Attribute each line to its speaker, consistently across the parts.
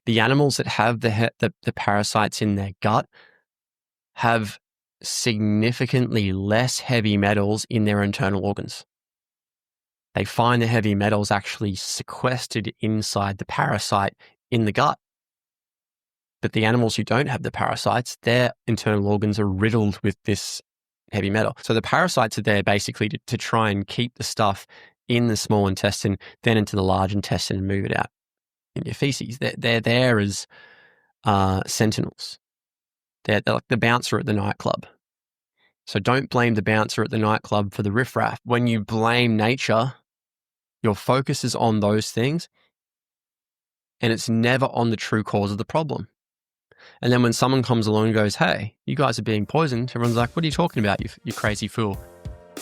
Speaker 1: the animals that have the parasites in their gut have significantly less heavy metals in their internal organs. They find the heavy metals actually sequestered inside the parasite in the gut. But the animals who don't have the parasites, their internal organs are riddled with this heavy metal. So the parasites are there basically to try and keep the stuff in the small intestine, then into the large intestine and move it out in your feces. They're there as sentinels. They're like the bouncer at the nightclub. So don't blame the bouncer at the nightclub for the riffraff. When you blame nature, your focus is on those things and it's never on the true cause of the problem. And then when someone comes along and goes, hey, you guys are being poisoned, everyone's like, what are you talking about, you crazy fool?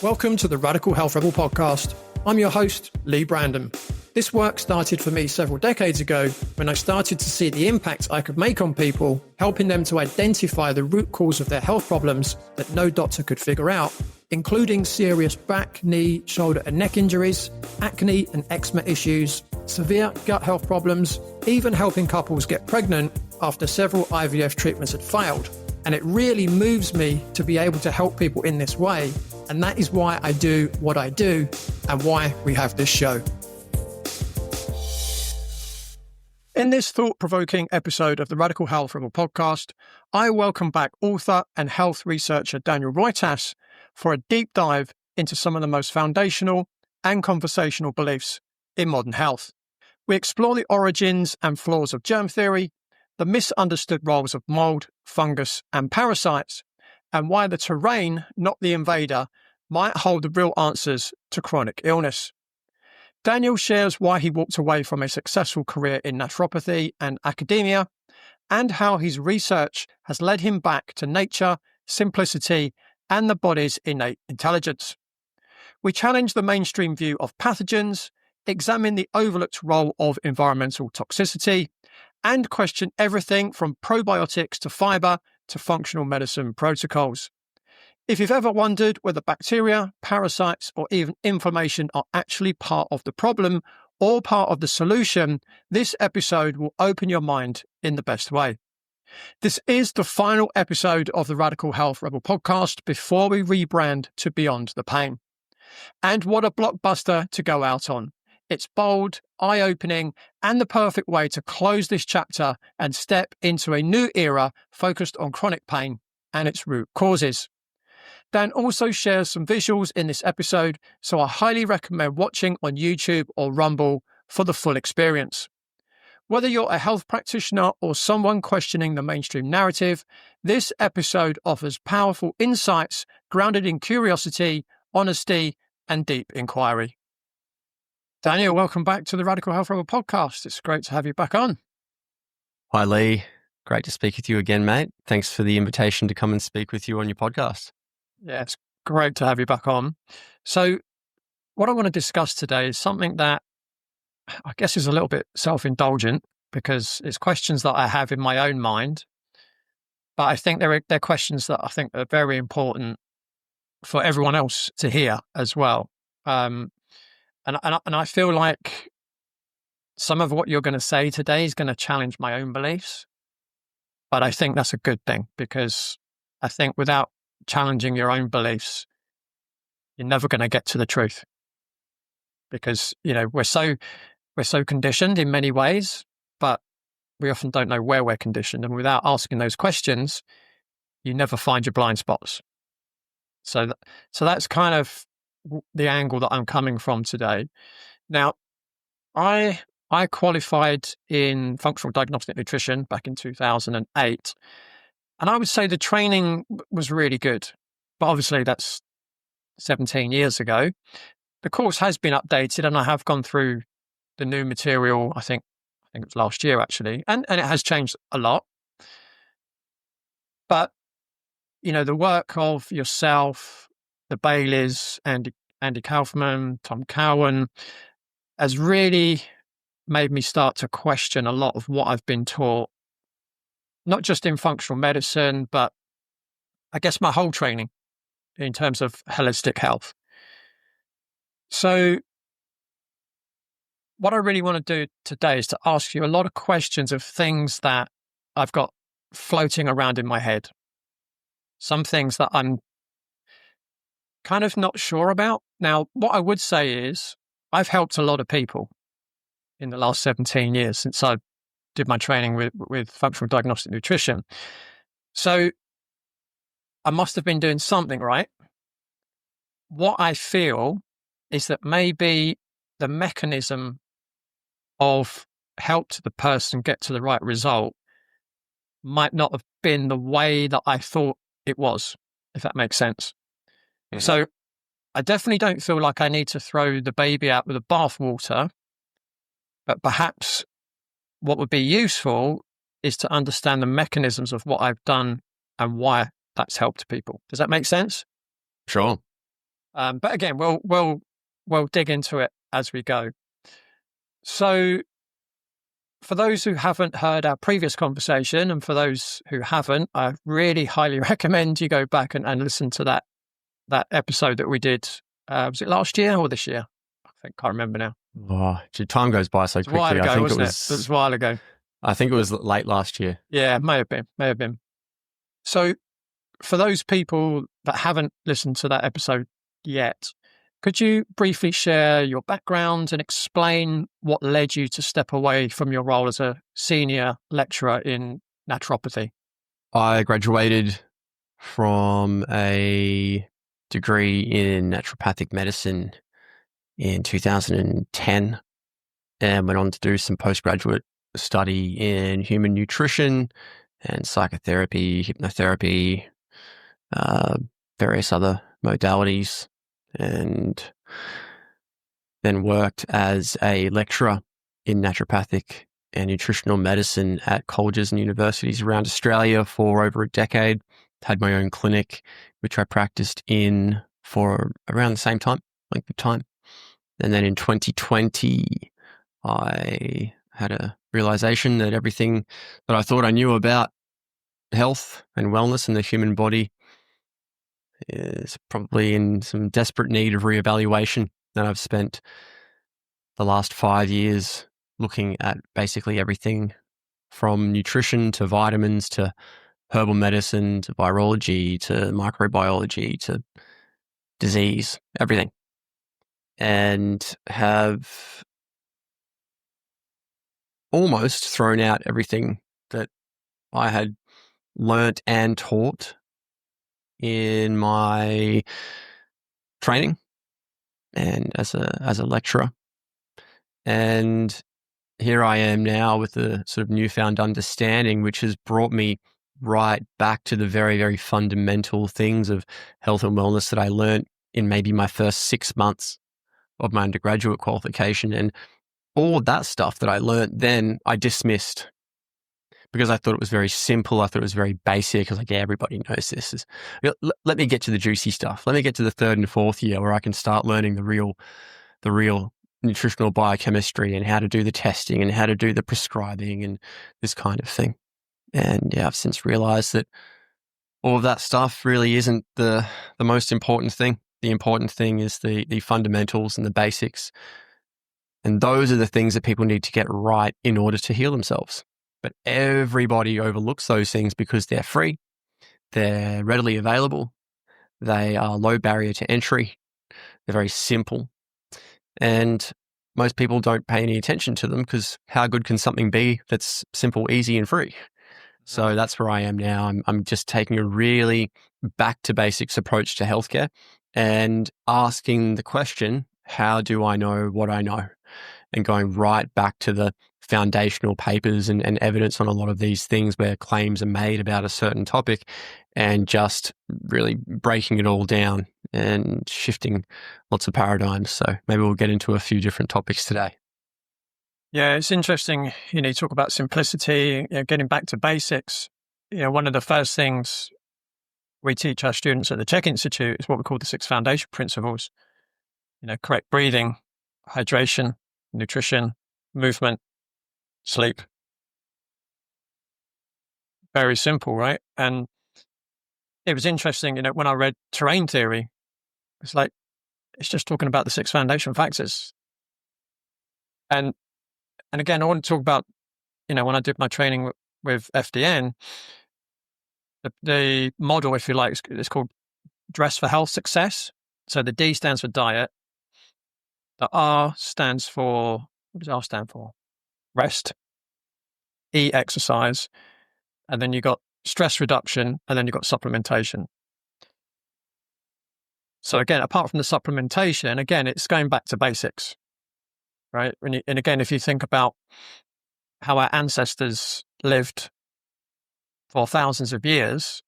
Speaker 2: Welcome to the Radical Health Rebel podcast. I'm your host, Lee Brandon. This work started for me several decades ago when I started to see the impact I could make on people, helping them to identify the root cause of their health problems that no doctor could figure out, including serious back, knee, shoulder and neck injuries, acne and eczema issues, severe gut health problems, even helping couples get pregnant after several IVF treatments had failed. And it really moves me to be able to help people in this way. And that is why I do what I do and why we have this show. In this thought-provoking episode of the Radical Health Rebel podcast, I welcome back author and health researcher Daniel Roytas for a deep dive into some of the most foundational and conversational beliefs in modern health. We explore the origins and flaws of germ theory, the misunderstood roles of mold, fungus, and parasites, and why the terrain, not the invader, might hold the real answers to chronic illness. Daniel shares why he walked away from a successful career in naturopathy and academia, and how his research has led him back to nature, simplicity, and the body's innate intelligence. We challenge the mainstream view of pathogens, examine the overlooked role of environmental toxicity, and question everything from probiotics to fibre to functional medicine protocols. If you've ever wondered whether bacteria, parasites, or even inflammation are actually part of the problem or part of the solution, this episode will open your mind in the best way. This is the final episode of the Radical Health Rebel podcast before we rebrand to Beyond the Pain. And what a blockbuster to go out on. It's bold, eye-opening, and the perfect way to close this chapter and step into a new era focused on chronic pain and its root causes. Dan also shares some visuals in this episode, so I highly recommend watching on YouTube or Rumble for the full experience. Whether you're a health practitioner or someone questioning the mainstream narrative, this episode offers powerful insights grounded in curiosity, honesty, and deep inquiry. Daniel, welcome back to the Radical Health Rebel podcast. It's great to have you back on.
Speaker 1: Hi, Lee. Great to speak with you again, mate. Thanks for the invitation to come and speak with you on your podcast.
Speaker 2: Yeah, it's great to have you back on. So what I want to discuss today is something that I guess is a little bit self-indulgent because it's questions that I have in my own mind, but I think they're questions that I think are very important for everyone else to hear as well. And I feel like some of what you're going to say today is going to challenge my own beliefs, but I think that's a good thing because I think without challenging your own beliefs, you're never going to get to the truth because, you know, we're so conditioned in many ways, but we often don't know where we're conditioned. And without asking those questions, you never find your blind spots. So that's kind of the angle that I'm coming from today. Now, I qualified in functional diagnostic nutrition back in 2008. And I would say the training was really good, but obviously that's 17 years ago. The course has been updated and I have gone through the new material, I think it was last year actually, and it has changed a lot. But, you know, the work of yourself, the Baileys, Andy Kaufman, Tom Cowan, has really made me start to question a lot of what I've been taught, not just in functional medicine, but I guess my whole training in terms of holistic health. So what I really want to do today is to ask you a lot of questions of things that I've got floating around in my head. Some things that I'm kind of not sure about. Now, what I would say is I've helped a lot of people in the last 17 years since I did my training with functional diagnostic nutrition. So I must have been doing something right. What I feel is that maybe the mechanism of helped the person get to the right result might not have been the way that I thought it was, if that makes sense. Mm-hmm. So I definitely don't feel like I need to throw the baby out with the bathwater, but perhaps what would be useful is to understand the mechanisms of what I've done and why that's helped people. Does that make sense?
Speaker 1: Sure.
Speaker 2: But again, we'll dig into it as we go. So for those who haven't heard our previous conversation, and for those who haven't, I really highly recommend you go back and listen to that episode that we did. Was it last year or this year? I can't remember now.
Speaker 1: Oh, time goes by so quickly.
Speaker 2: Ago,
Speaker 1: I think
Speaker 2: it was a while ago.
Speaker 1: I think it was late last year.
Speaker 2: Yeah, may have been. So for those people that haven't listened to that episode yet, could you briefly share your background and explain what led you to step away from your role as a senior lecturer in naturopathy?
Speaker 1: I graduated from a degree in naturopathic medicine in 2010 and went on to do some postgraduate study in human nutrition and psychotherapy, hypnotherapy, various other modalities, and then worked as a lecturer in naturopathic and nutritional medicine at colleges and universities around Australia for over a decade. Had my own clinic, which I practiced in for around the same length of time. And then in 2020, I had a realization that everything that I thought I knew about health and wellness and the human body is probably in some desperate need of reevaluation. And I've spent the last 5 years looking at basically everything from nutrition to vitamins to herbal medicine to virology to microbiology to disease, everything. And have almost thrown out everything that I had learnt and taught in my training and as a lecturer. And here I am now with a sort of newfound understanding, which has brought me right back to the very, very fundamental things of health and wellness that I learnt in maybe my first 6 months of my undergraduate qualification. And all of that stuff that I learnt then, I dismissed because I thought it was very simple. I thought it was very basic. I was like, yeah, everybody knows this. Let me get to the juicy stuff. Let me get to the 3rd and 4th year where I can start learning the real nutritional biochemistry and how to do the testing and how to do the prescribing and this kind of thing. And yeah, I've since realized that all of that stuff really isn't the most important thing. The important thing is the fundamentals and the basics. And those are the things that people need to get right in order to heal themselves. But everybody overlooks those things because they're free, they're readily available, they are low barrier to entry, they're very simple. And most people don't pay any attention to them because how good can something be that's simple, easy, and free? So that's where I am now. I'm just taking a really back to basics approach to healthcare and asking the question, how do I know what I know? And going right back to the foundational papers and evidence on a lot of these things where claims are made about a certain topic and just really breaking it all down and shifting lots of paradigms. So maybe we'll get into a few different topics today.
Speaker 2: Yeah, it's interesting. You talk about simplicity, getting back to basics. One of the first things we teach our students at the Tech Institute is what we call the 6 foundation principles. Correct breathing, hydration, nutrition, movement, sleep. Very simple, right? And it was interesting, when I read terrain theory, it's just talking about the 6 foundation factors. And again, I want to talk about, when I did my training with FDN, the model, if you like, is called Dress for Health Success. So the D stands for diet. The R stands for, what does R stand for? Rest. E, exercise. And then you got stress reduction, and then you've got supplementation. So again, apart from the supplementation, again, it's going back to basics, right? And again, if you think about how our ancestors lived for thousands of years,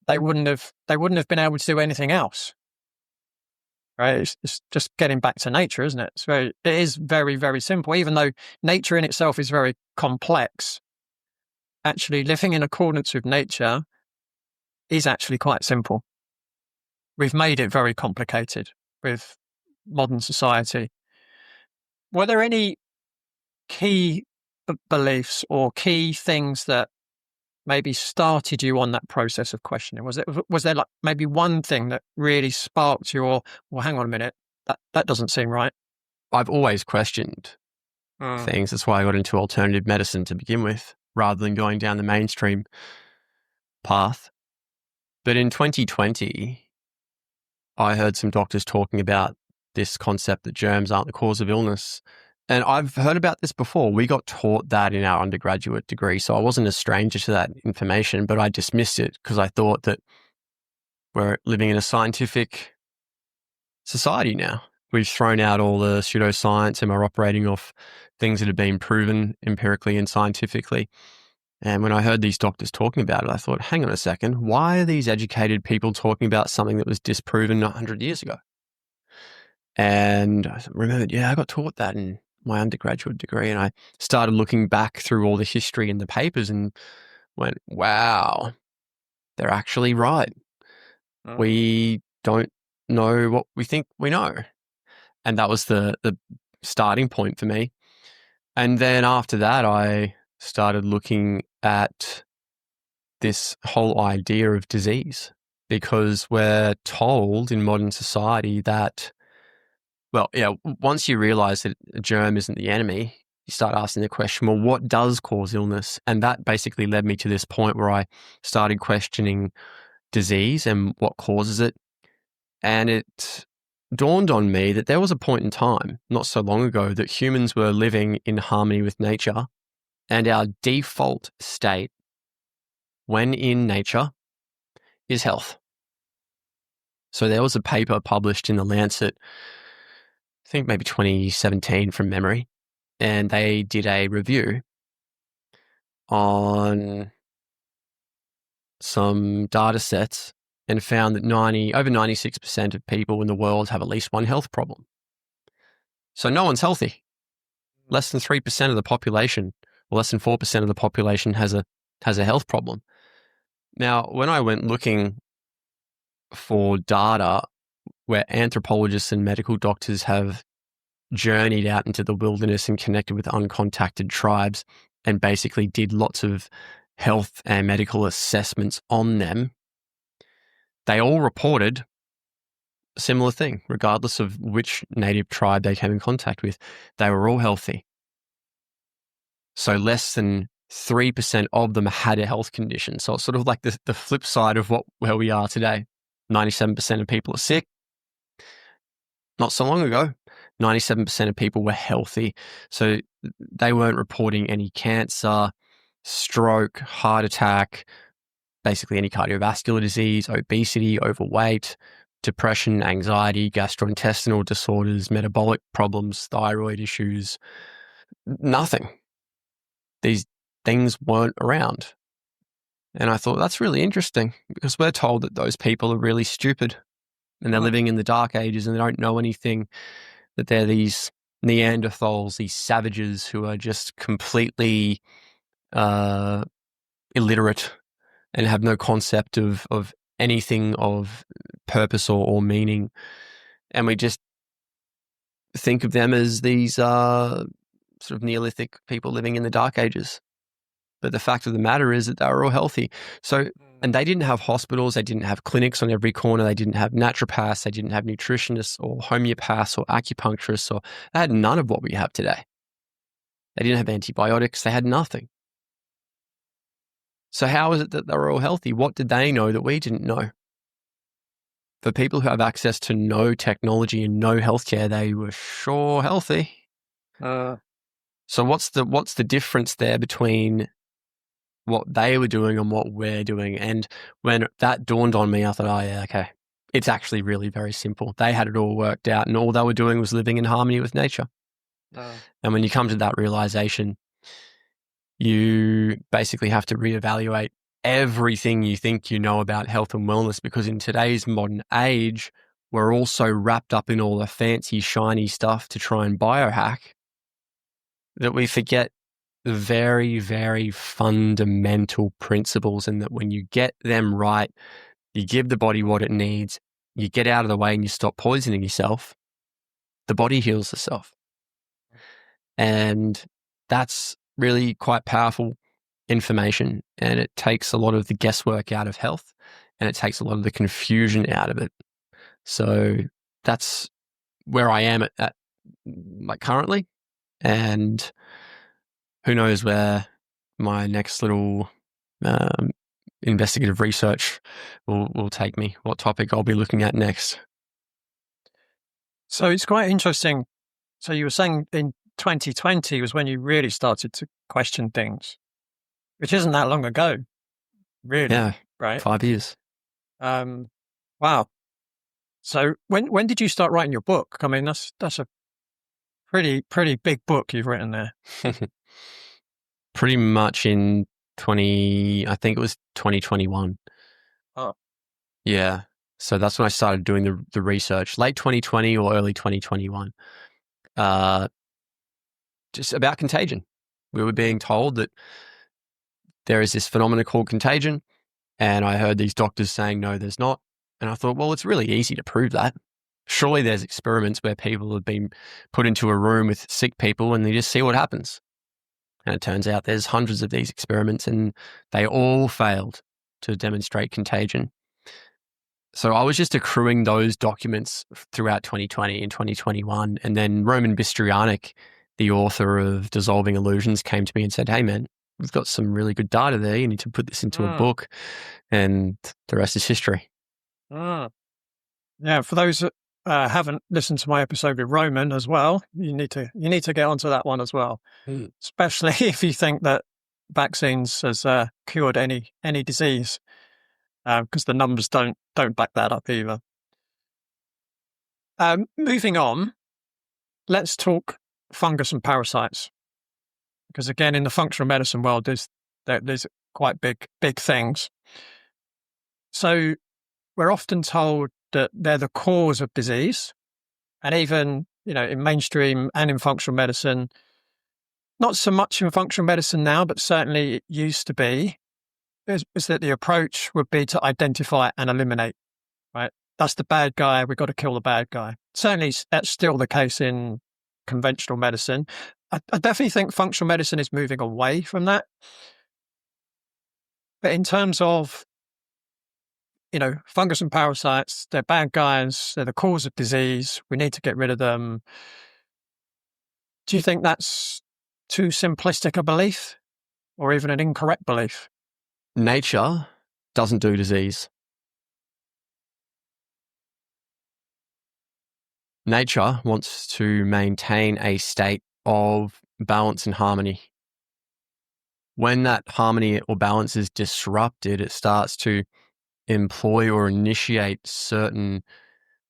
Speaker 2: they wouldn't have been able to do anything else, right? It's just getting back to nature, isn't it? It is very, very simple, even though nature in itself is very complex. Actually, living in accordance with nature is actually quite simple. We've made it very complicated with modern society. Were there any key beliefs or key things that maybe started you on that process of questioning? Was there like maybe one thing that really sparked you, or, well, hang on a minute, that doesn't seem right?
Speaker 1: I've always questioned things. That's why I got into alternative medicine to begin with, rather than going down the mainstream path. But in 2020, I heard some doctors talking about this concept that germs aren't the cause of illness. And I've heard about this before. We got taught that in our undergraduate degree, so I wasn't a stranger to that information, but I dismissed it because I thought that we're living in a scientific society now. We've thrown out all the pseudoscience and we're operating off things that have been proven empirically and scientifically. And when I heard these doctors talking about it, I thought, hang on a second, why are these educated people talking about something that was disproven 100 years ago? And I remembered, I got taught that in my undergraduate degree. And I started looking back through all the history in the papers and went, wow, they're actually right. We don't know what we think we know. And that was the starting point for me. And then after that, I started looking at this whole idea of disease, because we're told in modern society that, once you realize that a germ isn't the enemy, you start asking the question, well, what does cause illness? And that basically led me to this point where I started questioning disease and what causes it. And it dawned on me that there was a point in time, not so long ago, that humans were living in harmony with nature, and our default state when in nature is health. So there was a paper published in The Lancet, I think maybe 2017 from memory, and they did a review on some data sets and found that over 96% of people in the world have at least one health problem. So no one's healthy. Less than 3% of the population, or less than 4% of the population has a health problem. Now, when I went looking for data where anthropologists and medical doctors have journeyed out into the wilderness and connected with uncontacted tribes and basically did lots of health and medical assessments on them, they all reported a similar thing, regardless of which native tribe they came in contact with. They were all healthy. So less than 3% of them had a health condition. So it's sort of like the flip side of where we are today. 97% of people are sick. Not so long ago, 97% of people were healthy. So they weren't reporting any cancer, stroke, heart attack, basically any cardiovascular disease, obesity, overweight, depression, anxiety, gastrointestinal disorders, metabolic problems, thyroid issues, nothing. These things weren't around. And I thought, that's really interesting, because we're told that those people are really stupid and they're living in the dark ages and they don't know anything, that they're these Neanderthals, these savages who are just completely illiterate and have no concept of anything of purpose or meaning. And we just think of them as these sort of Neolithic people living in the dark ages. But the fact of the matter is that they were all healthy. So, and they didn't have hospitals, they didn't have clinics on every corner, they didn't have naturopaths, they didn't have nutritionists or homeopaths or acupuncturists, or they had none of what we have today. They didn't have antibiotics, they had nothing. So how is it that they were all healthy? What did they know that we didn't know? For people who have access to no technology and no healthcare, they were sure healthy. So what's the difference there between what they were doing and what we're doing? And when that dawned on me, I thought, oh yeah, okay. It's actually really very simple. They had it all worked out and all they were doing was living in harmony with nature. And when you come to that realization, you basically have to reevaluate everything you think you know about health and wellness, because in today's modern age, we're also wrapped up in all the fancy, shiny stuff to try and biohack that we forget the very, very fundamental principles, and that when you get them right, you give the body what it needs, you get out of the way and you stop poisoning yourself, the body heals itself. And that's really quite powerful information, and it takes a lot of the guesswork out of health, and it takes a lot of the confusion out of it. So that's where I am at like currently, and who knows where my next little investigative research will take me, what topic I'll be looking at next.
Speaker 2: So it's quite interesting. So you were saying in 2020 was when you really started to question things, which isn't that long ago, really.
Speaker 1: Yeah,
Speaker 2: right?
Speaker 1: 5 years.
Speaker 2: Wow. So when did you start writing your book? I mean, that's a pretty big book you've written there.
Speaker 1: Pretty much in I think it was 2021.
Speaker 2: Oh.
Speaker 1: Yeah. So that's when I started doing the research, late 2020 or early 2021. Just about contagion. We were being told that there is this phenomenon called contagion, and I heard these doctors saying, no, there's not. And I thought, well, it's really easy to prove that. Surely there's experiments where people have been put into a room with sick people and they just see what happens. And it turns out there's hundreds of these experiments and they all failed to demonstrate contagion. So I was just accruing those documents throughout 2020 and 2021. And then Roman Bystrianic, the author of Dissolving Illusions, came to me and said, hey, man, we've got some really good data there. You need to put this into a book. And the rest is history.
Speaker 2: Yeah, for those that haven't listened to my episode with Roman as well, you need to get onto that one as well, especially if you think that vaccines has cured any disease, because the numbers don't back that up either. Moving on, let's talk fungus and parasites, because again, in the functional medicine world, there's quite big things. So we're often told that they're the cause of disease, and even in mainstream and in functional medicine, not so much in functional medicine now, but certainly it used to be, is that the approach would be to identify and eliminate. Right, that's the bad guy. We've got to kill the bad guy. Certainly, that's still the case in conventional medicine. I definitely think functional medicine is moving away from that. But in terms of fungus and parasites, they're bad guys. They're the cause of disease. We need to get rid of them. Do you think that's too simplistic a belief, or even an incorrect belief?
Speaker 1: Nature doesn't do disease. Nature wants to maintain a state of balance and harmony. When that harmony or balance is disrupted, it starts to employ or initiate certain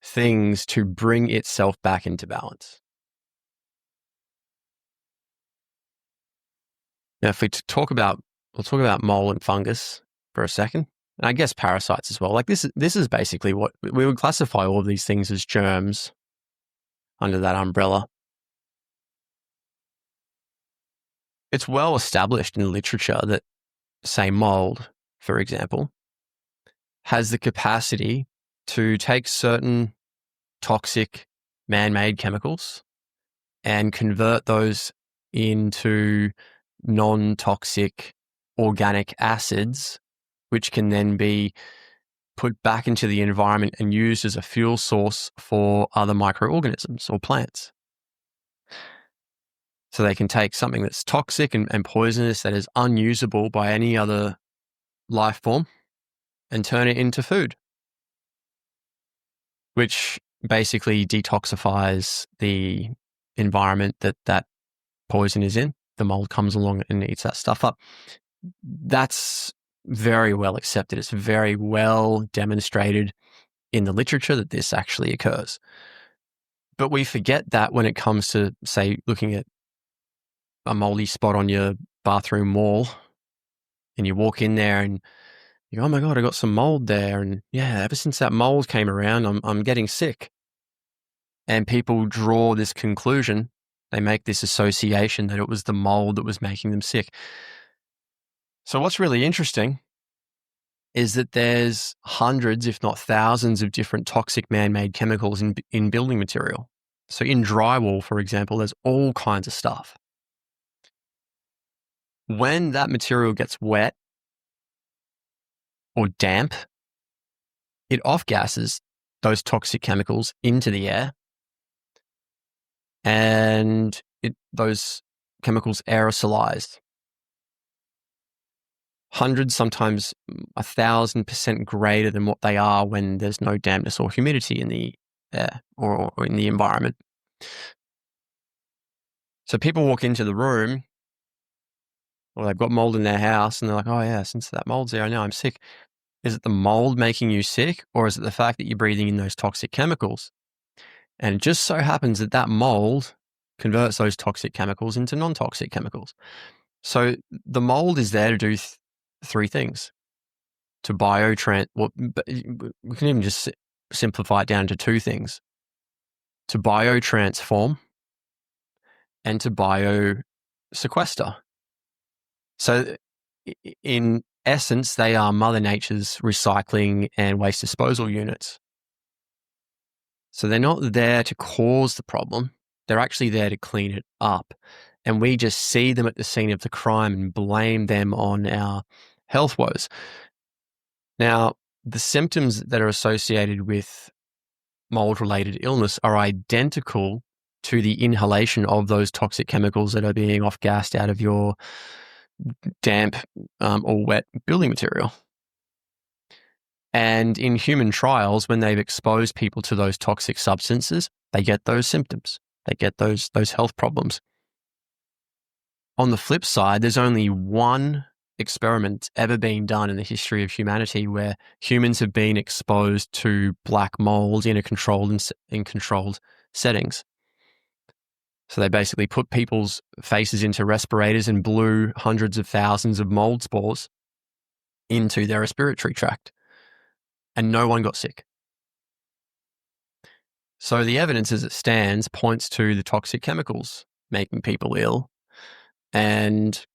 Speaker 1: things to bring itself back into balance. Now, if we'll talk about mold and fungus for a second, and I guess parasites as well. Like this is basically what we would classify all of these things as germs under that umbrella. It's well established in literature that, say, mold, for example, has the capacity to take certain toxic man-made chemicals and convert those into non-toxic organic acids, which can then be put back into the environment and used as a fuel source for other microorganisms or plants. So they can take something that's toxic and poisonous, that is unusable by any other life form, and turn it into food, which basically detoxifies the environment that poison is in. The mold comes along and eats that stuff up. That's very well accepted. It's very well demonstrated in the literature that this actually occurs. But we forget that when it comes to, say, looking at a moldy spot on your bathroom wall, and you walk in there and you go, oh my God, I got some mold there. And yeah, ever since that mold came around, I'm getting sick. And people draw this conclusion. They make this association that it was the mold that was making them sick. So what's really interesting is that there's hundreds, if not thousands, of different toxic man-made chemicals in building material. So in drywall, for example, there's all kinds of stuff. When that material gets wet or damp, it off-gasses those toxic chemicals into the air, and those chemicals aerosolize. Hundreds, sometimes 1,000% greater than what they are when there's no dampness or humidity in the air or in the environment. So people walk into the room, or they've got mold in their house, and they're like, oh yeah, since that mold's there, I know I'm sick. Is it the mold making you sick, or is it the fact that you're breathing in those toxic chemicals? And it just so happens that that mold converts those toxic chemicals into non-toxic chemicals. So the mold is there to do three things. To we can even just simplify it down to two things. To biotransform and to biosequester. So in essence, they are Mother Nature's recycling and waste disposal units. So they're not there to cause the problem. They're actually there to clean it up. And we just see them at the scene of the crime and blame them on our health woes. Now, the symptoms that are associated with mold-related illness are identical to the inhalation of those toxic chemicals that are being off-gassed out of your damp or wet building material. And in human trials, when they've exposed people to those toxic substances, they get those symptoms. They get those health problems. On the flip side, there's only one experiment ever been done in the history of humanity where humans have been exposed to black mold in controlled settings. So they basically put people's faces into respirators and blew hundreds of thousands of mold spores into their respiratory tract, and no one got sick. So the evidence as it stands points to the toxic chemicals making people ill and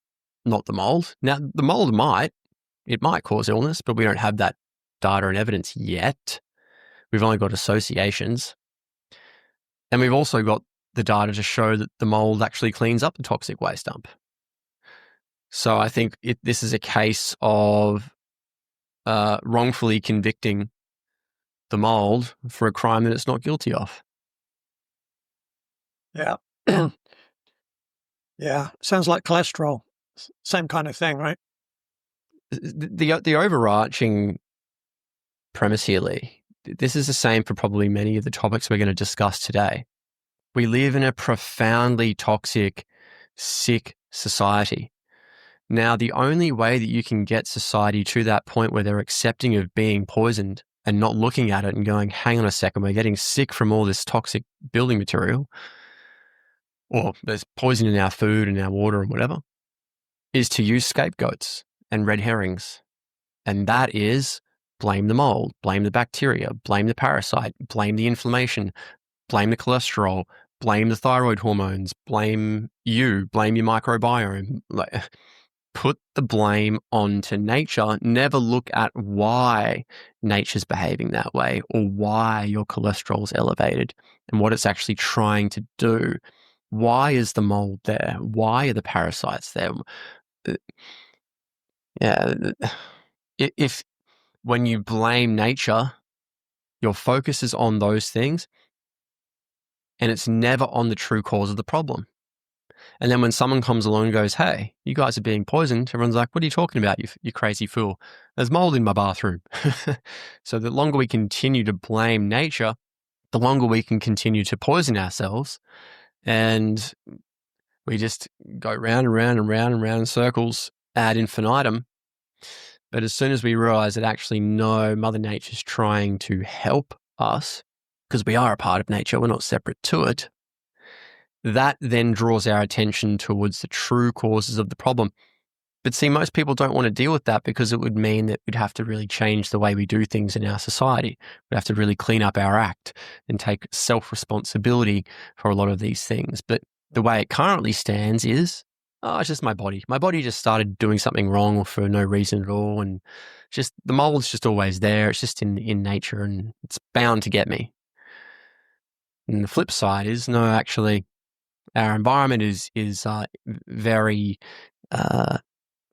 Speaker 1: not the mold. Now, the mold might cause illness, but we don't have that data and evidence yet. We've only got associations. And we've also got the data to show that the mold actually cleans up the toxic waste dump. So I think this is a case of wrongfully convicting the mold for a crime that it's not guilty of.
Speaker 2: Yeah. Yeah. Sounds like cholesterol. Same kind of thing, right?
Speaker 1: The overarching premise here, Lee, this is the same for probably many of the topics we're going to discuss today. We live in a profoundly toxic, sick society. Now, the only way that you can get society to that point where they're accepting of being poisoned and not looking at it and going, hang on a second, we're getting sick from all this toxic building material, or there's poison in our food and our water and whatever, is to use scapegoats and red herrings. And that is blame the mold, blame the bacteria, blame the parasite, blame the inflammation, blame the cholesterol, blame the thyroid hormones, blame your microbiome. Put the blame onto nature. Never look at why nature's behaving that way or why your cholesterol's elevated and what it's actually trying to do. Why is the mold there? Why are the parasites there? Yeah. If when you blame nature, your focus is on those things and it's never on the true cause of the problem. And then when someone comes along and goes, hey, you guys are being poisoned, everyone's like, what are you talking about, you crazy fool? There's mold in my bathroom. So the longer we continue to blame nature, the longer we can continue to poison ourselves. And we just go round and round and round and round in circles ad infinitum. But as soon as we realize that actually, no, Mother Nature's trying to help us, because we are a part of nature, we're not separate to it, that then draws our attention towards the true causes of the problem. But see, most people don't want to deal with that because it would mean that we'd have to really change the way we do things in our society. We'd have to really clean up our act and take self-responsibility for a lot of these things. But the way it currently stands is, oh, it's just my body. My body just started doing something wrong for no reason at all. And just the mold's just always there. It's just in nature and it's bound to get me. And the flip side is, no, actually, our environment is very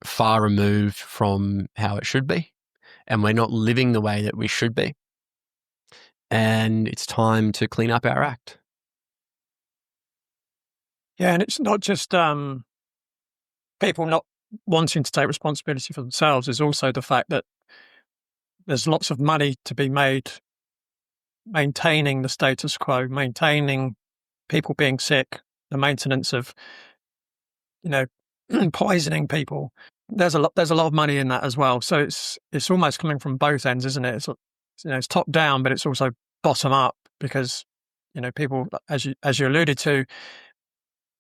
Speaker 1: far removed from how it should be, and we're not living the way that we should be. And it's time to clean up our act.
Speaker 2: Yeah, and it's not just people not wanting to take responsibility for themselves. There's also the fact that there's lots of money to be made maintaining the status quo, maintaining people being sick, the maintenance of, poisoning people. There's a lot of money in that as well. So it's almost coming from both ends, isn't it? It's top down, but it's also bottom up because, people, as you alluded to,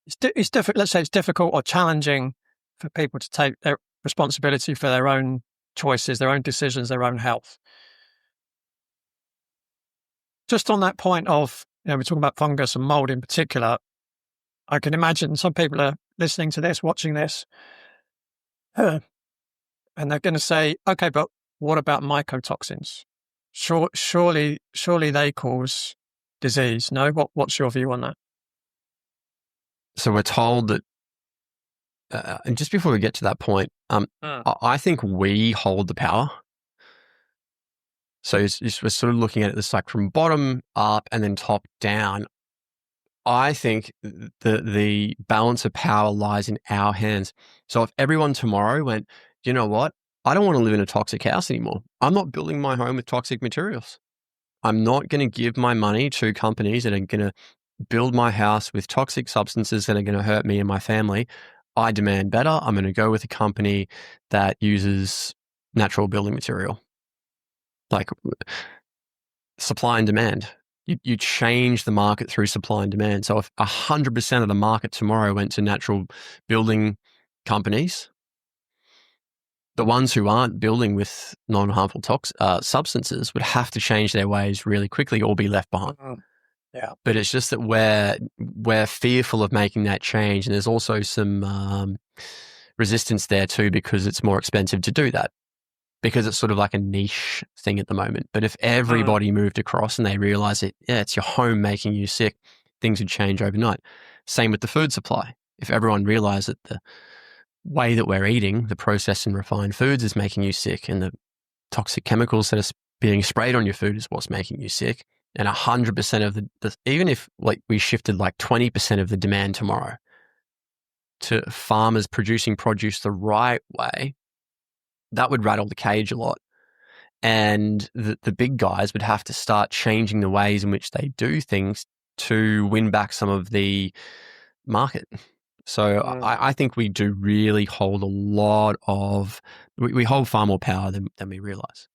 Speaker 2: it's difficult. Let's say it's difficult or challenging for people to take their responsibility for their own choices, their own decisions, their own health. Just on that point of, we're talking about fungus and mold in particular, I can imagine some people are listening to this, watching this, and they're going to say, okay, but what about mycotoxins? Surely they cause disease. No? What's your view on that?
Speaker 1: So we're told that, and just before we get to that point, I think we hold the power. So we're sort of looking at it this like from bottom up and then top down. I think the balance of power lies in our hands. So if everyone tomorrow went, you know what? I don't want to live in a toxic house anymore. I'm not building my home with toxic materials. I'm not going to give my money to companies that are going to build my house with toxic substances that are going to hurt me and my family. I demand better. I'm going to go with a company that uses natural building material. Like supply and demand. You change the market through supply and demand. So if 100% of the market tomorrow went to natural building companies, the ones who aren't building with non-harmful substances would have to change their ways really quickly or be left behind.
Speaker 2: Yeah.
Speaker 1: But it's just that we're fearful of making that change. And there's also some resistance there too, because it's more expensive to do that, because it's sort of like a niche thing at the moment. But if everybody moved across and they realize it, it's your home making you sick, things would change overnight. Same with the food supply. If everyone realized that the way that we're eating, the processed and refined foods, is making you sick, and the toxic chemicals that are being sprayed on your food is what's making you sick, and 100% of the even if like we shifted like 20% of the demand tomorrow to farmers producing produce the right way, that would rattle the cage a lot. And the big guys would have to start changing the ways in which they do things to win back some of the market. So I think we do really hold a lot of, we hold far more power than we realize.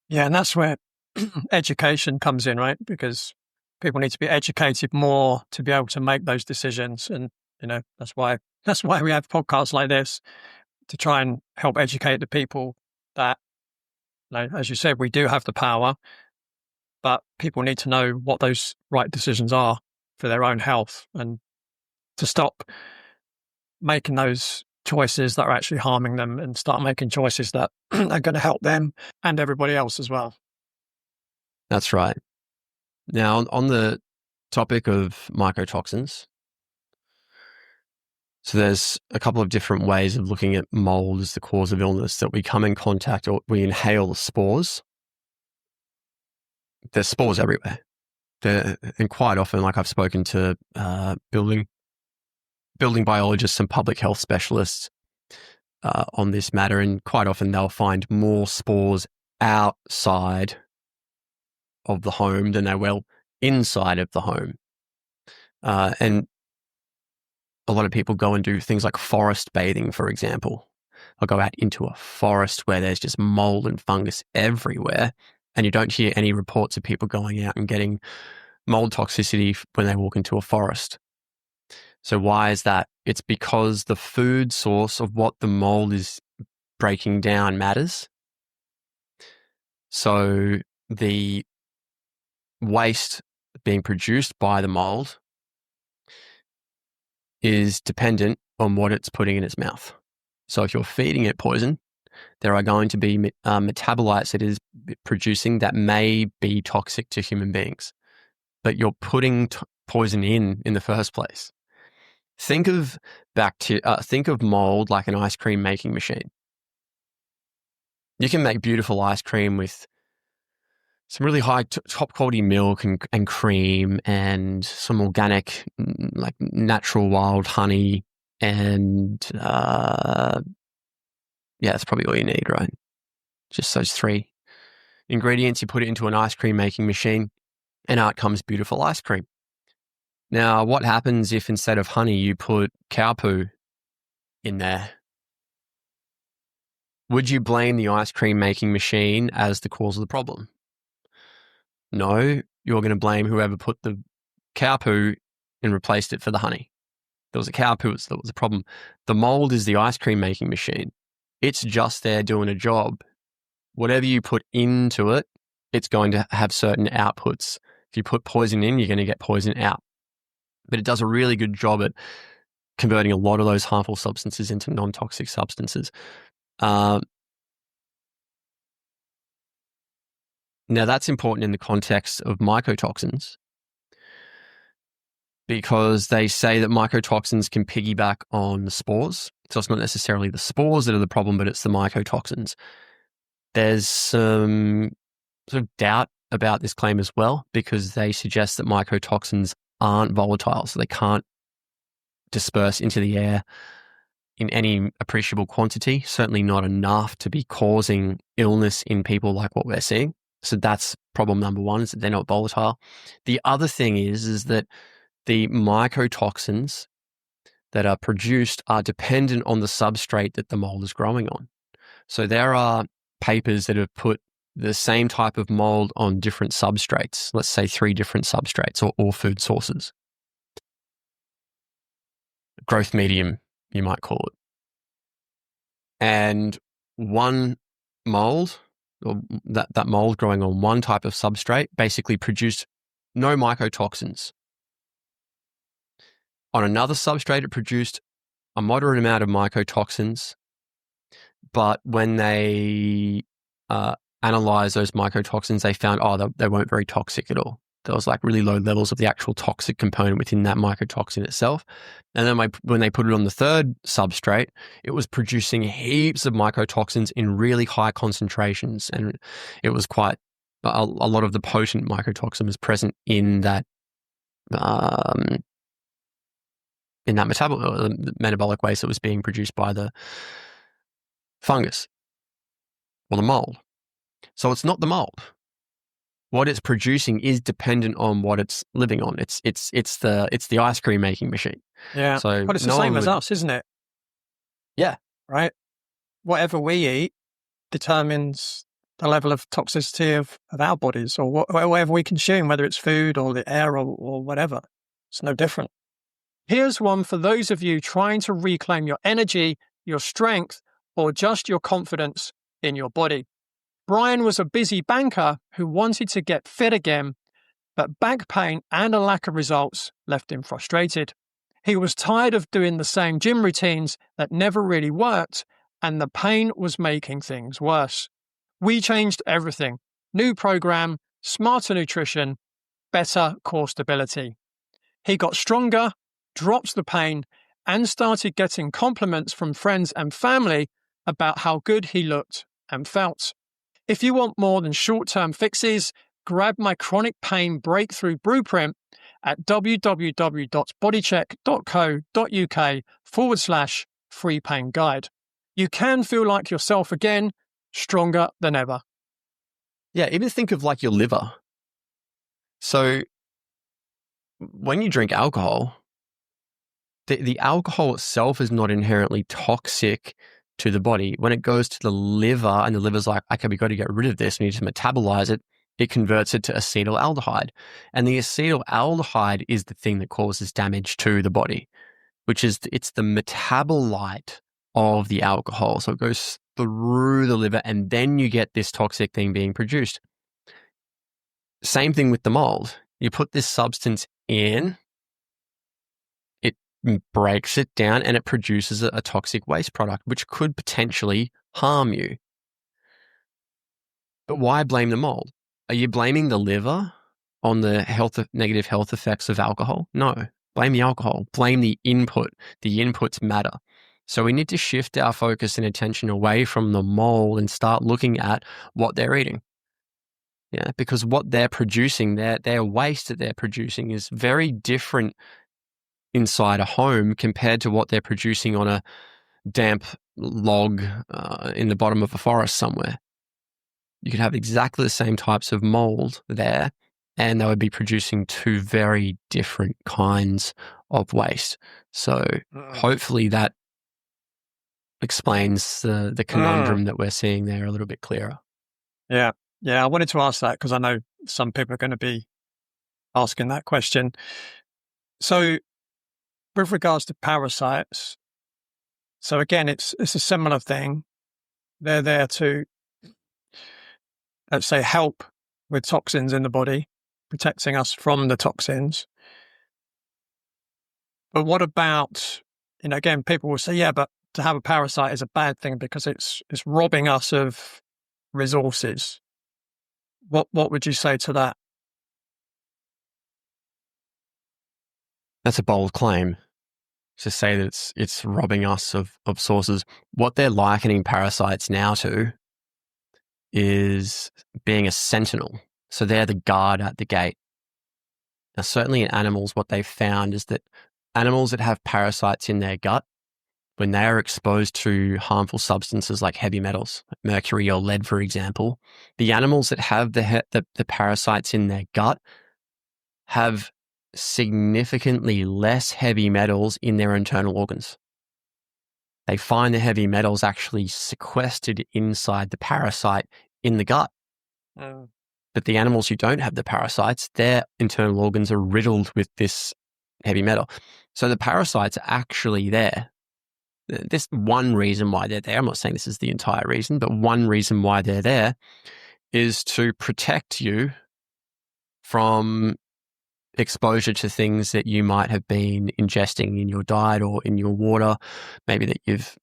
Speaker 2: Yeah, and that's where education comes in, right? Because people need to be educated more to be able to make those decisions. And, that's why we have podcasts like this, to try and help educate the people that, as you said, we do have the power, but people need to know what those right decisions are for their own health, and to stop making those choices that are actually harming them and start making choices that are going to help them and everybody else as well.
Speaker 1: That's right. Now, on the topic of mycotoxins, So there's a couple of different ways of looking at mold as the cause of illness, that we come in contact or we inhale the spores. There's spores everywhere. And quite often, like I've spoken to building biologists and public health specialists on this matter, and quite often they'll find more spores outside of the home than they will inside of the home. And a lot of people go and do things like forest bathing, for example. I'll go out into a forest where there's just mold and fungus everywhere, and you don't hear any reports of people going out and getting mold toxicity when they walk into a forest. So why is that? It's because the food source of what the mold is breaking down matters. So the waste being produced by the mold is dependent on what it's putting in its mouth. So if you're feeding it poison, there are going to be metabolites it is producing that may be toxic to human beings, but you're putting poison in the first place. Think of mold like an ice cream making machine. You can make beautiful ice cream with some really high top quality milk and cream and some organic, like natural wild honey. And that's probably all you need, right? Just those 3 ingredients. You put it into an ice cream making machine and out comes beautiful ice cream. Now, what happens if instead of honey you put cow poo in there? Would you blame the ice cream making machine as the cause of the problem? No, you're going to blame whoever put the cow poo and replaced it for the honey. There was a cow poo that was the problem. The mold is the ice cream making machine. It's just there doing a job. Whatever you put into it, it's going to have certain outputs. If you put poison in, you're going to get poison out. But it does a really good job at converting a lot of those harmful substances into non-toxic substances. Now, that's important in the context of mycotoxins, because they say that mycotoxins can piggyback on the spores. So it's not necessarily the spores that are the problem, but it's the mycotoxins. There's some sort of doubt about this claim as well, because they suggest that mycotoxins aren't volatile, so they can't disperse into the air in any appreciable quantity, certainly not enough to be causing illness in people like what we're seeing. So that's problem number one, is that they're not volatile. The other thing is that the mycotoxins that are produced are dependent on the substrate that the mold is growing on. So there are papers that have put the same type of mold on different substrates, let's say 3 different substrates or food sources. Growth medium, you might call it. And one mold, or that mold growing on one type of substrate, basically produced no mycotoxins. On another substrate, it produced a moderate amount of mycotoxins, but when they analyzed those mycotoxins, they found, they weren't very toxic at all. There was like really low levels of the actual toxic component within that mycotoxin itself. And then when they put it on the third substrate, it was producing heaps of mycotoxins in really high concentrations. And it was quite, a lot of the potent mycotoxin was present in that metabolic waste that was being produced by the fungus or the mold. So it's not the mold. What it's producing is dependent on what it's living on. It's the ice cream making machine.
Speaker 2: Yeah.
Speaker 1: So
Speaker 2: but it's the same as us, isn't it?
Speaker 1: Yeah.
Speaker 2: Right. Whatever we eat determines the level of toxicity of our bodies, or whatever we consume, whether it's food or the air or whatever. It's no different. Here's one for those of you trying to reclaim your energy, your strength, or just your confidence in your body. Brian was a busy banker who wanted to get fit again, but back pain and a lack of results left him frustrated. He was tired of doing the same gym routines that never really worked, and the pain was making things worse. We changed everything. New program, smarter nutrition, better core stability. He got stronger, dropped the pain, and started getting compliments from friends and family about how good he looked and felt. If you want more than short-term fixes, grab my chronic pain breakthrough blueprint at www.bodycheck.co.uk/free pain guide. You can feel like yourself again, stronger than ever.
Speaker 1: Yeah, even think of like your liver. So when you drink alcohol, the alcohol itself is not inherently toxic to the body. When it goes to the liver and the liver's like, okay, we've got to get rid of this, we need to metabolize it, it converts it to acetaldehyde. And the acetaldehyde is the thing that causes damage to the body, which is it's the metabolite of the alcohol. So it goes through the liver and then you get this toxic thing being produced. Same thing with the mold. You put this substance in, it breaks it down and it produces a toxic waste product, which could potentially harm you. But why blame the mold? Are you blaming the liver on the negative health effects of alcohol? No. Blame the alcohol. Blame the input. The inputs matter. So we need to shift our focus and attention away from the mold and start looking at what they're eating. Yeah, because what they're producing, their waste that they're producing is very different inside a home compared to what they're producing on a damp log in the bottom of a forest somewhere. You could have exactly the same types of mold there, and they would be producing two very different kinds of waste. So hopefully that explains the conundrum that we're seeing there a little bit clearer.
Speaker 2: Yeah. Yeah, I wanted to ask that because I know some people are going to be asking that question. So with regards to parasites, so again, it's a similar thing. They're there to, let's say, help with toxins in the body, protecting us from the toxins. But what about, again, people will say, yeah, but to have a parasite is a bad thing because it's robbing us of resources. What would you say to that?
Speaker 1: That's a bold claim to say that it's robbing us of sources. What they're likening parasites now to is being a sentinel. So they're the guard at the gate. Now, certainly in animals, what they've found is that animals that have parasites in their gut, when they are exposed to harmful substances like heavy metals, like mercury or lead, for example, the animals that have the parasites in their gut have significantly less heavy metals in their internal organs. They find the heavy metals actually sequestered inside the parasite in the gut. But the animals who don't have the parasites, their internal organs are riddled with this heavy metal. So the parasites are actually there. This one reason why they're there, I'm not saying this is the entire reason, but one reason why they're there is to protect you from exposure to things that you might have been ingesting in your diet or in your water, maybe that you've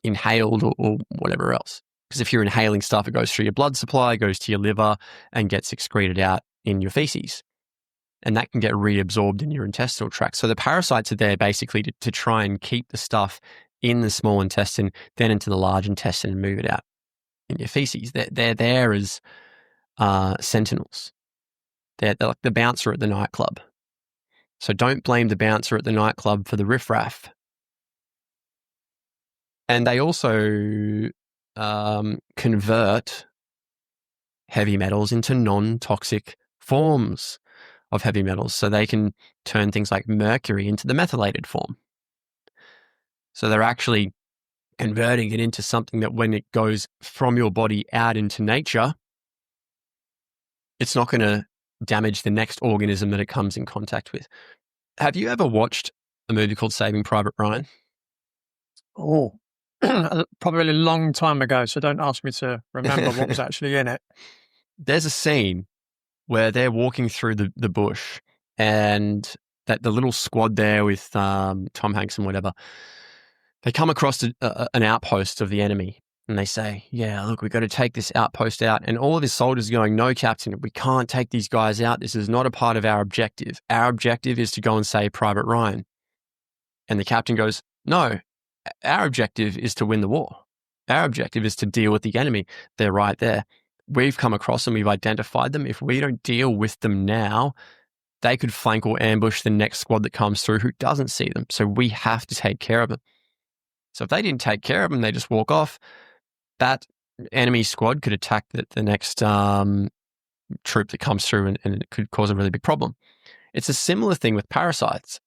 Speaker 1: inhaled or whatever else. Because if you're inhaling stuff, it goes through your blood supply, goes to your liver and gets excreted out in your feces. And that can get reabsorbed in your intestinal tract. So the parasites are there basically to try and keep the stuff in the small intestine, then into the large intestine and move it out in your feces. They're there as sentinels. They're like the bouncer at the nightclub. So don't blame the bouncer at the nightclub for the riffraff. And they also convert heavy metals into non-toxic forms of heavy metals. So they can turn things like mercury into the methylated form. So they're actually converting it into something that when it goes from your body out into nature, it's not going to damage the next organism that it comes in contact with. Have you ever watched a movie called Saving Private Ryan?
Speaker 2: Oh, probably a long time ago, so don't ask me to remember what was actually in it.
Speaker 1: There's a scene where they're walking through the bush and that the little squad there with Tom Hanks and whatever, they come across an outpost of the enemy and they say, yeah, look, we've got to take this outpost out. And all of his soldiers are going, no, Captain, we can't take these guys out. This is not a part of our objective. Our objective is to go and save Private Ryan. And the captain goes, no, our objective is to win the war. Our objective is to deal with the enemy. They're right there. We've come across them. We've identified them. If we don't deal with them now, they could flank or ambush the next squad that comes through who doesn't see them. So we have to take care of them. So if they didn't take care of them, they just walk off. That enemy squad could attack the next troop that comes through, and it could cause a really big problem. It's a similar thing with parasites.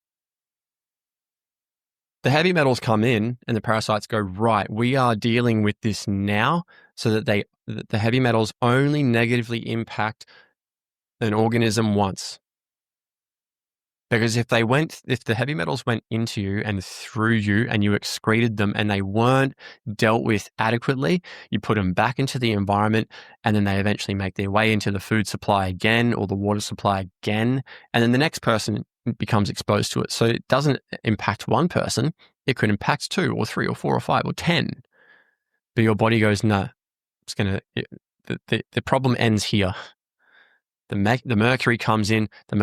Speaker 1: The heavy metals come in and the parasites go, right, we are dealing with this now, so that the heavy metals only negatively impact an organism once. Because if the heavy metals went into you and through you and you excreted them and they weren't dealt with adequately, you put them back into the environment, and then they eventually make their way into the food supply again or the water supply again. And then the next person becomes exposed to it. So it doesn't impact one person. It could impact 2 or 3 or 4 or 5 or 10. But your body goes, no, the problem ends here. The mercury comes in, the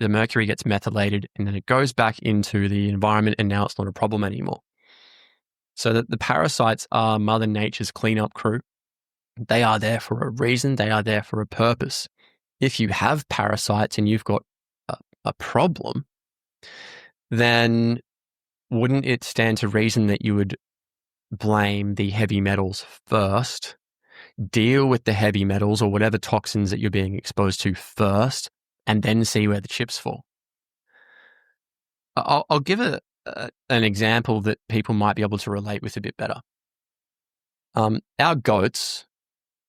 Speaker 1: mercury gets methylated, and then it goes back into the environment, and now it's not a problem anymore. So that the parasites are Mother Nature's cleanup crew. They are there for a reason. They are there for a purpose. If you have parasites and you've got a problem, then wouldn't it stand to reason that you would blame the heavy metals first, deal with the heavy metals or whatever toxins that you're being exposed to first, and then see where the chips fall? I'll give an example that people might be able to relate with a bit better. Our goats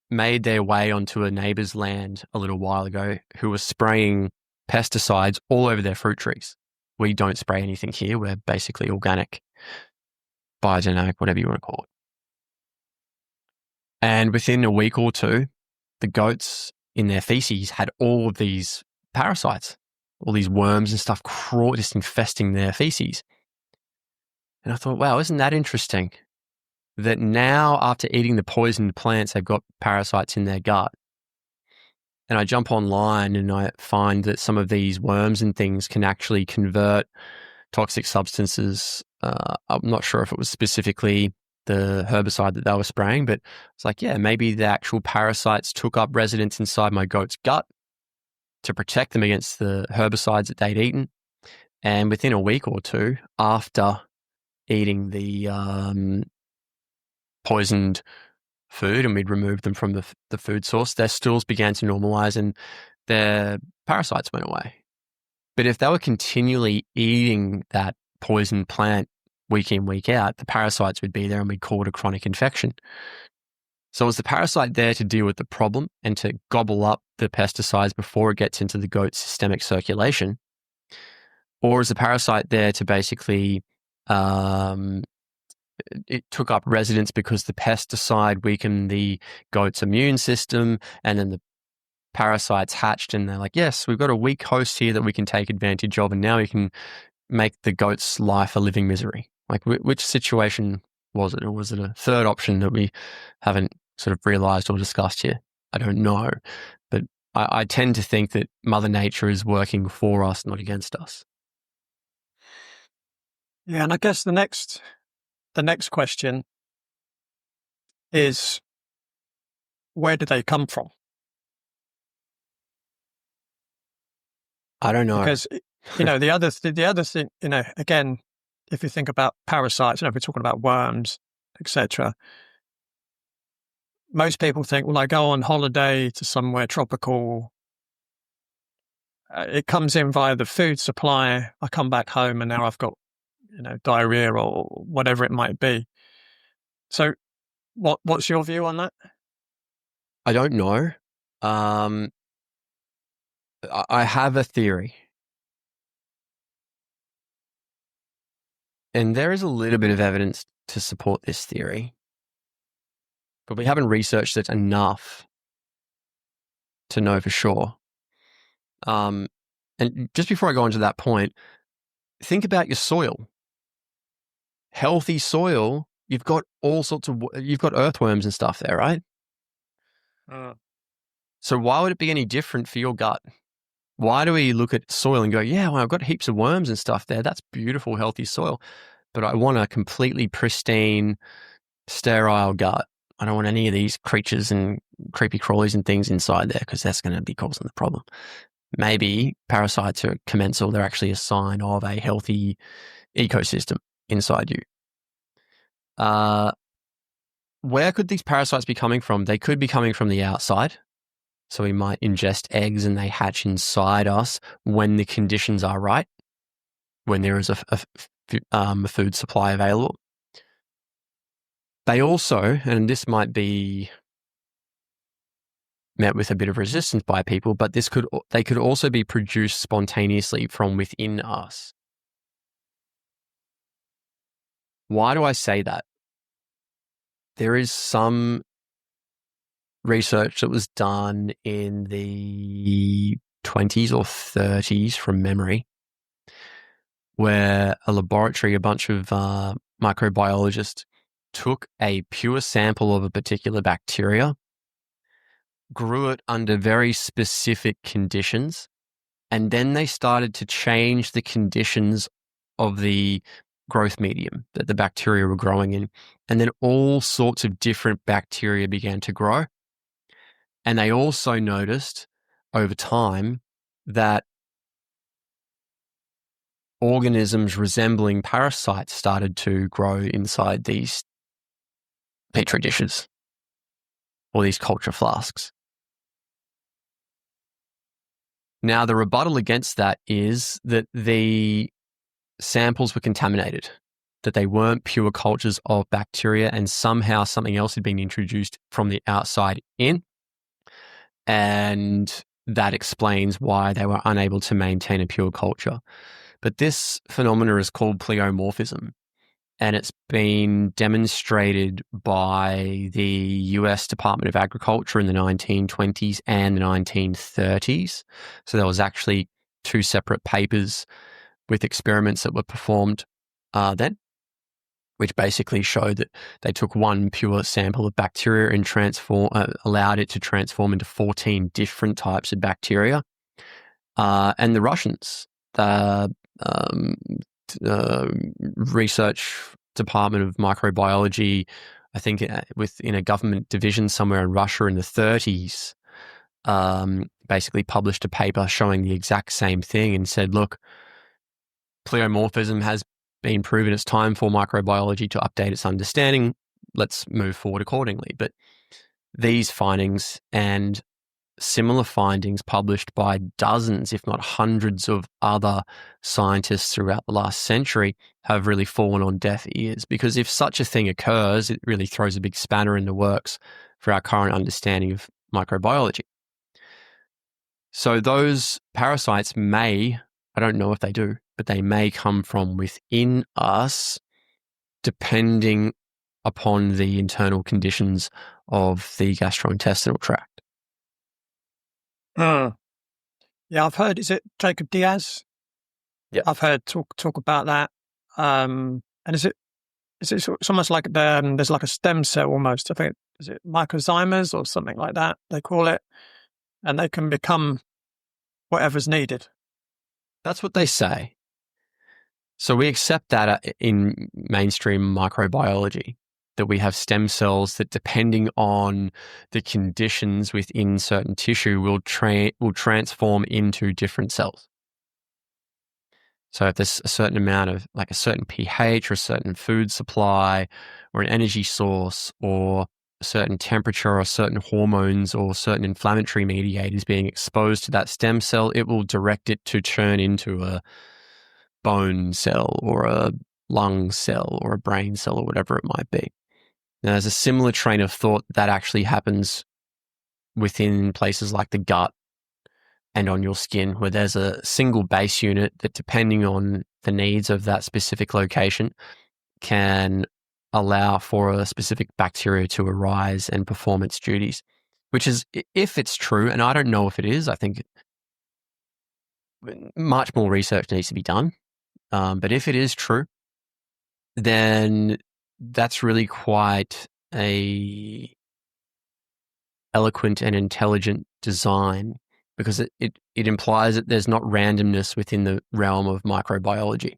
Speaker 1: made their way onto a neighbor's land a little while ago who was spraying pesticides all over their fruit trees. We don't spray anything here. We're basically organic, biodynamic, whatever you want to call it. And within a week or two, the goats in their feces had all of these parasites, all these worms and stuff just infesting their feces. And I thought, wow, isn't that interesting? That now after eating the poisoned plants, they've got parasites in their gut. And I jump online and I find that some of these worms and things can actually convert toxic substances. I'm not sure if it was specifically the herbicide that they were spraying, but it's like, yeah, maybe the actual parasites took up residence inside my goat's gut to protect them against the herbicides that they'd eaten. And within a week or two after eating the poisoned food, and we'd removed them from the food source, their stools began to normalize and their parasites went away. But if they were continually eating that poisoned plant week in, week out, the parasites would be there and we'd call it a chronic infection. So is the parasite there to deal with the problem and to gobble up the pesticides before it gets into the goat's systemic circulation? Or is the parasite there to basically it took up residence because the pesticide weakened the goat's immune system, and then the parasites hatched and they're like, yes, we've got a weak host here that we can take advantage of, and now we can make the goat's life a living misery? Like, which situation was it? Or was it a third option that we haven't sort of realized or discussed here? I don't know. But I tend to think that Mother Nature is working for us, not against us.
Speaker 2: Yeah, and I guess the next question is, where do they come from?
Speaker 1: I don't know.
Speaker 2: Because, the other thing, again, if you think about parasites, if we're talking about worms, etc., most people think, well, I go on holiday to somewhere tropical. It comes in via the food supply. I come back home and now I've got, diarrhea or whatever it might be. So what's your view on that?
Speaker 1: I don't know. I have a theory. And there is a little bit of evidence to support this theory, but we haven't researched it enough to know for sure. And just before I go on to that point, think about your soil. Healthy soil, you've got you've got earthworms and stuff there, right? So why would it be any different for your gut? Why do we look at soil and go, yeah, well, I've got heaps of worms and stuff there. That's beautiful, healthy soil. But I want a completely pristine, sterile gut. I don't want any of these creatures and creepy crawlies and things inside there because that's going to be causing the problem. Maybe parasites are commensal. They're actually a sign of a healthy ecosystem inside you. Where could these parasites be coming from? They could be coming from the outside. So we might ingest eggs and they hatch inside us when the conditions are right, when there is a food supply available. They also, and this might be met with a bit of resistance by people, but they could also be produced spontaneously from within us. Why do I say that? There is some research that was done in the 20s or 30s from memory, where a bunch of microbiologists took a pure sample of a particular bacteria, grew it under very specific conditions, and then they started to change the conditions of the growth medium that the bacteria were growing in. And then all sorts of different bacteria began to grow. And they also noticed over time that organisms resembling parasites started to grow inside these petri dishes or these culture flasks. Now, the rebuttal against that is that the samples were contaminated, that they weren't pure cultures of bacteria, and somehow something else had been introduced from the outside in. And that explains why they were unable to maintain a pure culture. But this phenomena is called pleomorphism, and it's been demonstrated by the US Department of Agriculture in the 1920s and the 1930s. So there was actually two separate papers with experiments that were performed then, which basically showed that they took one pure sample of bacteria and allowed it to transform into 14 different types of bacteria. And the Russians, the research department of microbiology, I think within a government division somewhere in Russia in the 30s, basically published a paper showing the exact same thing and said, look, pleomorphism has been proven. It's time for microbiology to update its understanding. Let's move forward accordingly. But these findings and similar findings published by dozens, if not hundreds of other scientists throughout the last century have really fallen on deaf ears, because if such a thing occurs, it really throws a big spanner in the works for our current understanding of microbiology. So those parasites may, I don't know if they do, but they may come from within us, depending upon the internal conditions of the gastrointestinal tract.
Speaker 2: Yeah, I've heard. Is it Jacob Diaz?
Speaker 1: Yeah,
Speaker 2: I've heard talk about that. And is it it's almost like there's like a stem cell almost. I think is it Microsymers or something like that they call it, and they can become whatever's needed.
Speaker 1: that's what they say. So we accept that in mainstream microbiology, that we have stem cells that, depending on the conditions within certain tissue, will transform into different cells. So if there's a certain amount of, like a certain pH or a certain food supply or an energy source or a certain temperature or certain hormones or certain inflammatory mediators being exposed to that stem cell, it will direct it to turn into a bone cell or a lung cell or a brain cell or whatever it might be. Now, there's a similar train of thought that actually happens within places like the gut and on your skin, where there's a single base unit that, depending on the needs of that specific location, can allow for a specific bacteria to arise and perform its duties, which is, if it's true, and I don't know if it is, I think much more research needs to be done. But if it is true, then that's really quite a eloquent and intelligent design because it implies that there's not randomness within the realm of microbiology,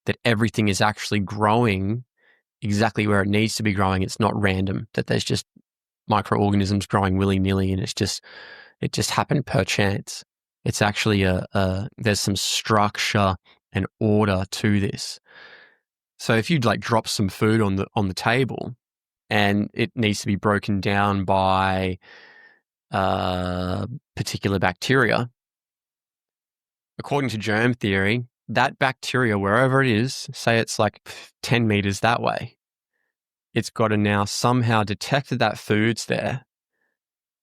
Speaker 1: that everything is actually growing exactly where it needs to be growing. It's not random, that there's just microorganisms growing willy-nilly and it just happened per chance. It's actually there's some structure and order to this. So if you'd like drop some food on the table and it needs to be broken down by particular bacteria, according to germ theory, that bacteria, wherever it is, say it's like 10 meters that way, it's got to now somehow detect that that food's there.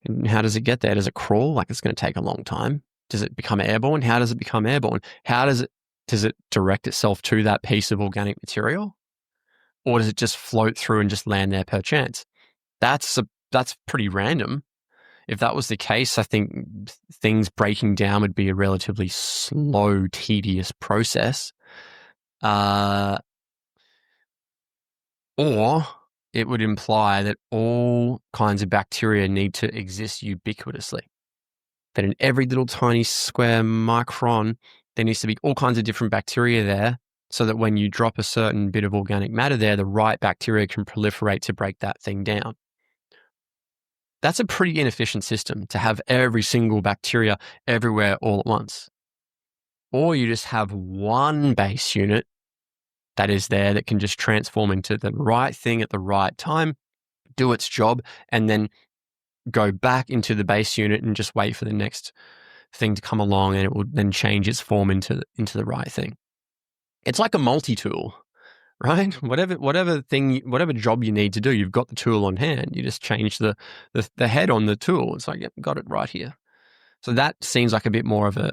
Speaker 1: And how does it get there? Does it crawl? Like, it's going to take a long time. Does it become airborne? How does it become airborne? Does it direct itself to that piece of organic material? Or does it just float through and just land there per chance? That's pretty random. If that was the case, I think things breaking down would be a relatively slow, tedious process. Or it would imply that all kinds of bacteria need to exist ubiquitously. That in every little tiny square micron, there needs to be all kinds of different bacteria there, so that when you drop a certain bit of organic matter there, the right bacteria can proliferate to break that thing down. That's a pretty inefficient system, to have every single bacteria everywhere all at once. Or you just have one base unit that is there that can just transform into the right thing at the right time, do its job, and then go back into the base unit and just wait for the next thing to come along, and it will then change its form into the right thing. It's like a multi-tool, right? Whatever job you need to do, you've got the tool on hand. You just change the head on the tool. It's like, yep, got it right here. So that seems like a bit more of a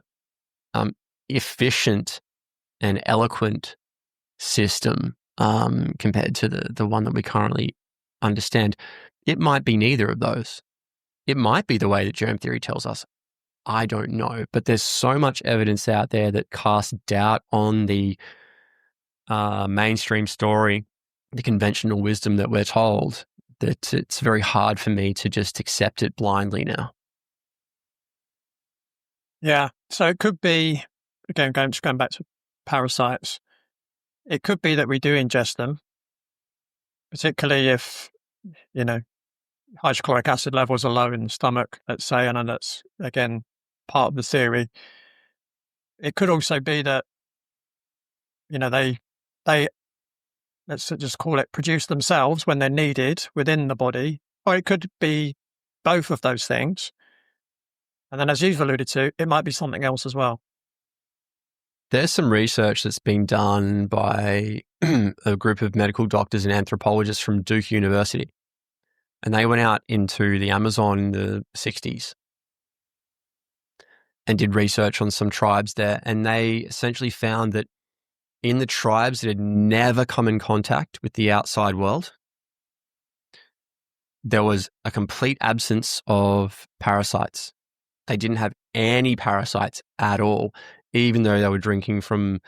Speaker 1: efficient and eloquent system compared to the one that we currently understand. It might be neither of those. It might be the way that germ theory tells us. I don't know. But there's so much evidence out there that casts doubt on the mainstream story, the conventional wisdom that we're told, that it's very hard for me to just accept it blindly now.
Speaker 2: Yeah. So it could be, again, going back to parasites, it could be that we do ingest them, particularly if, hydrochloric acid levels are low in the stomach, let's say, and that's, again, part of the theory. It could also be that, they let's just call it, produce themselves when they're needed within the body, or it could be both of those things. And then, as you've alluded to, it might be something else as well.
Speaker 1: There's some research that's been done by a group of medical doctors and anthropologists from Duke University. And they went out into the Amazon in the 60s and did research on some tribes there. And they essentially found that in the tribes that had never come in contact with the outside world, there was a complete absence of parasites. They didn't have any parasites at all, even though they were drinking from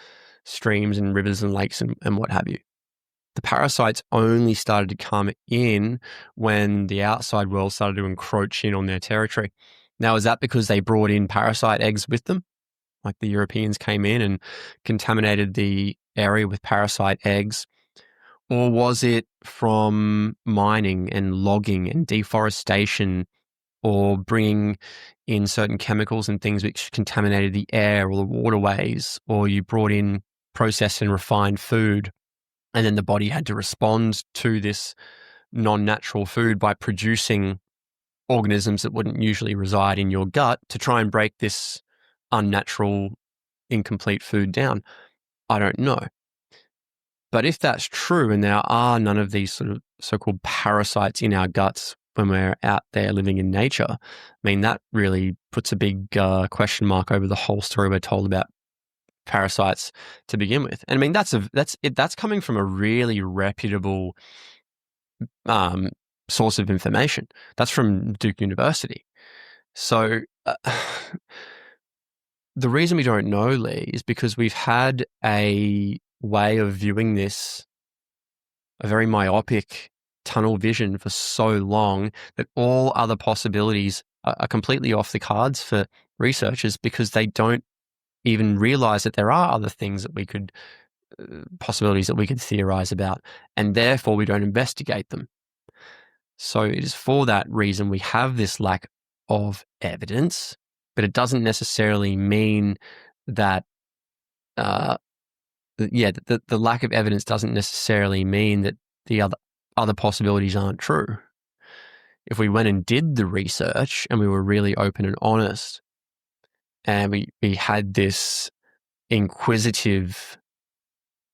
Speaker 1: streams and rivers and lakes and what have you. The parasites only started to come in when the outside world started to encroach in on their territory. Now, is that because they brought in parasite eggs with them? Like the Europeans came in and contaminated the area with parasite eggs? Or was it from mining and logging and deforestation, or bringing in certain chemicals and things which contaminated the air or the waterways, or you brought in processed and refined food, and then the body had to respond to this non-natural food by producing organisms that wouldn't usually reside in your gut to try and break this unnatural, incomplete food down? I don't know. But if that's true, and there are none of these sort of so-called parasites in our guts when we're out there living in nature, I mean, that really puts a big question mark over the whole story we're told about parasites to begin with. And I mean, that's coming from a really reputable source of information. That's from Duke University. So the reason we don't know, Lee, is because we've had a way of viewing this, a very myopic tunnel vision for so long, that all other possibilities are completely off the cards for researchers because they don't even realize that there are other things that we could, possibilities that we could theorize about, and therefore we don't investigate them. So it is for that reason we have this lack of evidence, but it doesn't necessarily mean that, the lack of evidence doesn't necessarily mean that the other possibilities aren't true. If we went and did the research and we were really open and honest, and we had this inquisitive,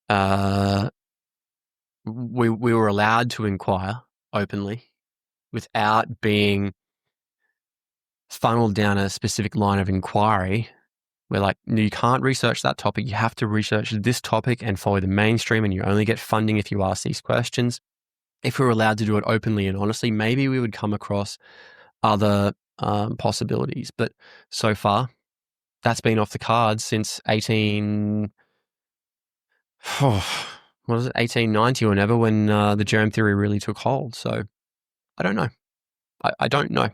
Speaker 1: we were allowed to inquire openly without being funneled down a specific line of inquiry. We're like, no, you can't research that topic. You have to research this topic and follow the mainstream, and you only get funding if you ask these questions. If we were allowed to do it openly and honestly, maybe we would come across other possibilities. But so far, that's been off the cards since 1890 or whenever, when the germ theory really took hold. So I don't know. I don't know.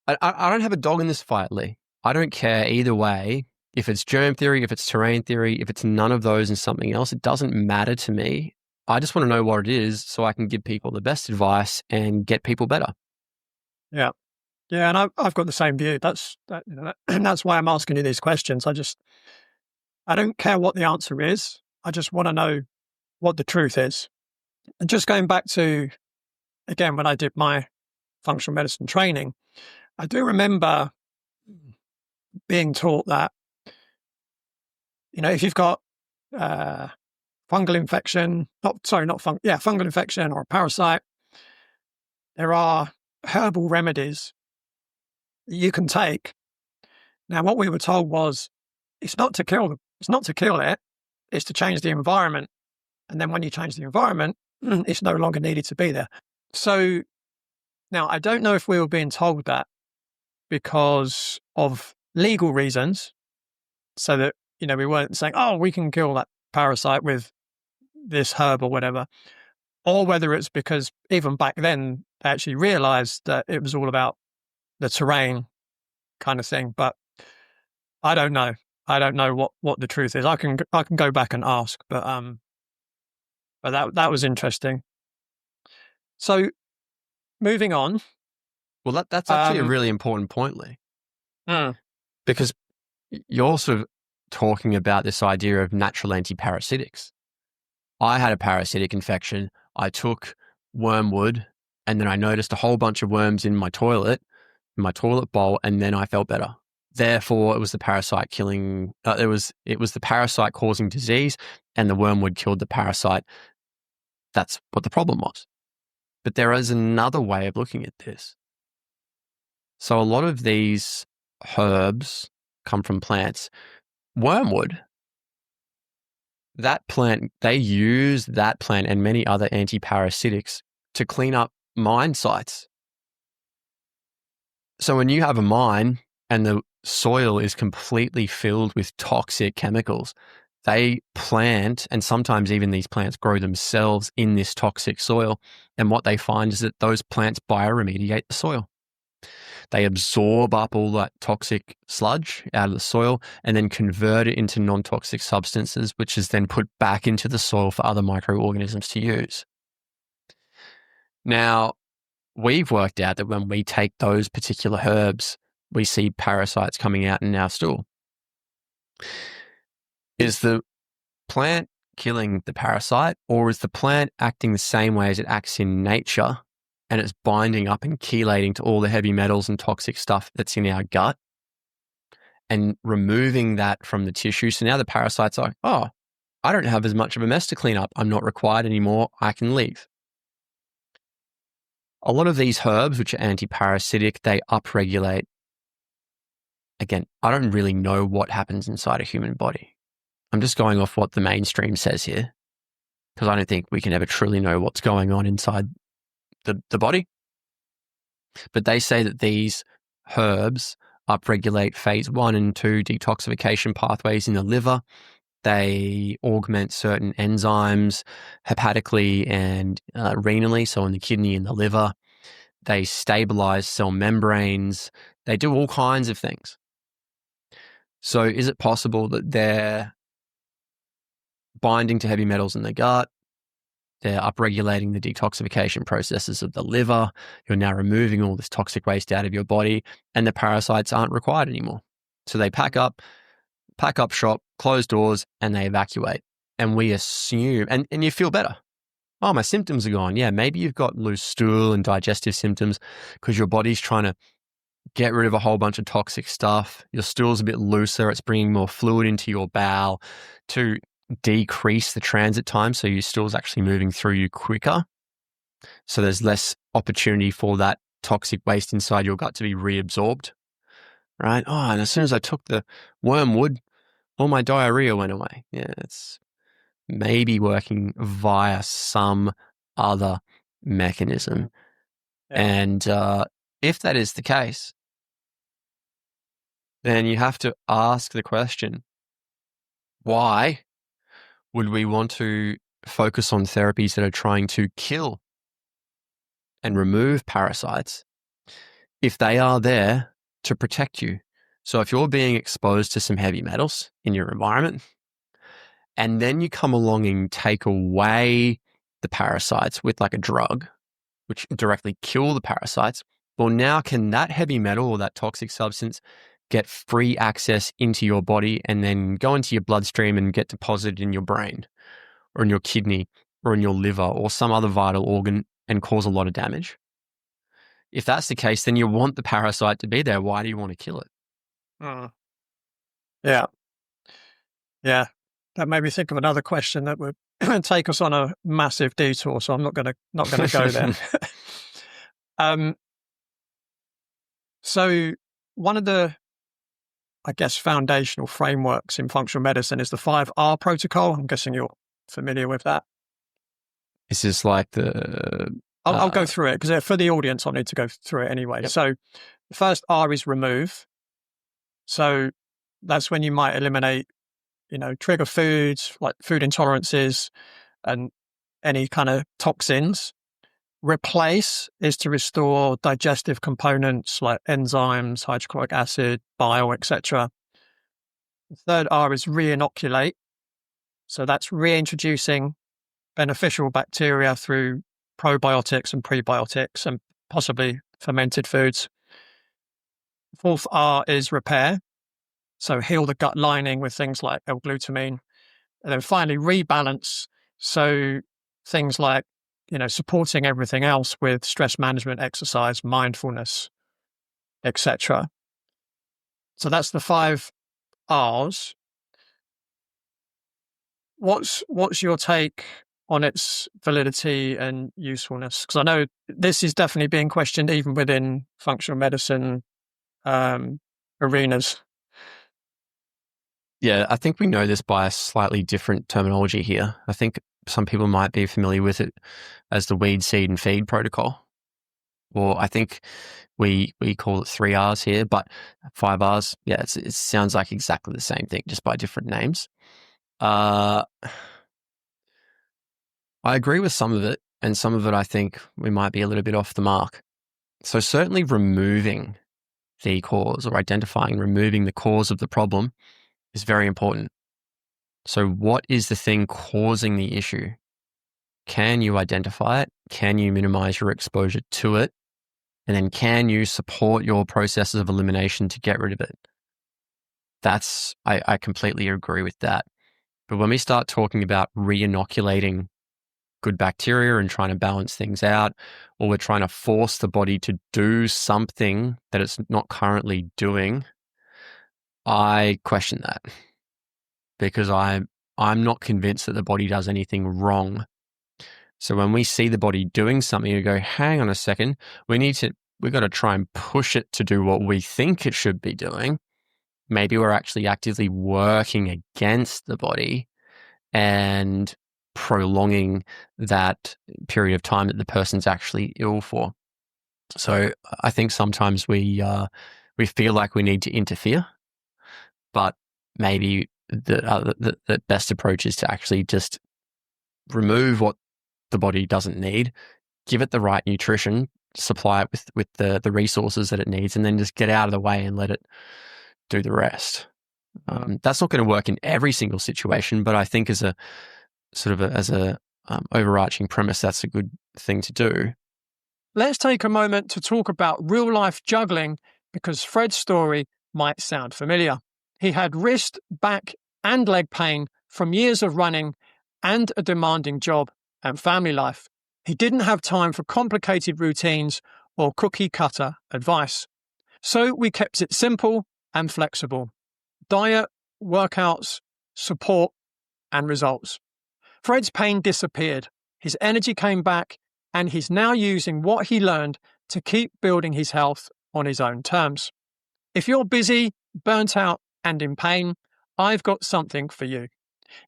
Speaker 1: I don't have a dog in this fight, Lee. I don't care either way. If it's germ theory, if it's terrain theory, if it's none of those and something else, it doesn't matter to me. I just want to know what it is so I can give people the best advice and get people better.
Speaker 2: Yeah. Yeah, and I've got the same view. That's why I'm asking you these questions. I don't care what the answer is. I just want to know what the truth is. And just going back to, again, when I did my functional medicine training, I do remember being taught that, if you've got fungal infection, fungal infection or a parasite, there are herbal remedies that you can take. Now, what we were told was it's not to kill it, it's to change the environment. And then when you change the environment, it's no longer needed to be there. So now I don't know if we were being told that because of legal reasons, so that, we weren't saying, oh, we can kill that parasite with this herb or whatever, or whether it's because even back then they actually realized that it was all about the terrain kind of thing. But I don't know. I don't know what the truth is. I can go back and ask, but that was interesting. So moving on.
Speaker 1: Well, that's actually a really important point, Lee, because you're sort of talking about this idea of natural antiparasitics. I had a parasitic infection. I took wormwood, and then I noticed a whole bunch of worms in my toilet bowl, and then I felt better. Therefore, it was the parasite killing. It was the parasite causing disease, and the wormwood killed the parasite. That's what the problem was. But there is another way of looking at this. So a lot of these herbs come from plants. Wormwood, that plant, they use that plant and many other antiparasitics to clean up mine sites. So when you have a mine and the soil is completely filled with toxic chemicals, they plant, and sometimes even these plants grow themselves in this toxic soil. And what they find is that those plants bioremediate the soil. They absorb up all that toxic sludge out of the soil and then convert it into non-toxic substances, which is then put back into the soil for other microorganisms to use. Now, we've worked out that when we take those particular herbs, we see parasites coming out in our stool. Is the plant killing the parasite, or is the plant acting the same way as it acts in nature, and it's binding up and chelating to all the heavy metals and toxic stuff that's in our gut and removing that from the tissue? So now the parasite's like, oh, I don't have as much of a mess to clean up. I'm not required anymore. I can leave. A lot of these herbs, which are antiparasitic, they upregulate. Again, I don't really know what happens inside a human body. I'm just going off what the mainstream says here, because I don't think we can ever truly know what's going on inside the body. But they say that these herbs upregulate phase 1 and 2 detoxification pathways in the liver. They augment certain enzymes hepatically and renally, so in the kidney and the liver. They stabilize cell membranes. They do all kinds of things. So is it possible that they're binding to heavy metals in the gut? They're upregulating the detoxification processes of the liver. You're now removing all this toxic waste out of your body, and the parasites aren't required anymore. So they pack up shop, close doors, and they evacuate. And we assume, and you feel better. Oh, my symptoms are gone. Yeah, maybe you've got loose stool and digestive symptoms because your body's trying to get rid of a whole bunch of toxic stuff. Your stool's a bit looser. It's bringing more fluid into your bowel to decrease the transit time, so your stool's actually moving through you quicker. So there's less opportunity for that toxic waste inside your gut to be reabsorbed, right? Oh, and as soon as I took the wormwood, all my diarrhea went away. Yeah, it's maybe working via some other mechanism.
Speaker 2: Yeah.
Speaker 1: And if that is the case, then you have to ask the question, why would we want to focus on therapies that are trying to kill and remove parasites if they are there to protect you? So if you're being exposed to some heavy metals in your environment, and then you come along and take away the parasites with like a drug, which directly kill the parasites, well, now can that heavy metal or that toxic substance get free access into your body and then go into your bloodstream and get deposited in your brain or in your kidney or in your liver or some other vital organ and cause a lot of damage? If that's the case, then you want the parasite to be there. Why do you want to kill it?
Speaker 2: Yeah. Yeah. That made me think of another question that would take us on a massive detour, so I'm not gonna go there. So one of the, I guess, foundational frameworks in functional medicine is the 5R protocol. I'm guessing you're familiar with that.
Speaker 1: This is like the...
Speaker 2: I'll go through it because for the audience, I'll need to go through it anyway.
Speaker 1: Yep.
Speaker 2: So the first R is remove. So that's when you might eliminate, trigger foods like food intolerances and any kind of toxins. Replace is to restore digestive components like enzymes, hydrochloric acid, bile, etc. The third R is reinoculate. So that's reintroducing beneficial bacteria through probiotics and prebiotics and possibly fermented foods. Fourth R is repair. So heal the gut lining with things like L-glutamine. And then finally rebalance. So things like, supporting everything else with stress management, exercise, mindfulness, etc. So that's the 5 R's. What's your take on its validity and usefulness? Because I know this is definitely being questioned even within functional medicine arenas.
Speaker 1: Yeah, I think we know this by a slightly different terminology here. I think some people might be familiar with it as the weed, seed, and feed protocol. Or I think we call it 3 R's here, but 5 R's, yeah, it sounds like exactly the same thing, just by different names. I agree with some of it, and some of it I think we might be a little bit off the mark. So certainly removing the cause or identifying, removing the cause of the problem is very important. So what is the thing causing the issue? Can you identify it? Can you minimize your exposure to it? And then can you support your processes of elimination to get rid of it? I completely agree with that. But when we start talking about re-inoculating good bacteria and trying to balance things out, or we're trying to force the body to do something that it's not currently doing, I question that, because I'm not convinced that the body does anything wrong. So when we see the body doing something, we go, hang on a second, we've got to try and push it to do what we think it should be doing. Maybe we're actually actively working against the body and prolonging that period of time that the person's actually ill for. So I think sometimes we feel like we need to interfere, but maybe the best approach is to actually just remove what the body doesn't need, give it the right nutrition, supply it with the resources that it needs, and then just get out of the way and let it do the rest. That's not going to work in every single situation, but I think as a overarching premise, that's a good thing to do.
Speaker 2: Let's take a moment to talk about real-life juggling, because Fred's story might sound familiar. He had wrist, back, and leg pain from years of running and a demanding job and family life. He didn't have time for complicated routines or cookie-cutter advice. So we kept it simple and flexible. Diet, workouts, support, and results. Fred's pain disappeared. His energy came back, and he's now using what he learned to keep building his health on his own terms. If you're busy, burnt out, and in pain, I've got something for you.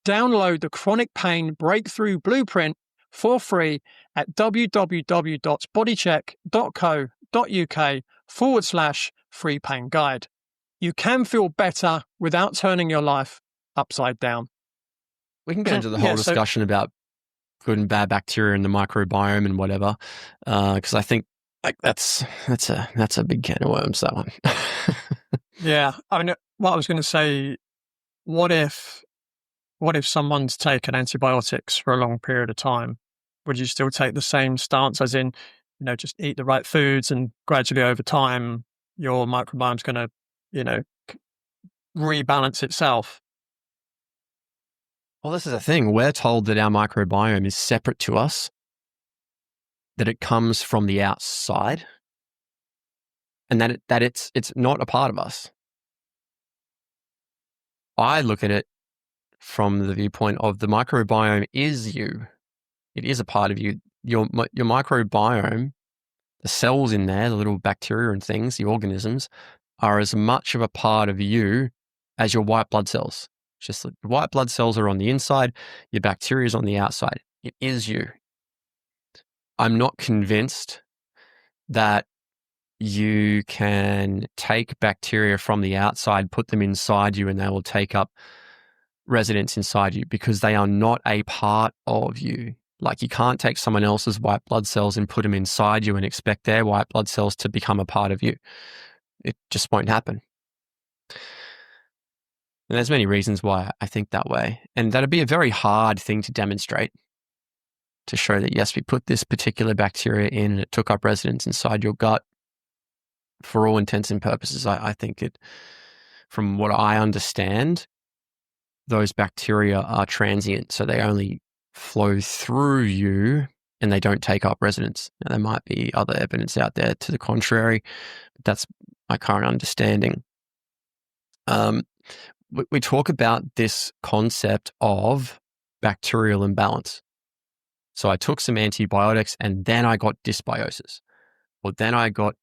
Speaker 2: Download the Chronic Pain Breakthrough Blueprint for free at www.bodycheck.co.uk/free pain guide. You can feel better without turning your life upside down.
Speaker 1: We can get into the whole discussion about good and bad bacteria and the microbiome and whatever, because I think that's a big can of worms, that one.
Speaker 2: Yeah, I mean, what I was going to say, what if someone's taken antibiotics for a long period of time? Would you still take the same stance, as in, just eat the right foods and gradually over time your microbiome's going to, rebalance itself?
Speaker 1: Well, this is the thing. We're told that our microbiome is separate to us, that it comes from the outside, and that it's not a part of us. I look at it from the viewpoint of the microbiome is you. It is a part of you. Your microbiome, the cells in there, the little bacteria and things, the organisms, are as much of a part of you as your white blood cells. Just the white blood cells are on the inside, your bacteria is on the outside. It is you. I'm not convinced that you can take bacteria from the outside, put them inside you, and they will take up residence inside you, because they are not a part of you. Like, you can't take someone else's white blood cells and put them inside you and expect their white blood cells to become a part of you. It just won't happen. And there's many reasons why I think that way. And that'd be a very hard thing to demonstrate, to show that, yes, we put this particular bacteria in and it took up residence inside your gut. For all intents and purposes, I think it, from what I understand, those bacteria are transient. So they only flow through you and they don't take up residence. Now, there might be other evidence out there to the contrary, but that's my current understanding. We talk about this concept of bacterial imbalance. So I took some antibiotics and then I got dysbiosis, or then I got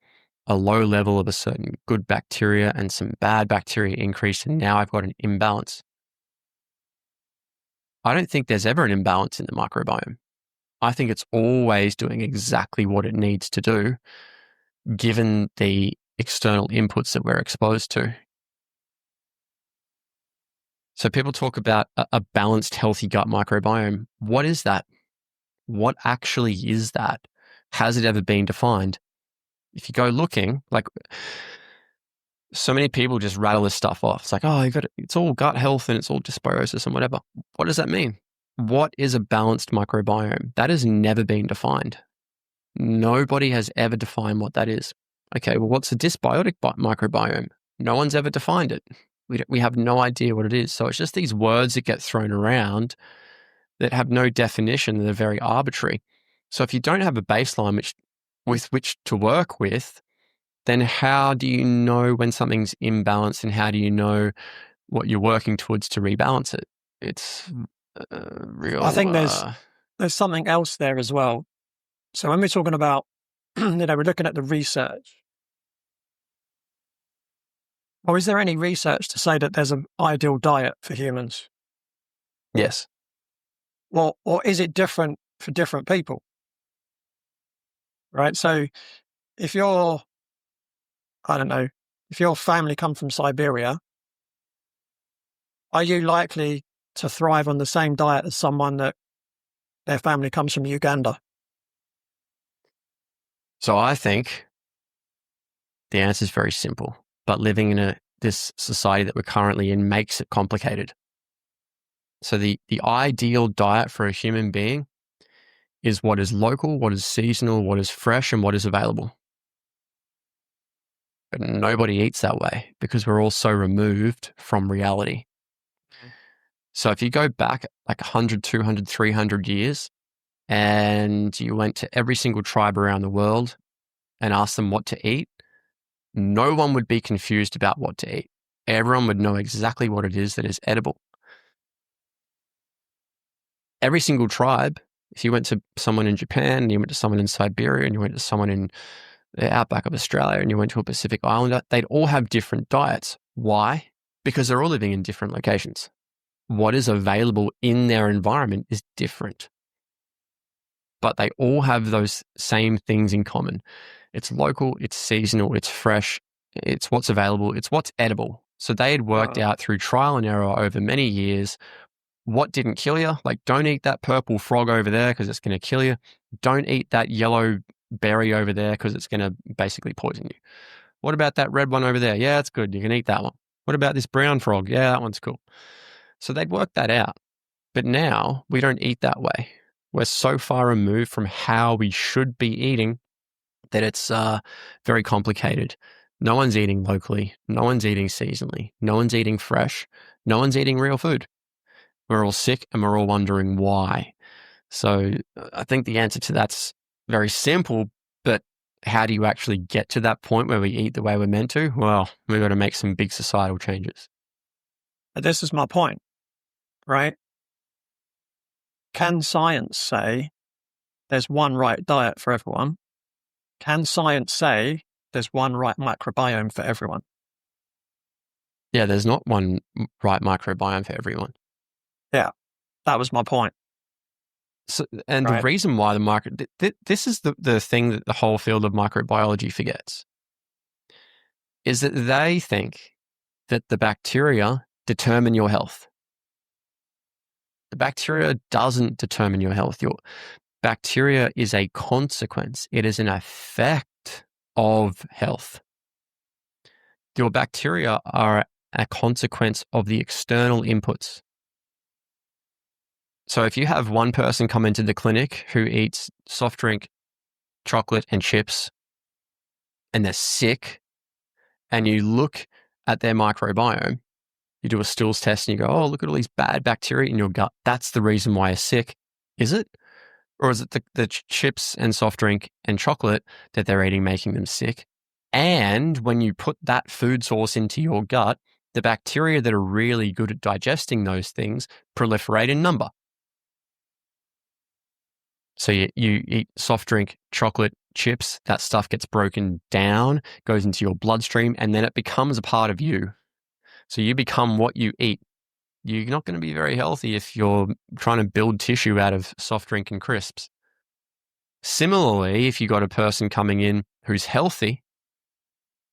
Speaker 1: a low level of a certain good bacteria and some bad bacteria increased, and now I've got an imbalance. I don't think there's ever an imbalance in the microbiome. I think it's always doing exactly what it needs to do, given the external inputs that we're exposed to. So people talk about a balanced, healthy gut microbiome. What is that? What actually is that? Has it ever been defined? If you go looking, like, so many people just rattle this stuff off. It's like, oh, it's all gut health and it's all dysbiosis and whatever. What does that mean? What is a balanced microbiome? That has never been defined. Nobody has ever defined what that is. Okay, well, what's a dysbiotic microbiome? No one's ever defined it. We have no idea what it is. So it's just these words that get thrown around that have no definition, that are very arbitrary. So if you don't have a baseline with which to work with, then how do you know when something's imbalanced, and how do you know what you're working towards to rebalance it? It's real.
Speaker 2: I think there's something else there as well. So when we're talking about, we're looking at the research. Or is there any research to say that there's an ideal diet for humans?
Speaker 1: Yes.
Speaker 2: Well, or is it different for different people? Right. So if your family come from Siberia, are you likely to thrive on the same diet as someone that their family comes from Uganda?
Speaker 1: So I think the answer is very simple, but living in a this society that we're currently in makes it complicated. So the ideal diet for a human being is what is local, what is seasonal, what is fresh, and what is available. But nobody eats that way because we're all so removed from reality. So if you go back like 100, 200, 300 years and you went to every single tribe around the world and asked them what to eat, no one would be confused about what to eat. Everyone would know exactly what it is that is edible. Every single tribe, if you went to someone in Japan and you went to someone in Siberia and you went to someone in the outback of Australia and you went to a Pacific Islander, they'd all have different diets. Why? Because they're all living in different locations. What is available in their environment is different. But they all have those same things in common. It's local, it's seasonal, it's fresh, it's what's available, it's what's edible. So they had worked out through trial and error over many years what didn't kill you. Like, don't eat that purple frog over there because it's going to kill you. Don't eat that yellow berry over there because it's going to basically poison you. What about that red one over there? Yeah, it's good. You can eat that one. What about this brown frog? Yeah, that one's cool. So they'd worked that out. But now we don't eat that way. We're so far removed from how we should be eating that it's very complicated. No one's eating locally. No one's eating seasonally. No one's eating fresh. No one's eating real food. We're all sick and we're all wondering why. So I think the answer to that's very simple, but how do you actually get to that point where we eat the way we're meant to? Well, we've got to make some big societal changes.
Speaker 2: This is my point, right? Can science say there's one right diet for everyone? Can science say there's one right microbiome for everyone?
Speaker 1: Yeah, there's not one right microbiome for everyone.
Speaker 2: Yeah, that was my point.
Speaker 1: So, and right. The reason why this is the thing that the whole field of microbiology forgets, is that they think that the bacteria determine your health. The bacteria doesn't determine your health. Your bacteria is a consequence. It is an effect of health. Your bacteria are a consequence of the external inputs. So if you have one person come into the clinic who eats soft drink, chocolate, and chips, and they're sick, and you look at their microbiome, you do a stools test and you go, oh, look at all these bad bacteria in your gut. That's the reason why you're sick. Is it? Or is it the chips and soft drink and chocolate that they're eating making them sick? And when you put that food source into your gut, the bacteria that are really good at digesting those things proliferate in number. So you eat soft drink, chocolate, chips, that stuff gets broken down, goes into your bloodstream, and then it becomes a part of you. So you become what you eat. You're not going to be very healthy if you're trying to build tissue out of soft drink and crisps. Similarly, if you got a person coming in who's healthy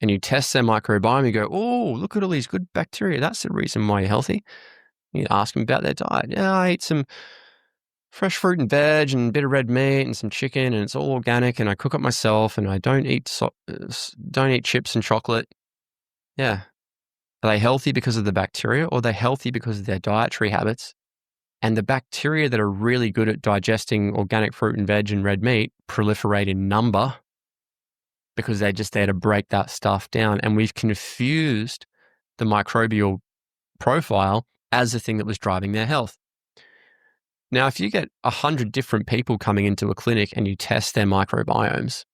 Speaker 1: and you test their microbiome, you go, oh, look at all these good bacteria. That's the reason why you're healthy. You ask them about their diet. Yeah, I eat some fresh fruit and veg and a bit of red meat and some chicken, and it's all organic, and I cook it myself, and I don't eat chips and chocolate. Yeah. Are they healthy because of the bacteria, or are they healthy because of their dietary habits? And the bacteria that are really good at digesting organic fruit and veg and red meat proliferate in number because they're just there to break that stuff down. And we've confused the microbial profile as the thing that was driving their health. Now, if you get 100 different people coming into a clinic and you test their microbiomes,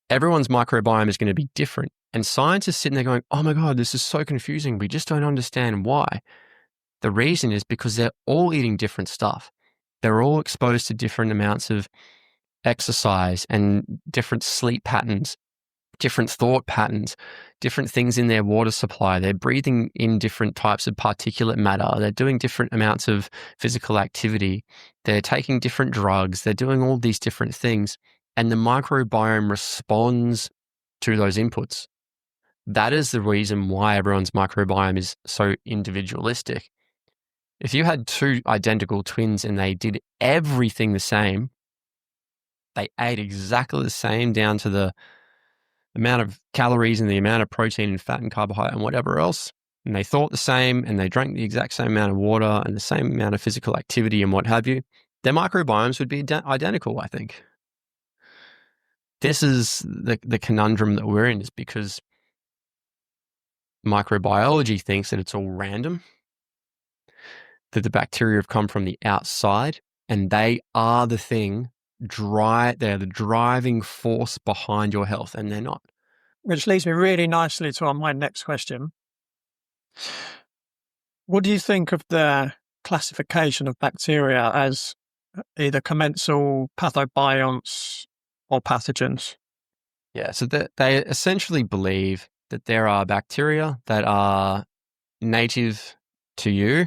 Speaker 1: everyone's microbiome is going to be different. And scientists sitting there going, oh my God, this is so confusing. We just don't understand why. The reason is because they're all eating different stuff. They're all exposed to different amounts of exercise and different sleep patterns, different thought patterns, different things in their water supply. They're breathing in different types of particulate matter. They're doing different amounts of physical activity. They're taking different drugs. They're doing all these different things. And the microbiome responds to those inputs. That is the reason why everyone's microbiome is so individualistic. If you had two identical twins and they did everything the same, they ate exactly the same down to the amount of calories and the amount of protein and fat and carbohydrate and whatever else, and they thought the same, and they drank the exact same amount of water and the same amount of physical activity and what have you, their microbiomes would be identical, I think. This is the conundrum that we're in, is because microbiology thinks that it's all random, that the bacteria have come from the outside, and they are the thing, they're the driving force behind your health, and they're not.
Speaker 2: Which leads me really nicely to my next question. What do you think of the classification of bacteria as either commensal, pathobionts, or pathogens?
Speaker 1: Yeah, so they essentially believe that there are bacteria that are native to you,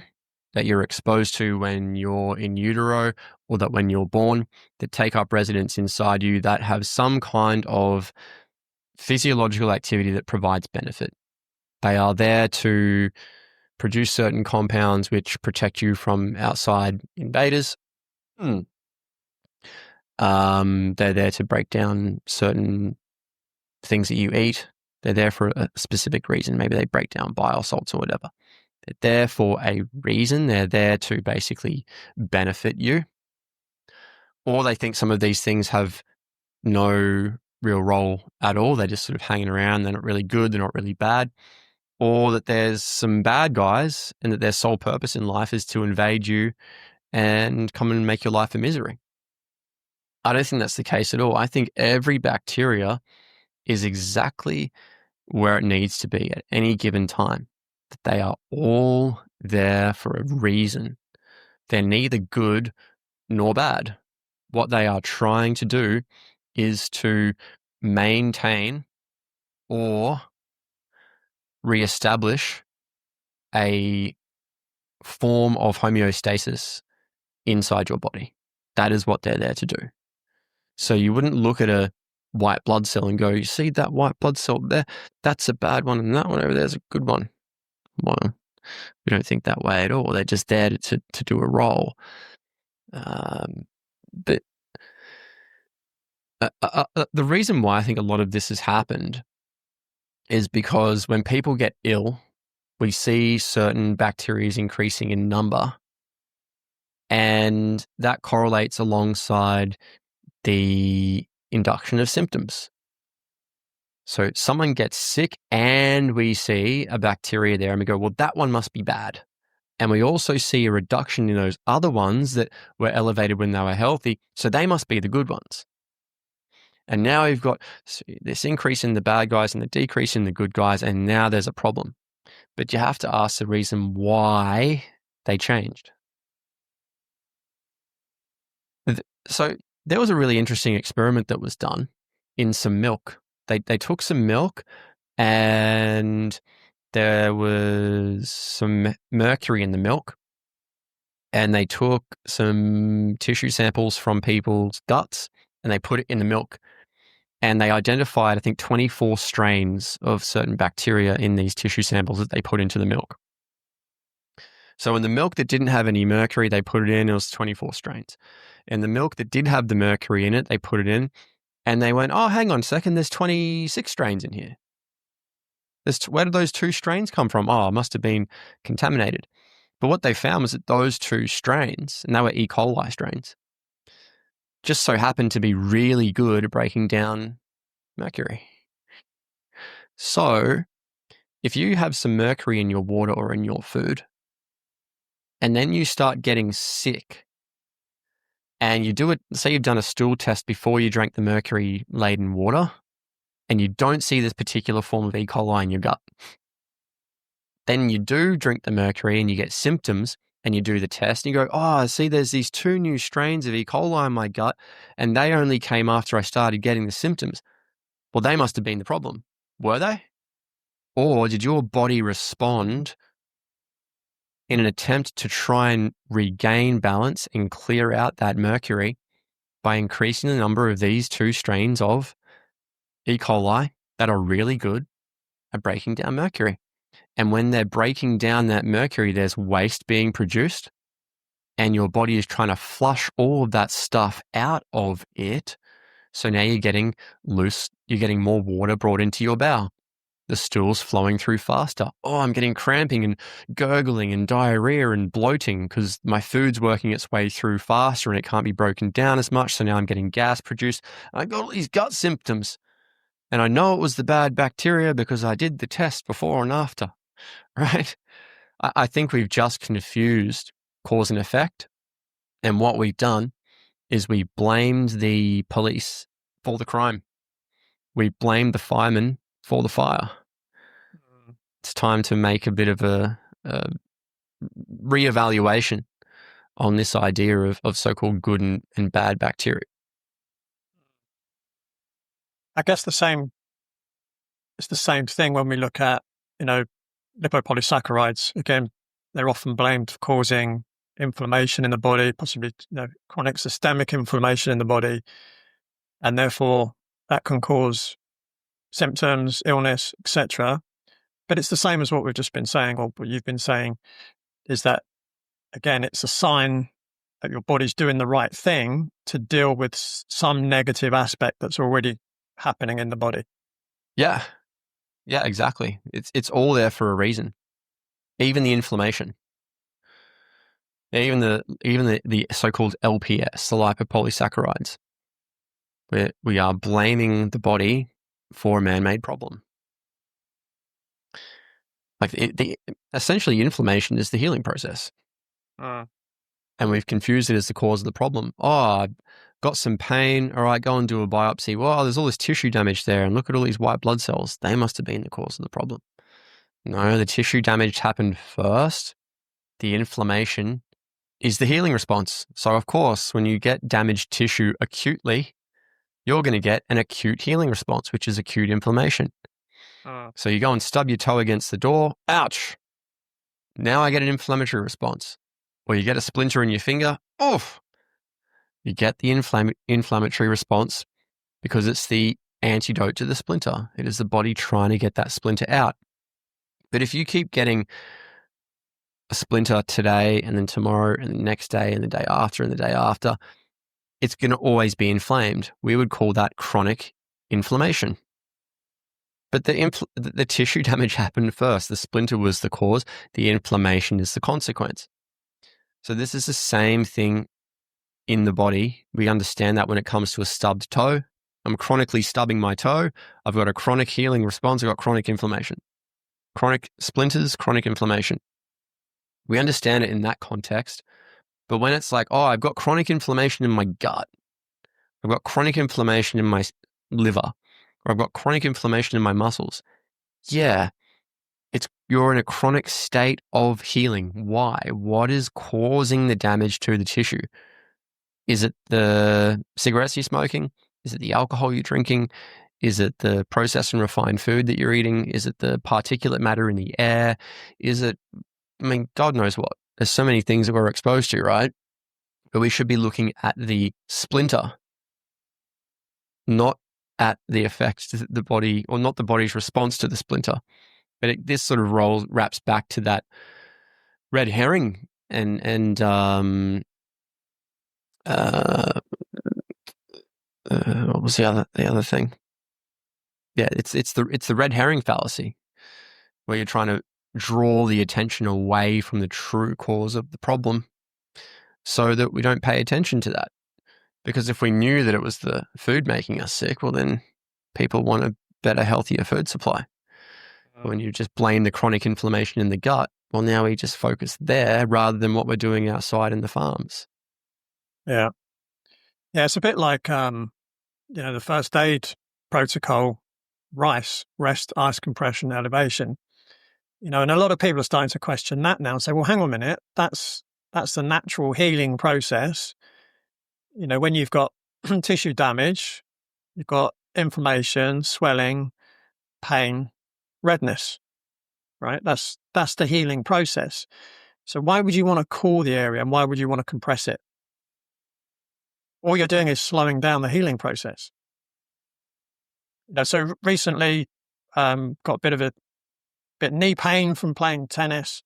Speaker 1: that you're exposed to when you're in utero, or that when you're born, that take up residence inside you, that have some kind of physiological activity that provides benefit. They are there to produce certain compounds which protect you from outside invaders. They're there to break down certain things that you eat. They're there for a specific reason. Maybe they break down bile salts or whatever. They're there for a reason. They're there to basically benefit you. Or they think some of these things have no real role at all. They're just sort of hanging around. They're not really good. They're not really bad. Or that there's some bad guys and that their sole purpose in life is to invade you and come and make your life a misery. I don't think that's the case at all. I think every bacteria is exactly where it needs to be at any given time. That they are all there for a reason. They're neither good nor bad. What they are trying to do is to maintain or reestablish a form of homeostasis inside your body. That is what they're there to do. So you wouldn't look at a white blood cell and go, you see that white blood cell there? That's a bad one, and that one over there is a good one. Well, we don't think that way at all. They're just there to do a role. But the reason why I think a lot of this has happened is because when people get ill, we see certain bacteria increasing in number, and that correlates alongside the induction of symptoms. So someone gets sick and we see a bacteria there and we go, well, that one must be bad. And we also see a reduction in those other ones that were elevated when they were healthy. So they must be the good ones. And now we've got this increase in the bad guys and the decrease in the good guys. And now there's a problem. But you have to ask the reason why they changed. So there was a really interesting experiment that was done in some milk. They took some milk and there was some mercury in the milk, and they took some tissue samples from people's guts and they put it in the milk, and they identified, I think, 24 strains of certain bacteria in these tissue samples that they put into the milk. So in the milk that didn't have any mercury, they put it in, it was 24 strains. In the milk that did have the mercury in it, they put it in, and they went, oh, hang on a second, there's 26 strains in here. Where did those 2 strains come from? Oh, it must have been contaminated. But what they found was that those 2 strains, and they were E. coli strains, just so happened to be really good at breaking down mercury. So if you have some mercury in your water or in your food, and then you start getting sick, and you do it, say you've done a stool test before you drank the mercury-laden water, and you don't see this particular form of E. coli in your gut, then you do drink the mercury and you get symptoms, and you do the test and you go, oh, see, there's these 2 new strains of E. coli in my gut, and they only came after I started getting the symptoms. Well, they must have been the problem. Were they? Or did your body respond in an attempt to try and regain balance and clear out that mercury by increasing the number of these 2 strains of E. coli that are really good at breaking down mercury? And when they're breaking down that mercury, there's waste being produced, and your body is trying to flush all of that stuff out of it So now you're getting loose, you're getting more water brought into your bowel. The stool's flowing through faster. Oh, I'm getting cramping and gurgling and diarrhea and bloating because my food's working its way through faster and it can't be broken down as much. So now I'm getting gas produced. I got all these gut symptoms. And I know it was the bad bacteria because I did the test before and after, right? I think we've just confused cause and effect. And what we've done is we blamed the police for the crime. We blamed the firemen for the fire. It's time to make a bit of a reevaluation on this idea of so-called good and bad bacteria.
Speaker 2: I guess it's the same thing when we look at, lipopolysaccharides. Again, they're often blamed for causing inflammation in the body, possibly chronic systemic inflammation in the body, and therefore that can cause symptoms, illness, etc. But it's the same as what we've just been saying, or what you've been saying, is that, again, it's a sign that your body's doing the right thing to deal with some negative aspect that's already happening in the body.
Speaker 1: Yeah, exactly. It's all there for a reason. Even the inflammation, even the so-called LPS, the lipopolysaccharides, where we are blaming the body for a man-made problem. Like essentially, inflammation is the healing process. And we've confused it as the cause of the problem. Oh, I've got some pain. All right, go and do a biopsy. Well, there's all this tissue damage there. And look at all these white blood cells. They must have been the cause of the problem. No, the tissue damage happened first. The inflammation is the healing response. So, of course, when you get damaged tissue acutely, you're going to get an acute healing response, which is acute inflammation. So you go and stub your toe against the door. Ouch. Now I get an inflammatory response. Or you get a splinter in your finger. Oof. You get the inflammatory response because it's the antidote to the splinter. It is the body trying to get that splinter out. But if you keep getting a splinter today and then tomorrow and the next day and the day after and the day after, it's going to always be inflamed. We would call that chronic inflammation. But the tissue damage happened first. The splinter was the cause. The inflammation is the consequence. So this is the same thing in the body. We understand that when it comes to a stubbed toe. I'm chronically stubbing my toe. I've got a chronic healing response. I've got chronic inflammation. Chronic splinters, chronic inflammation. We understand it in that context. But when it's like, oh, I've got chronic inflammation in my gut. I've got chronic inflammation in my liver. Or I've got chronic inflammation in my muscles. Yeah, you're in a chronic state of healing. Why? What is causing the damage to the tissue? Is it the cigarettes you're smoking? Is it the alcohol you're drinking? Is it the processed and refined food that you're eating? Is it the particulate matter in the air? Is it, God knows what. There's so many things that we're exposed to, right? But we should be looking at the splinter, not at the effects to the body, or not the body's response to the splinter. But this sort of wraps back to that red herring and what was the other thing? Yeah, it's the red herring fallacy, where you're trying to draw the attention away from the true cause of the problem, so that we don't pay attention to that. Because if we knew that it was the food making us sick, well, then people want a better, healthier food supply. When you just blame the chronic inflammation in the gut, well, now we just focus there rather than what we're doing outside in the farms.
Speaker 2: Yeah. Yeah, it's a bit like, the first aid protocol, RICE, rest, ice compression, elevation. And a lot of people are starting to question that now and say, well, hang on a minute, that's the natural healing process. When you've got tissue damage, you've got inflammation, swelling, pain, redness, right? That's the healing process. So why would you want to cool the area and why would you want to compress it? All you're doing is slowing down the healing process. So recently, got a bit of knee pain from playing tennis.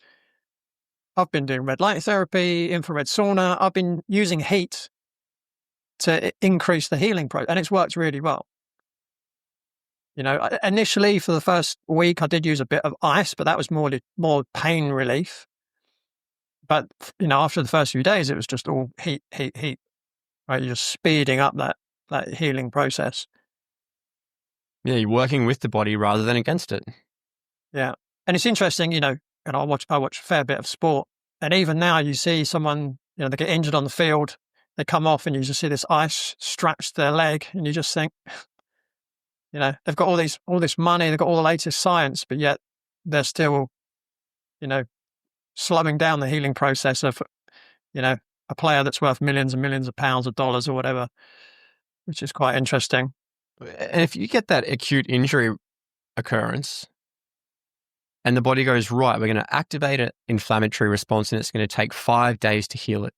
Speaker 2: I've been doing red light therapy, infrared sauna. I've been using heat to increase the healing process. And it's worked really well. Initially for the first week, I did use a bit of ice, but that was more pain relief. But, after the first few days, it was just all heat, right? You're just speeding up that healing process.
Speaker 1: Yeah, you're working with the body rather than against it.
Speaker 2: Yeah. And it's interesting, and I watch a fair bit of sport. And even now you see someone, they get injured on the field, they come off and you just see this ice scratch their leg and you just think, they've got all this money, they've got all the latest science, but yet they're still, slowing down the healing process of, a player that's worth millions and millions of pounds of dollars or whatever, which is quite interesting.
Speaker 1: And if you get that acute injury occurrence and the body goes, right, we're going to activate an inflammatory response and it's going to take 5 days to heal it.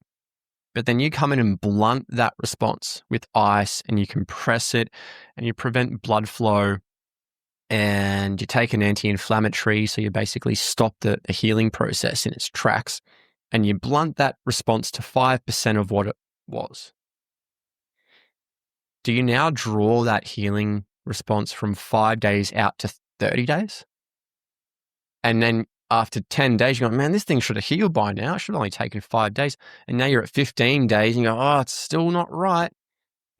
Speaker 1: But then you come in and blunt that response with ice and you compress it and you prevent blood flow and you take an anti-inflammatory, so you basically stop the healing process in its tracks and you blunt that response to 5% of what it was. Do you now draw that healing response from 5 days out to 30 days? And then after 10 days, you go, man, this thing should have healed by now. It should have only taken 5 days. And now you're at 15 days and you go, oh, it's still not right.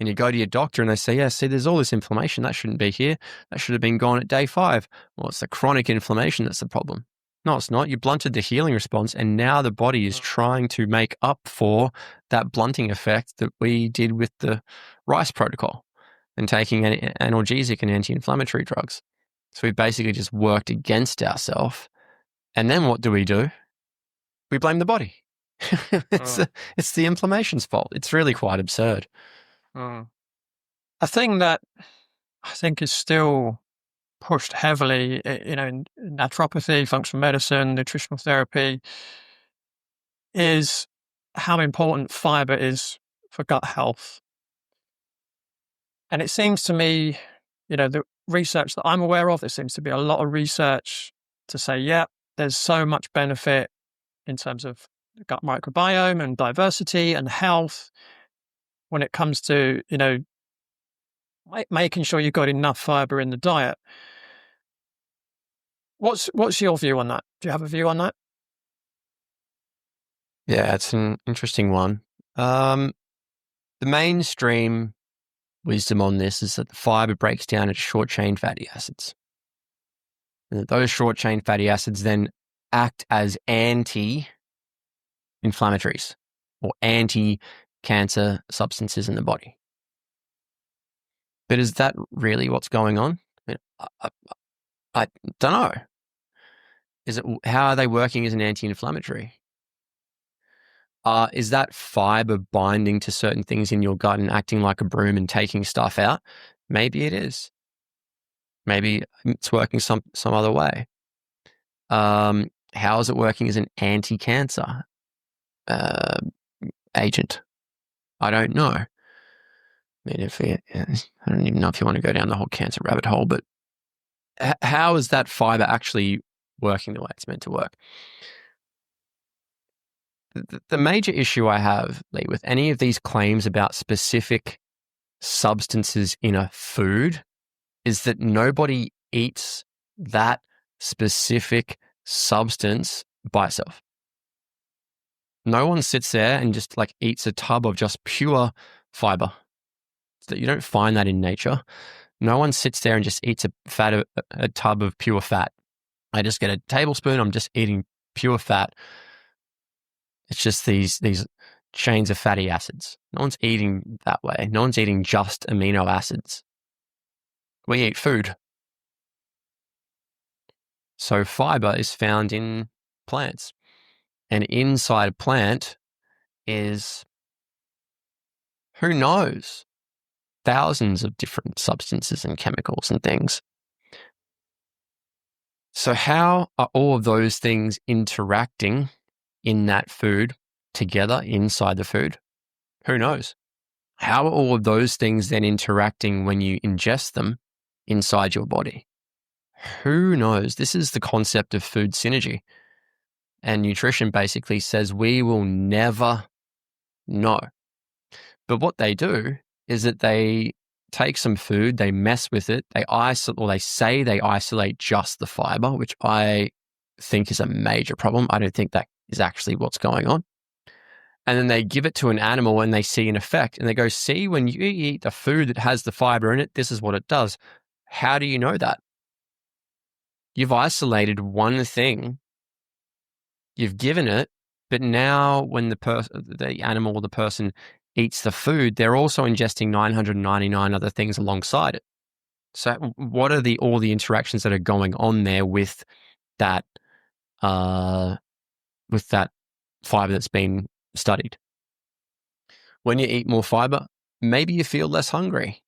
Speaker 1: And you go to your doctor and they say, yeah, see, there's all this inflammation. That shouldn't be here. That should have been gone at day 5. Well, it's the chronic inflammation that's the problem. No, it's not. You blunted the healing response and now the body is trying to make up for that blunting effect that we did with the rice protocol and taking analgesic and anti-inflammatory drugs. So we basically just worked against ourselves. And then what do? We blame the body. It's the inflammation's fault. It's really quite absurd.
Speaker 2: A thing that I think is still pushed heavily, in naturopathy, functional medicine, nutritional therapy, is how important fiber is for gut health. And it seems to me, the research that I'm aware of, there seems to be a lot of research to say, yeah, there's so much benefit in terms of the gut microbiome and diversity and health when it comes to, making sure you've got enough fiber in the diet. What's your view on that? Do you have a view on that?
Speaker 1: Yeah, it's an interesting one. The mainstream wisdom on this is that the fiber breaks down into short-chain fatty acids. And that those short-chain fatty acids then act as anti-inflammatories or anti-cancer substances in the body. But is that really what's going on? I don't know. How are they working as an anti-inflammatory? Is that fiber binding to certain things in your gut and acting like a broom and taking stuff out? Maybe it is. Maybe it's working some other way. How is it working as an anti-cancer agent? I don't know. I mean, I don't even know if you want to go down the whole cancer rabbit hole, but how is that fiber actually working the way it's meant to work? The major issue I have, Lee, with any of these claims about specific substances in a food is that nobody eats that specific substance by itself. No one sits there and just eats a tub of just pure fiber. So you don't find that in nature. No one sits there and just eats a tub of pure fat. I just get a tablespoon. I'm just eating pure fat. It's just these chains of fatty acids. No one's eating that way. No one's eating just amino acids. We eat food. So fiber is found in plants. And inside a plant is, who knows, thousands of different substances and chemicals and things. So how are all of those things interacting in that food together inside the food? Who knows? How are all of those things then interacting when you ingest them inside your body? Who knows? This is the concept of food synergy. And nutrition basically says we will never know. But what they do is that they take some food, they mess with it, they isolate, or they say they isolate just the fiber, which I think is a major problem. I don't think that is actually what's going on. And then they give it to an animal and they see an effect. And they go, see, when you eat the food that has the fiber in it, this is what it does. How do you know that? You've isolated one thing, you've given it, but now when the animal or the person eats the food, they're also ingesting 999 other things alongside it. So what are all the interactions that are going on there with that fiber that's been studied? When you eat more fiber, maybe you feel less hungry.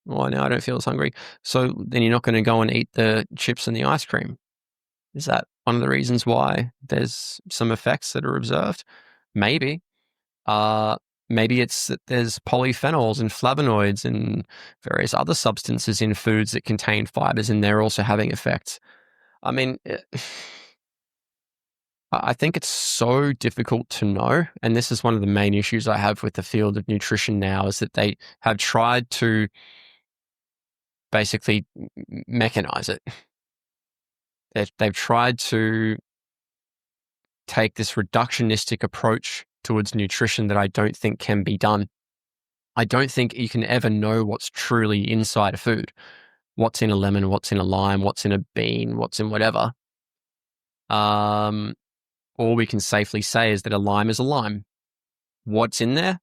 Speaker 1: Well, now I don't feel as hungry. So then you're not going to go and eat the chips and the ice cream. Is that one of the reasons why there's some effects that are observed? Maybe. Maybe it's that there's polyphenols and flavonoids and various other substances in foods that contain fibers, and they're also having effects. I mean, I think it's so difficult to know, and this is one of the main issues I have with the field of nutrition now, is that they have tried to basically mechanize it. They've tried to take this reductionistic approach towards nutrition that I don't think can be done. I don't think you can ever know what's truly inside a food. What's in a lemon, what's in a lime, what's in a bean, what's in whatever. All we can safely say is that a lime is a lime. What's in there?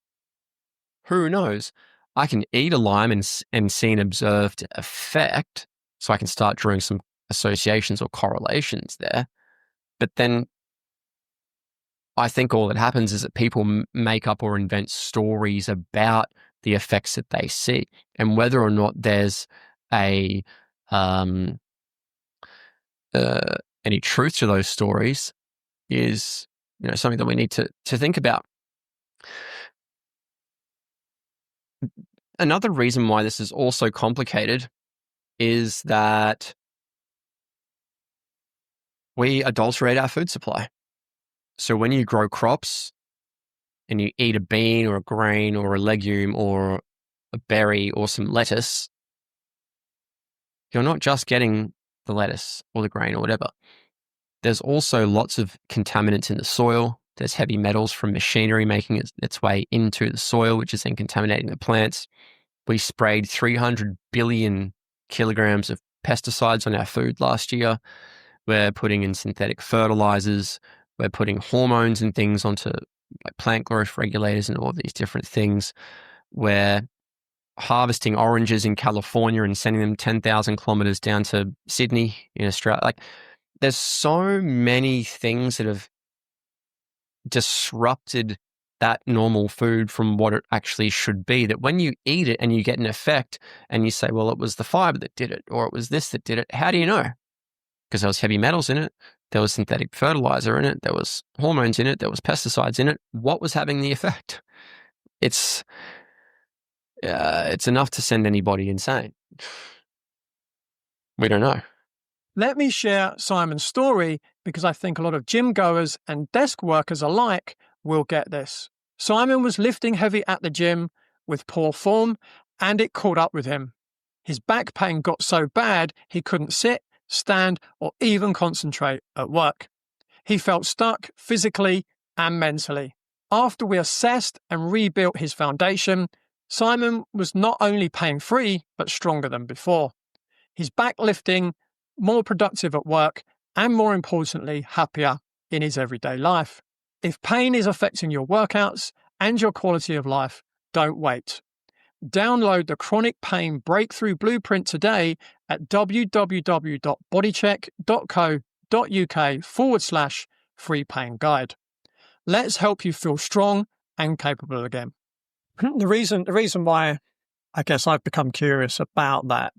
Speaker 1: Who knows? I can eat a lime and see an observed effect, so I can start drawing some associations or correlations there. But then I think all that happens is that people make up or invent stories about the effects that they see, and whether or not there's any truth to those stories is, something that we need to think about. Another reason why this is also complicated is that we adulterate our food supply. So when you grow crops and you eat a bean or a grain or a legume or a berry or some lettuce, you're not just getting the lettuce or the grain or whatever. There's also lots of contaminants in the soil. There's heavy metals from machinery making its way into the soil, which is then contaminating the plants. We sprayed 300 billion kilograms of pesticides on our food last year. We're putting in synthetic fertilizers. We're putting hormones and things onto like plant growth regulators and all of these different things. We're harvesting oranges in California and sending them 10,000 kilometers down to Sydney in Australia. Like, there's so many things that have disrupted that normal food from what it actually should be, that when you eat it and you get an effect and you say, well, it was the fiber that did it, or it was this that did it. How do you know? Because there was heavy metals in it. There was synthetic fertilizer in it. There was hormones in it. There was pesticides in it. What was having the effect? It's enough to send anybody insane. We don't know.
Speaker 2: Let me share Simon's story because I think a lot of gym goers and desk workers alike will get this. Simon was lifting heavy at the gym with poor form, and it caught up with him. His back pain got so bad he couldn't sit, stand, or even concentrate at work. He felt stuck physically and mentally. After we assessed and rebuilt his foundation, Simon was not only pain-free, but stronger than before. His back lifting, more productive at work, and more importantly, happier in his everyday life. If pain is affecting your workouts and your quality of life, don't wait. Download the Chronic Pain Breakthrough Blueprint today at www.bodycheck.co.uk/free pain guide. Let's help you feel strong and capable again. The reason why I guess I've become curious about that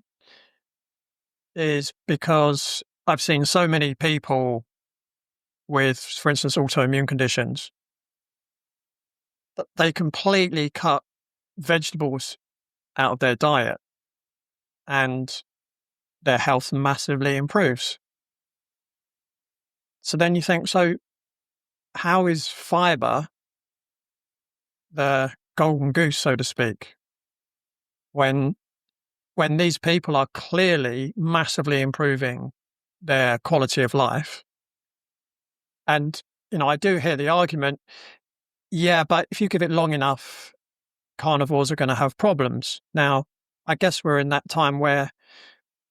Speaker 2: is because I've seen so many people with, for instance, autoimmune conditions that they completely cut vegetables out of their diet and their health massively improves. So then you think, so how is fiber the golden goose, so to speak, when these people are clearly massively improving their quality of life. And, I do hear the argument, yeah, but if you give it long enough, carnivores are going to have problems. Now, I guess we're in that time where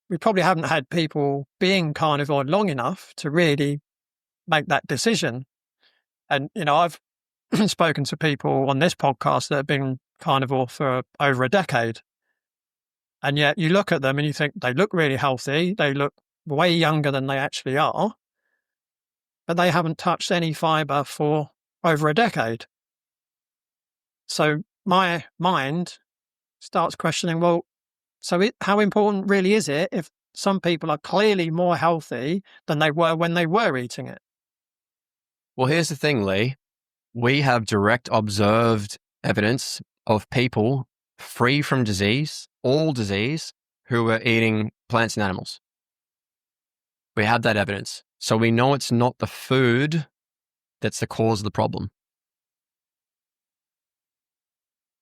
Speaker 2: we probably haven't had people being carnivore long enough to really make that decision. And, I've spoken to people on this podcast that have been carnivore for over a decade. And yet you look at them and you think they look really healthy. They look way younger than they actually are, but they haven't touched any fiber for over a decade. So my mind starts questioning, well, how important really is it if some people are clearly more healthy than they were when they were eating it?
Speaker 1: Well, here's the thing, Lee. We have direct observed evidence of people free from disease, all disease, who were eating plants and animals. We have that evidence. So we know it's not the food that's the cause of the problem.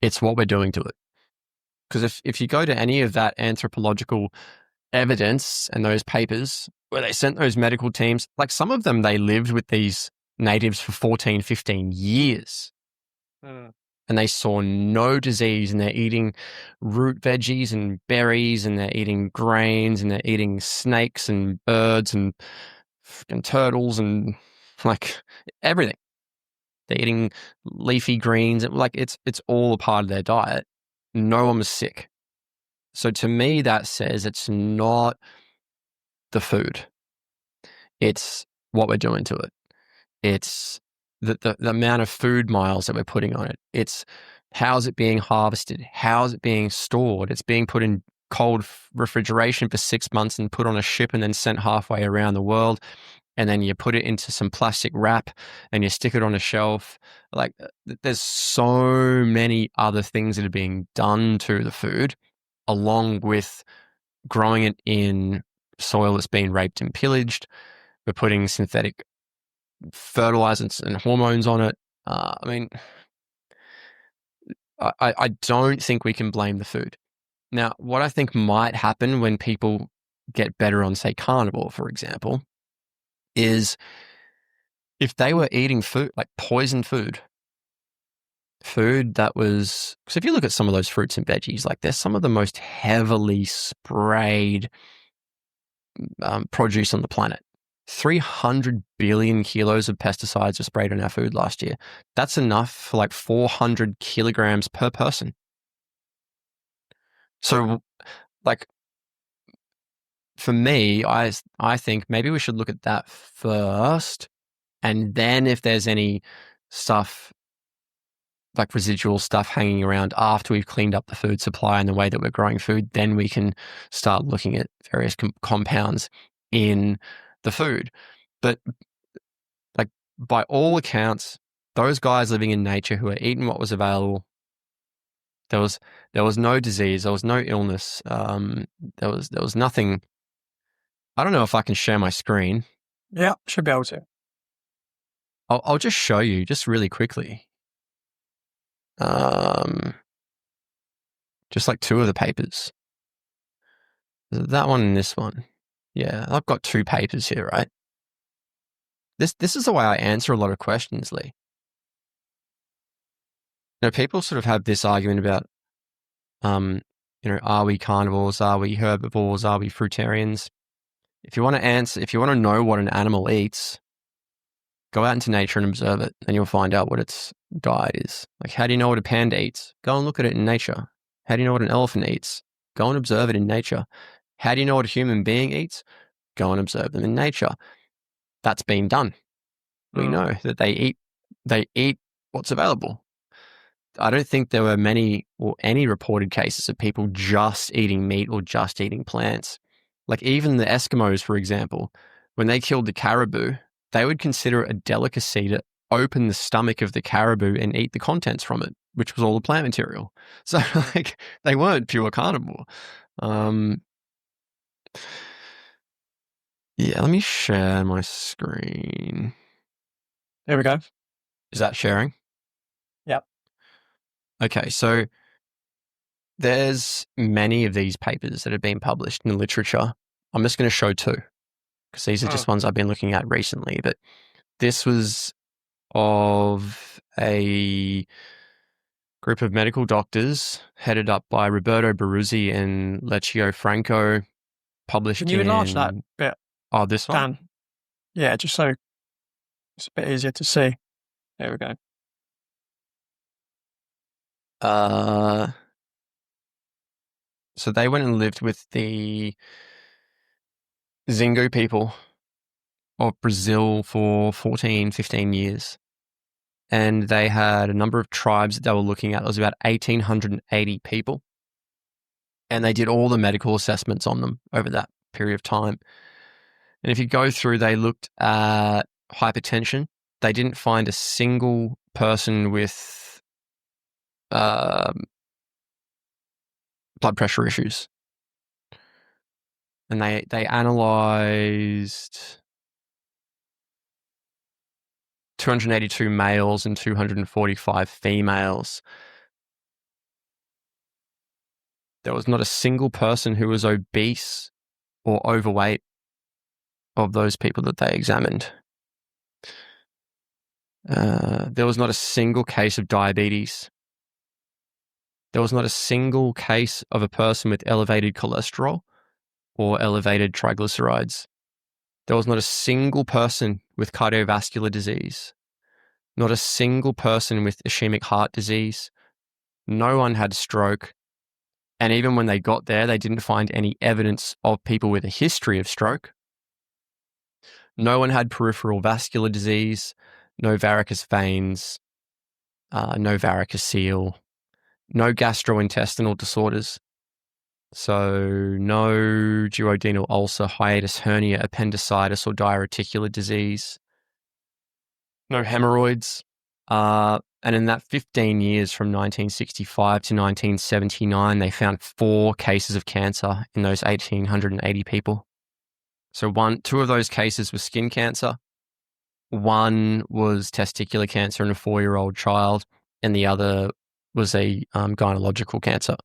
Speaker 1: It's what we're doing to it. Because if you go to any of that anthropological evidence and those papers where they sent those medical teams, like some of them, they lived with these natives for 14, 15 years. And they saw no disease, and they're eating root veggies and berries, and they're eating grains, and they're eating snakes and birds and turtles and like everything. They're eating leafy greens. Like it's all a part of their diet. No one was sick. So to me, that says it's not the food. It's what we're doing to it. It's the amount of food miles that we're putting on it. It's how's it being harvested? How's it being stored? It's being put in cold refrigeration for 6 months and put on a ship and then sent halfway around the world. And then you put it into some plastic wrap and you stick it on a shelf. Like there's so many other things that are being done to the food, along with growing it in soil that's been raped and pillaged. We're putting synthetic fertilizers and hormones on it. I don't think we can blame the food. Now, what I think might happen when people get better on, say, carnivore, for example, is if they were eating food, like poisoned food that was, because if you look at some of those fruits and veggies, like they're some of the most heavily sprayed produce on the planet. 300 billion kilos of pesticides were sprayed on our food last year. That's enough for like 400 kilograms per person. So, like, for me, I think maybe we should look at that first. And then if there's any stuff, like residual stuff hanging around after we've cleaned up the food supply and the way that we're growing food, then we can start looking at various compounds in the food. But like by all accounts, those guys living in nature who are eating what was available, there was no disease, there was no illness, there was nothing. I don't know if I can share my screen.
Speaker 2: Yeah, should be able to.
Speaker 1: I'll just show you just really quickly. Just like two of the papers. That one and this one. Yeah, I've got two papers here, right? This is the way I answer a lot of questions, Lee. People sort of have this argument about, are we carnivores? Are we herbivores? Are we fruitarians? If you want to know what an animal eats, go out into nature and observe it, and you'll find out what its diet is. Like, how do you know what a panda eats? Go and look at it in nature. How do you know what an elephant eats? Go and observe it in nature. How do you know what a human being eats? Go and observe them in nature. That's been done. We know that they eat what's available. I don't think there were many or any reported cases of people just eating meat or just eating plants. Like even the Eskimos, for example, when they killed the caribou, they would consider it a delicacy to open the stomach of the caribou and eat the contents from it, which was all the plant material. So like they weren't pure carnivore. Yeah, let me share my screen.
Speaker 2: There we go.
Speaker 1: Is that sharing?
Speaker 2: Yep.
Speaker 1: Okay, so there's many of these papers that have been published in the literature. I'm just going to show two because these are just ones I've been looking at recently. But this was of a group of medical doctors headed up by Roberto Baruzzi and Leccio Franco, published
Speaker 2: Can you enlarge that bit,
Speaker 1: Oh, this one?
Speaker 2: Dan? Yeah, just so it's a bit easier to see. There we go.
Speaker 1: So they went and lived with the Xingu people of Brazil for 14, 15 years. And they had a number of tribes that they were looking at. It was about 1,880 people. And they did all the medical assessments on them over that period of time. And if you go through, they looked at hypertension. They didn't find a single person with blood pressure issues. And they analyzed 282 males and 245 females. There was not a single person who was obese or overweight of those people that they examined. There was not a single case of diabetes. There was not a single case of a person with elevated cholesterol or elevated triglycerides. There was not a single person with cardiovascular disease. Not a single person with ischemic heart disease. No one had stroke. And even when they got there, they didn't find any evidence of people with a history of stroke. No one had peripheral vascular disease, no varicose veins, no varicocele, no gastrointestinal disorders. So no duodenal ulcer, hiatus hernia, appendicitis, or diverticular disease. No hemorrhoids. And in that 15 years from 1965 to 1979, they found 4 cases of cancer in those 1,880 people. So 2 of those cases were skin cancer. 1 was testicular cancer in a 4-year-old child, and the other was a gynecological cancer.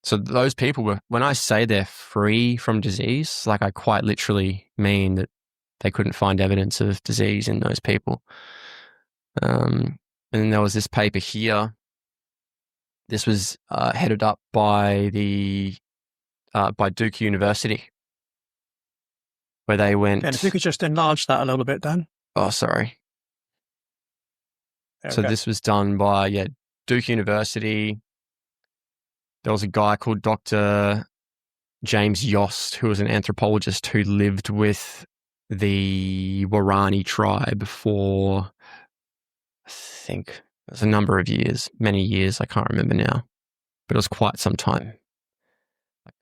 Speaker 1: So those people were, when I say they're free from disease, like I quite literally mean that they couldn't find evidence of disease in those people. And then there was this paper here. This was headed up by by Duke University, where they went.
Speaker 2: And if you could just enlarge that a little bit, Dan.
Speaker 1: Oh, sorry.
Speaker 2: There
Speaker 1: so this was done by Duke University. There was a guy called Dr. James Yost, who was an anthropologist who lived with the Warani tribe for, I think, it was a number of years, many years, I can't remember now, but it was quite some time, like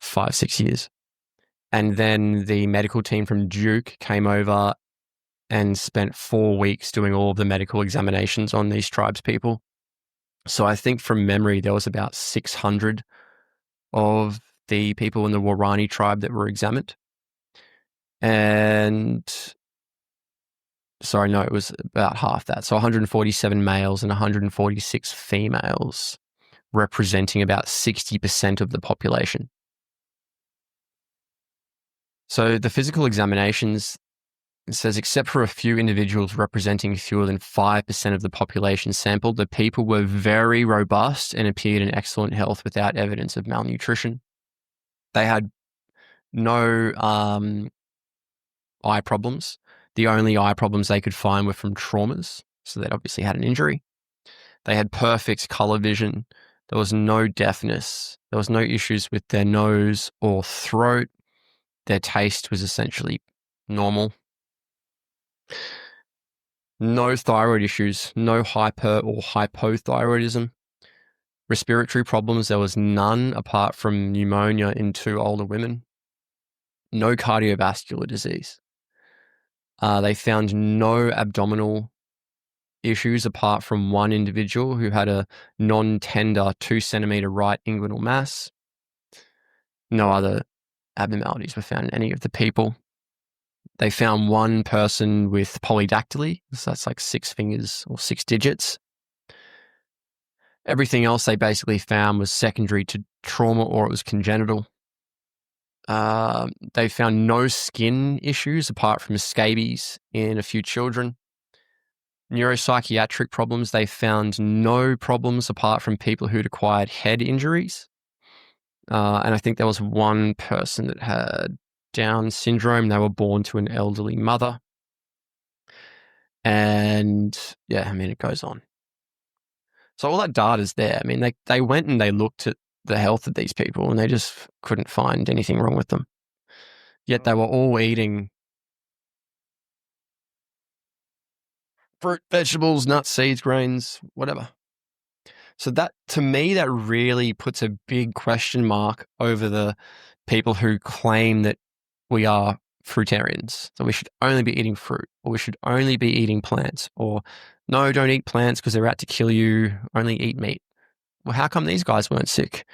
Speaker 1: 5, 6 years. And then the medical team from Duke came over and spent 4 weeks doing all of the medical examinations on these tribes people. So I think from memory, there was about 600 of the people in the Warani tribe that were examined. And sorry, no, it was about half that. So 147 males and 146 females, representing about 60% of the population. So the physical examinations, it says, except for a few individuals representing fewer than 5% of the population sampled, the people were very robust and appeared in excellent health without evidence of malnutrition. They had no eye problems. The only eye problems they could find were from traumas, so they'd obviously had an injury. They had perfect color vision. There was no deafness. There was no issues with their nose or throat. Their taste was essentially normal. No thyroid issues, no hyper or hypothyroidism. Respiratory problems, there was none apart from pneumonia in 2 older women. No cardiovascular disease. They found no abdominal issues apart from 1 individual who had a non-tender 2-centimeter right inguinal mass. No other abnormalities were found in any of the people. They found 1 person with polydactyly, so that's like 6 fingers or 6 digits. Everything else they basically found was secondary to trauma or it was congenital. They found no skin issues apart from scabies in a few children. Neuropsychiatric problems, they found no problems apart from people who'd acquired head injuries. And I think there was one person that had Down syndrome. They were born to an elderly mother. And yeah, I mean, it goes on. So all that data's there. I mean, they went and they looked at the health of these people and they just couldn't find anything wrong with them. Yet they were all eating fruit, vegetables, nuts, seeds, grains, whatever. So that, to me, that really puts a big question mark over the people who claim that we are fruitarians, that we should only be eating fruit, or we should only be eating plants, or no, don't eat plants because they're out to kill you, only eat meat. Well, how come these guys weren't sick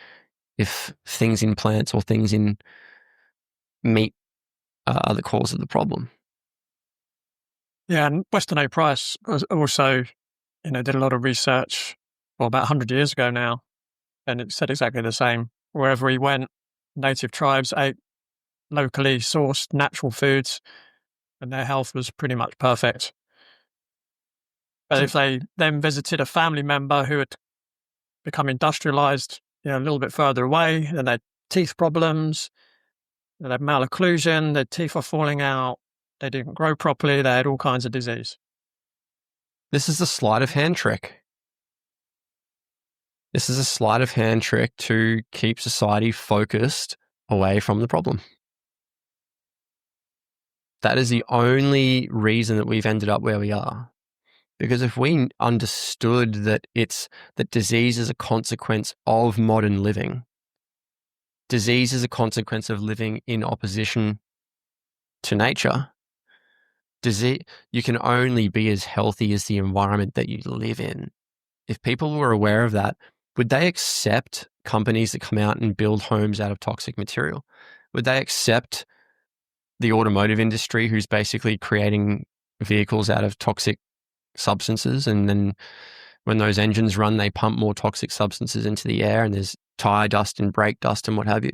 Speaker 1: if things in plants or things in meat are the cause of the problem?
Speaker 2: Yeah, and Weston A. Price also, did a lot of research, about 100 years ago now, and it said exactly the same. Wherever he went, native tribes ate locally sourced natural foods, and their health was pretty much perfect. But if they then visited a family member who had become industrialized, a little bit further away, and they had teeth problems, they had malocclusion, their teeth were falling out, they didn't grow properly, they had all kinds of disease.
Speaker 1: This is a sleight of hand trick. This is a sleight of hand trick to keep society focused away from the problem. That is the only reason that we've ended up where we are. Because if we understood that disease is a consequence of modern living, disease is a consequence of living in opposition to nature, you can only be as healthy as the environment that you live in. If people were aware of that, would they accept companies that come out and build homes out of toxic material? Would they accept the automotive industry who's basically creating vehicles out of toxic substances, and then when those engines run, they pump more toxic substances into the air and there's tire dust and brake dust and what have you?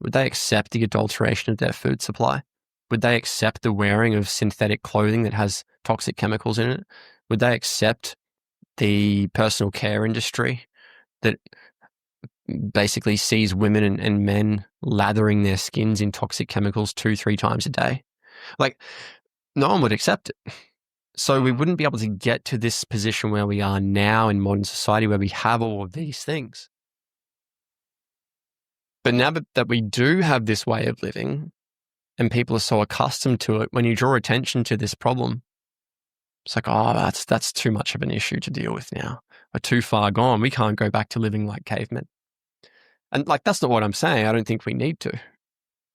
Speaker 1: Would they accept the adulteration of their food supply? Would they accept the wearing of synthetic clothing that has toxic chemicals in it? Would they accept the personal care industry that basically sees women and men lathering their skins in toxic chemicals 2-3 times a day? Like, no one would accept it. So we wouldn't be able to get to this position where we are now in modern society, where we have all of these things. But now that we do have this way of living and people are so accustomed to it, when you draw attention to this problem, it's like, oh, that's too much of an issue to deal with now. We're too far gone. We can't go back to living like cavemen. And that's not what I'm saying. I don't think we need to.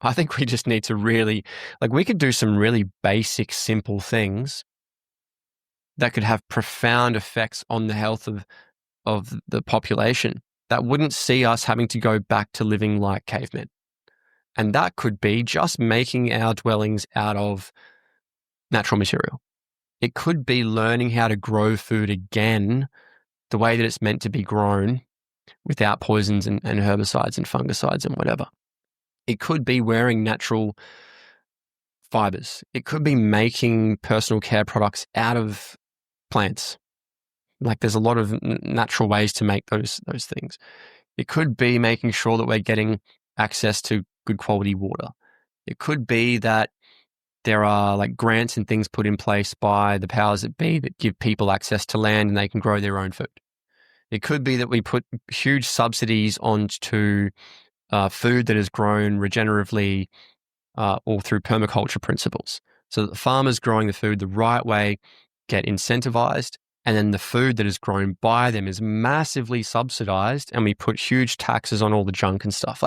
Speaker 1: I think we just need to really, we could do some really basic, simple things that could have profound effects on the health of the population that wouldn't see us having to go back to living like cavemen. And that could be just making our dwellings out of natural material. It could be learning how to grow food again the way that it's meant to be grown, without poisons and herbicides and fungicides and whatever. It could be wearing natural fibers. It could be making personal care products out of plants. There's a lot of natural ways to make those things. It could be making sure that we're getting access to good quality water. It could be that there are grants and things put in place by the powers that be that give people access to land and they can grow their own food. It could be that we put huge subsidies onto food that is grown regeneratively or through permaculture principles, so that the farmers growing the food the right way get incentivized, and then the food that is grown by them is massively subsidized, and we put huge taxes on all the junk and stuff.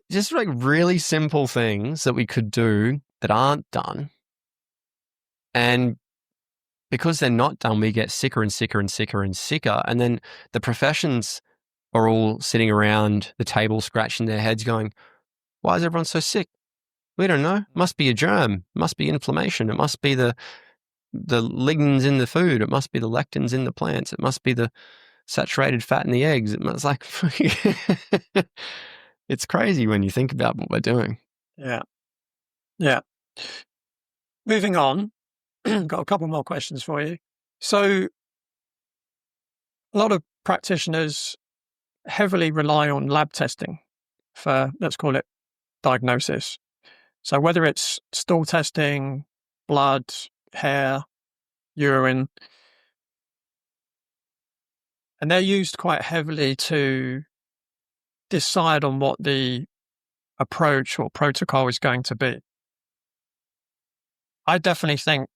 Speaker 1: Just really simple things that we could do that aren't done. And because they're not done, we get sicker and sicker and sicker and sicker. And then the professions are all sitting around the table scratching their heads going, why is everyone so sick? We don't know. It must be a germ. It must be inflammation. It must be the lignins in the food. It must be the lectins in the plants. It must be saturated fat in the eggs. It's like, it's crazy when you think about what we're doing.
Speaker 2: Yeah. Yeah. Moving on, got a couple more questions for you. So a lot of practitioners heavily rely on lab testing for, let's call it, diagnosis. So whether it's stool testing, blood, hair, urine, and they're used quite heavily to decide on what the approach or protocol is going to be. I definitely think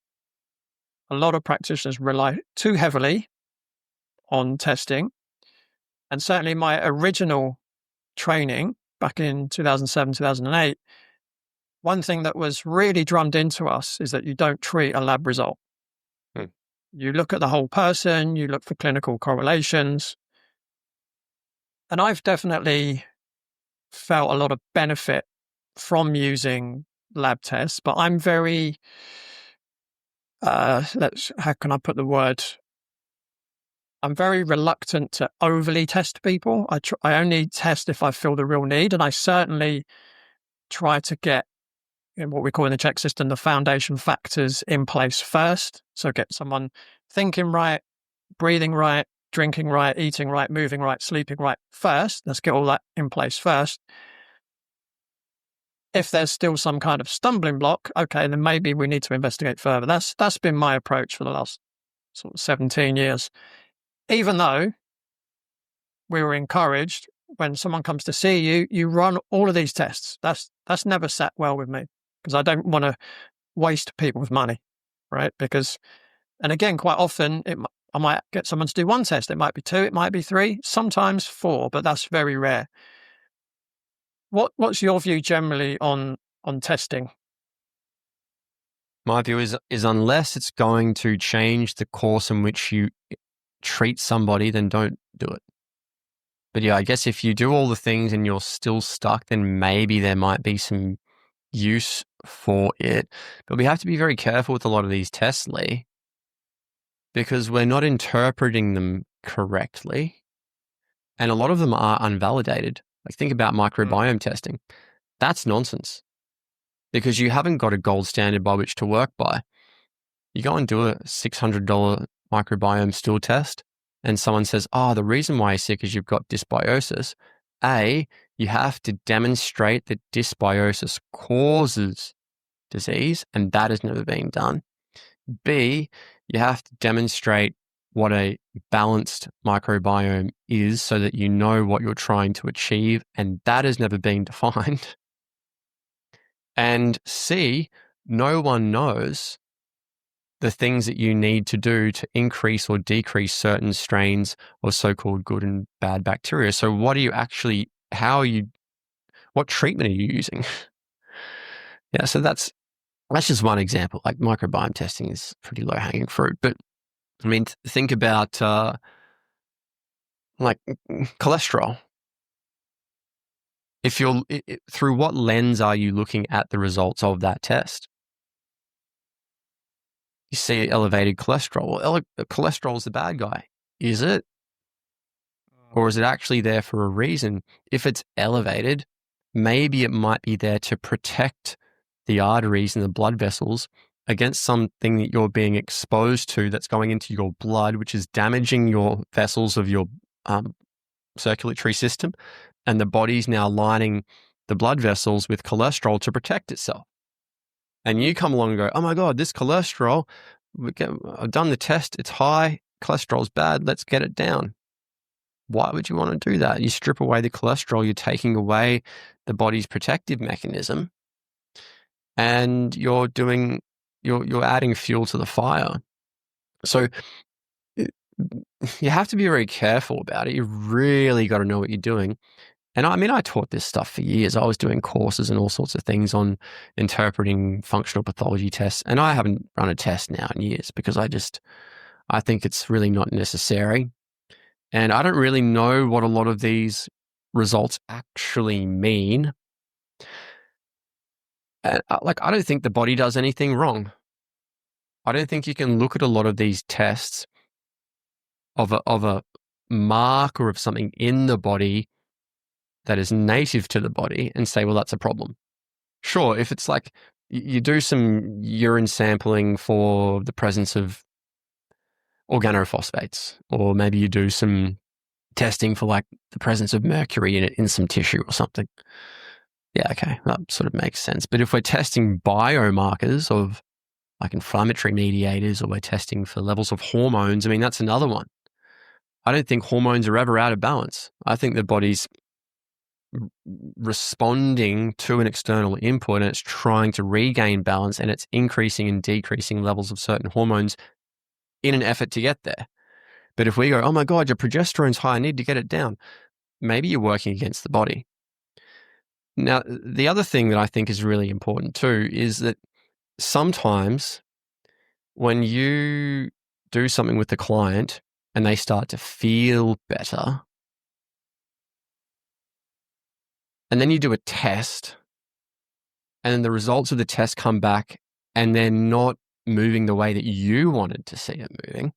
Speaker 2: a lot of practitioners rely too heavily on testing. And certainly my original training back in 2007, 2008, one thing that was really drummed into us is that you don't treat a lab result. You look at the whole person, you look for clinical correlations. And I've definitely felt a lot of benefit from using lab tests, but I'm very, how can I put the word? I'm very reluctant to overly test people. I only test if I feel the real need. And I certainly try to get what we call in the check system, the foundation factors in place first. So get someone thinking right, breathing right, drinking right, eating right, moving right, sleeping right first. Let's get all that in place first. If there's still some kind of stumbling block, okay, then maybe we need to investigate further. That's been my approach for the last sort of 17 years. Even though we were encouraged when someone comes to see you, you run all of these tests. That's never sat well with me because I don't want to waste people's money, right? Because, and again, quite often I might get someone to do one test. It might be 2, it might be 3, sometimes 4, but that's very rare. What's your view generally on testing?
Speaker 1: My view is unless it's going to change the course in which you treat somebody, then don't do it. But yeah, I guess if you do all the things and you're still stuck, then maybe there might be some use for it. But we have to be very careful with a lot of these tests, Lee, because we're not interpreting them correctly. And a lot of them are unvalidated. Like think about microbiome testing. That's nonsense because you haven't got a gold standard by which to work by. You go and do a $600 microbiome stool test and someone says, the reason why you're sick is you've got dysbiosis. A, you have to demonstrate that dysbiosis causes disease, and that has never been done. B, you have to demonstrate what a balanced microbiome is so that you know what you're trying to achieve, and that has never been defined. And C, no one knows the things that you need to do to increase or decrease certain strains of so-called good and bad bacteria. So what treatment are you using? Yeah, so that's just one example. Like microbiome testing is pretty low-hanging fruit. But I mean, think about like cholesterol. If you're through what lens are you looking at the results of that test? You see elevated cholesterol. Well, cholesterol is the bad guy. Is it? Or is it actually there for a reason? If it's elevated, maybe it might be there to protect the arteries and the blood vessels against something that you're being exposed to that's going into your blood, which is damaging your vessels of your circulatory system. And the body's now lining the blood vessels with cholesterol to protect itself. And you come along and go, oh my God, this cholesterol, I've done the test, it's high, cholesterol's bad, let's get it down. Why would you want to do that? You strip away the cholesterol, you're taking away the body's protective mechanism, and you're adding fuel to the fire. So you have to be very careful about it. You really got to know what you're doing. And I mean, I taught this stuff for years. I was doing courses and all sorts of things on interpreting functional pathology tests. And I haven't run a test now in years because I think it's really not necessary. And I don't really know what a lot of these results actually mean. And I don't think the body does anything wrong. I don't think you can look at a lot of these tests of a marker of something in the body that is native to the body and say, well, that's a problem. Sure, if it's like you do some urine sampling for the presence of organophosphates, or maybe you do some testing for like the presence of mercury in some tissue or something. Yeah, okay, that sort of makes sense. But if we're testing biomarkers of like inflammatory mediators, or we're testing for levels of hormones, I mean, that's another one. I don't think hormones are ever out of balance. I think the body's responding to an external input and it's trying to regain balance, and it's increasing and decreasing levels of certain hormones in an effort to get there. But if we go, oh my God, your progesterone's high, I need to get it down, maybe you're working against the body. Now, the other thing that I think is really important too is that sometimes when you do something with the client and they start to feel better, and then you do a test, and then the results of the test come back and they're not moving the way that you wanted to see it moving,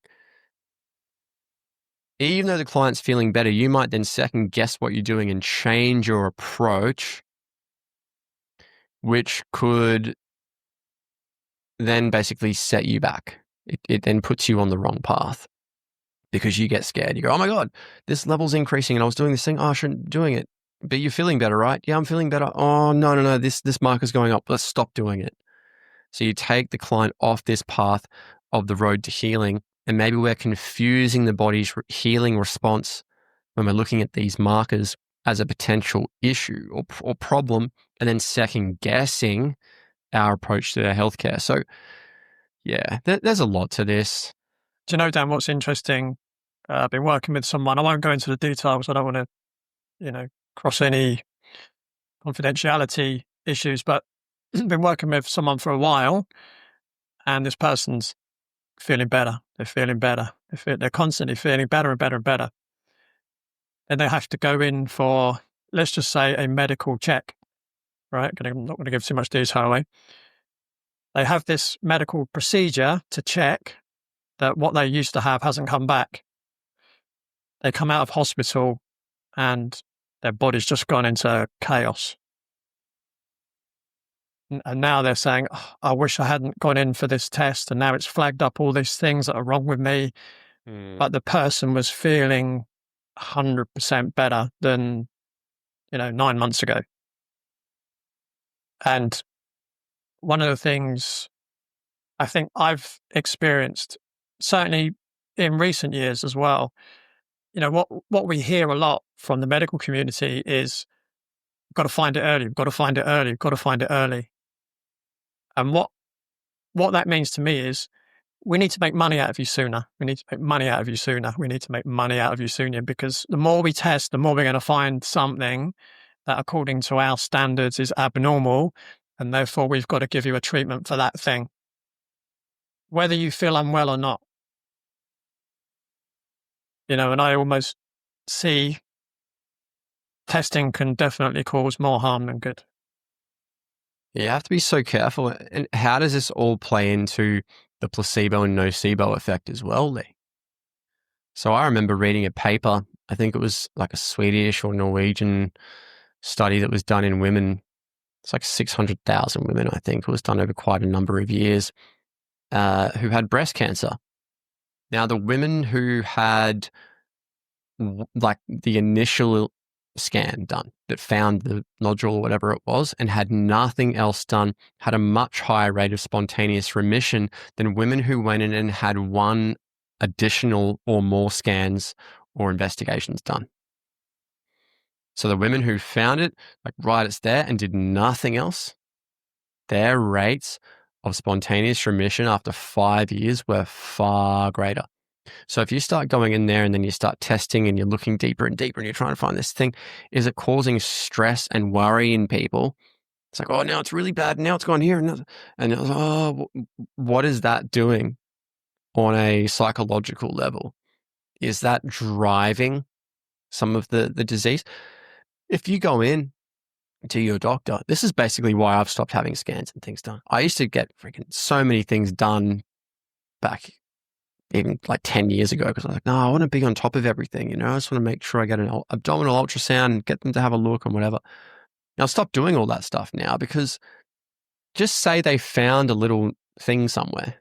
Speaker 1: even though the client's feeling better, you might then second guess what you're doing and change your approach, which could then basically set you back. It then puts you on the wrong path because you get scared. You go, oh my God, this level's increasing and I was doing this thing. Oh, I shouldn't be doing it. But you're feeling better, right? Yeah, I'm feeling better. Oh, no. This marker's going up. Let's stop doing it. So you take the client off this path of the road to healing, and maybe we're confusing the body's healing response when we're looking at these markers as a potential issue or problem, and then second guessing our approach to their healthcare. So yeah, there's a lot to this.
Speaker 2: Do you know, Dan, what's interesting? I've been working with someone. I won't go into the details. I don't want to, cross any confidentiality issues, but I've been working with someone for a while, and this person's feeling better. They're feeling better. They're constantly feeling better and better and better. And they have to go in for, let's just say, a medical check, right? I'm not going to give too much detail away. They have this medical procedure to check that what they used to have hasn't come back. They come out of hospital and their body's just gone into chaos. And now they're saying, oh, I wish I hadn't gone in for this test. And now it's flagged up all these things that are wrong with me. But the person was feeling 100% better than, 9 months ago. And one of the things I think I've experienced, certainly in recent years as well, what we hear a lot from the medical community is, we've got to find it early, we've got to find it early, we've got to find it early. And what that means to me is, we need to make money out of you sooner. We need to make money out of you sooner. We need to make money out of you sooner, because the more we test, the more we're going to find something that according to our standards is abnormal. And therefore we've got to give you a treatment for that thing, whether you feel unwell or not. And I almost see testing can definitely cause more harm than good.
Speaker 1: You have to be so careful. And how does this all play into the placebo and nocebo effect as well, Lee? So I remember reading a paper, I think it was like a Swedish or Norwegian study that was done in women. It's like 600,000 women, I think. It was done over quite a number of years, who had breast cancer. Now, the women who had like the initial scan done that found the nodule or whatever it was and had nothing else done had a much higher rate of spontaneous remission than women who went in and had one additional or more scans or investigations done. So the women who found it, like right, it's there, and did nothing else, their rates of spontaneous remission after 5 years were far greater. So if you start going in there and then you start testing and you're looking deeper and deeper and you're trying to find this thing, is it causing stress and worry in people? It's like, oh, now it's really bad. Now it's gone here. And it was, oh, what is that doing on a psychological level? Is that driving some of the disease? If you go in to your doctor, this is basically why I've stopped having scans and things done. I used to get freaking so many things done back even like 10 years ago, because I was like, no, I want to be on top of everything. I just want to make sure I get an abdominal ultrasound, get them to have a look and whatever. Now, I'll stop doing all that stuff now, because just say they found a little thing somewhere.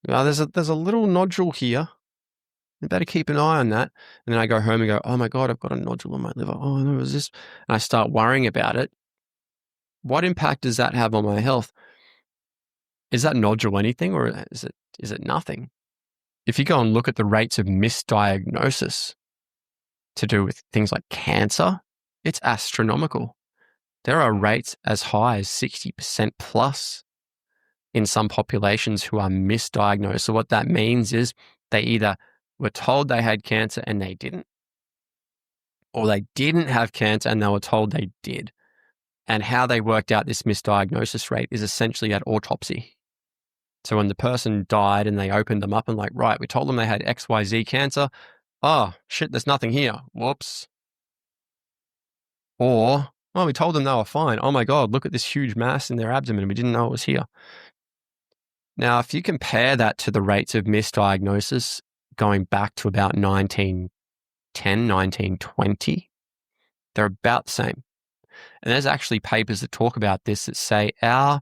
Speaker 1: There's a little nodule here. You better keep an eye on that. And then I go home and go, oh my God, I've got a nodule on my liver. Oh no, is this? And I start worrying about it. What impact does that have on my health? Is that nodule anything, or is it nothing? If you go and look at the rates of misdiagnosis to do with things like cancer, it's astronomical. There are rates as high as 60% plus in some populations who are misdiagnosed. So what that means is they either were told they had cancer and they didn't, or they didn't have cancer and they were told they did. And how they worked out this misdiagnosis rate is essentially at autopsy. So when the person died and they opened them up and like, right, we told them they had XYZ cancer. Oh, shit, there's nothing here. Whoops. Or, oh, we told them they were fine. Oh my God, look at this huge mass in their abdomen. We didn't know it was here. Now, if you compare that to the rates of misdiagnosis going back to about 1910, 1920, they're about the same. And there's actually papers that talk about this that say our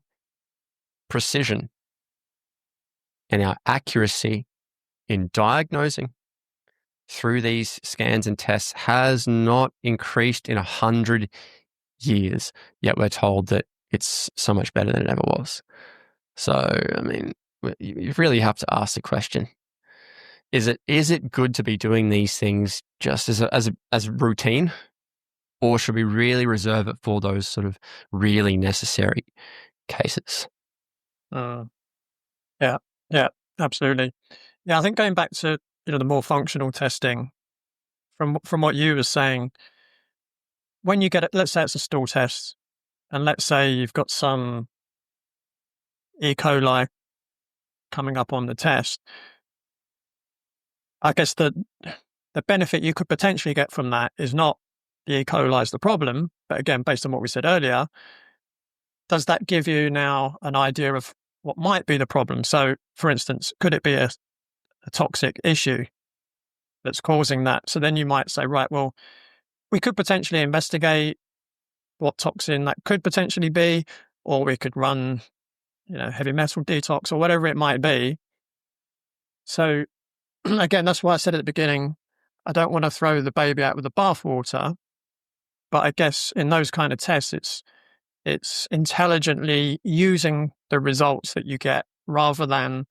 Speaker 1: precision and our accuracy in diagnosing through these scans and tests has not increased in 100 years, yet we're told that it's so much better than it ever was. So, I mean, you really have to ask the question: is it good to be doing these things just as a routine, or should we really reserve it for those sort of really necessary cases?
Speaker 2: Yeah, absolutely. Yeah, I think going back to the more functional testing, from what you were saying, when you get it, let's say it's a stool test, and let's say you've got some E. coli coming up on the test, I guess the benefit you could potentially get from that is not the E. coli is the problem, but again, based on what we said earlier, does that give you now an idea of what might be the problem? So, for instance, could it be a toxic issue that's causing that? So then you might say, right, well, we could potentially investigate what toxin that could potentially be, or we could run, heavy metal detox or whatever it might be. So again, that's why I said at the beginning, I don't want to throw the baby out with the bathwater, but I guess in those kind of tests, it's intelligently using the results that you get rather than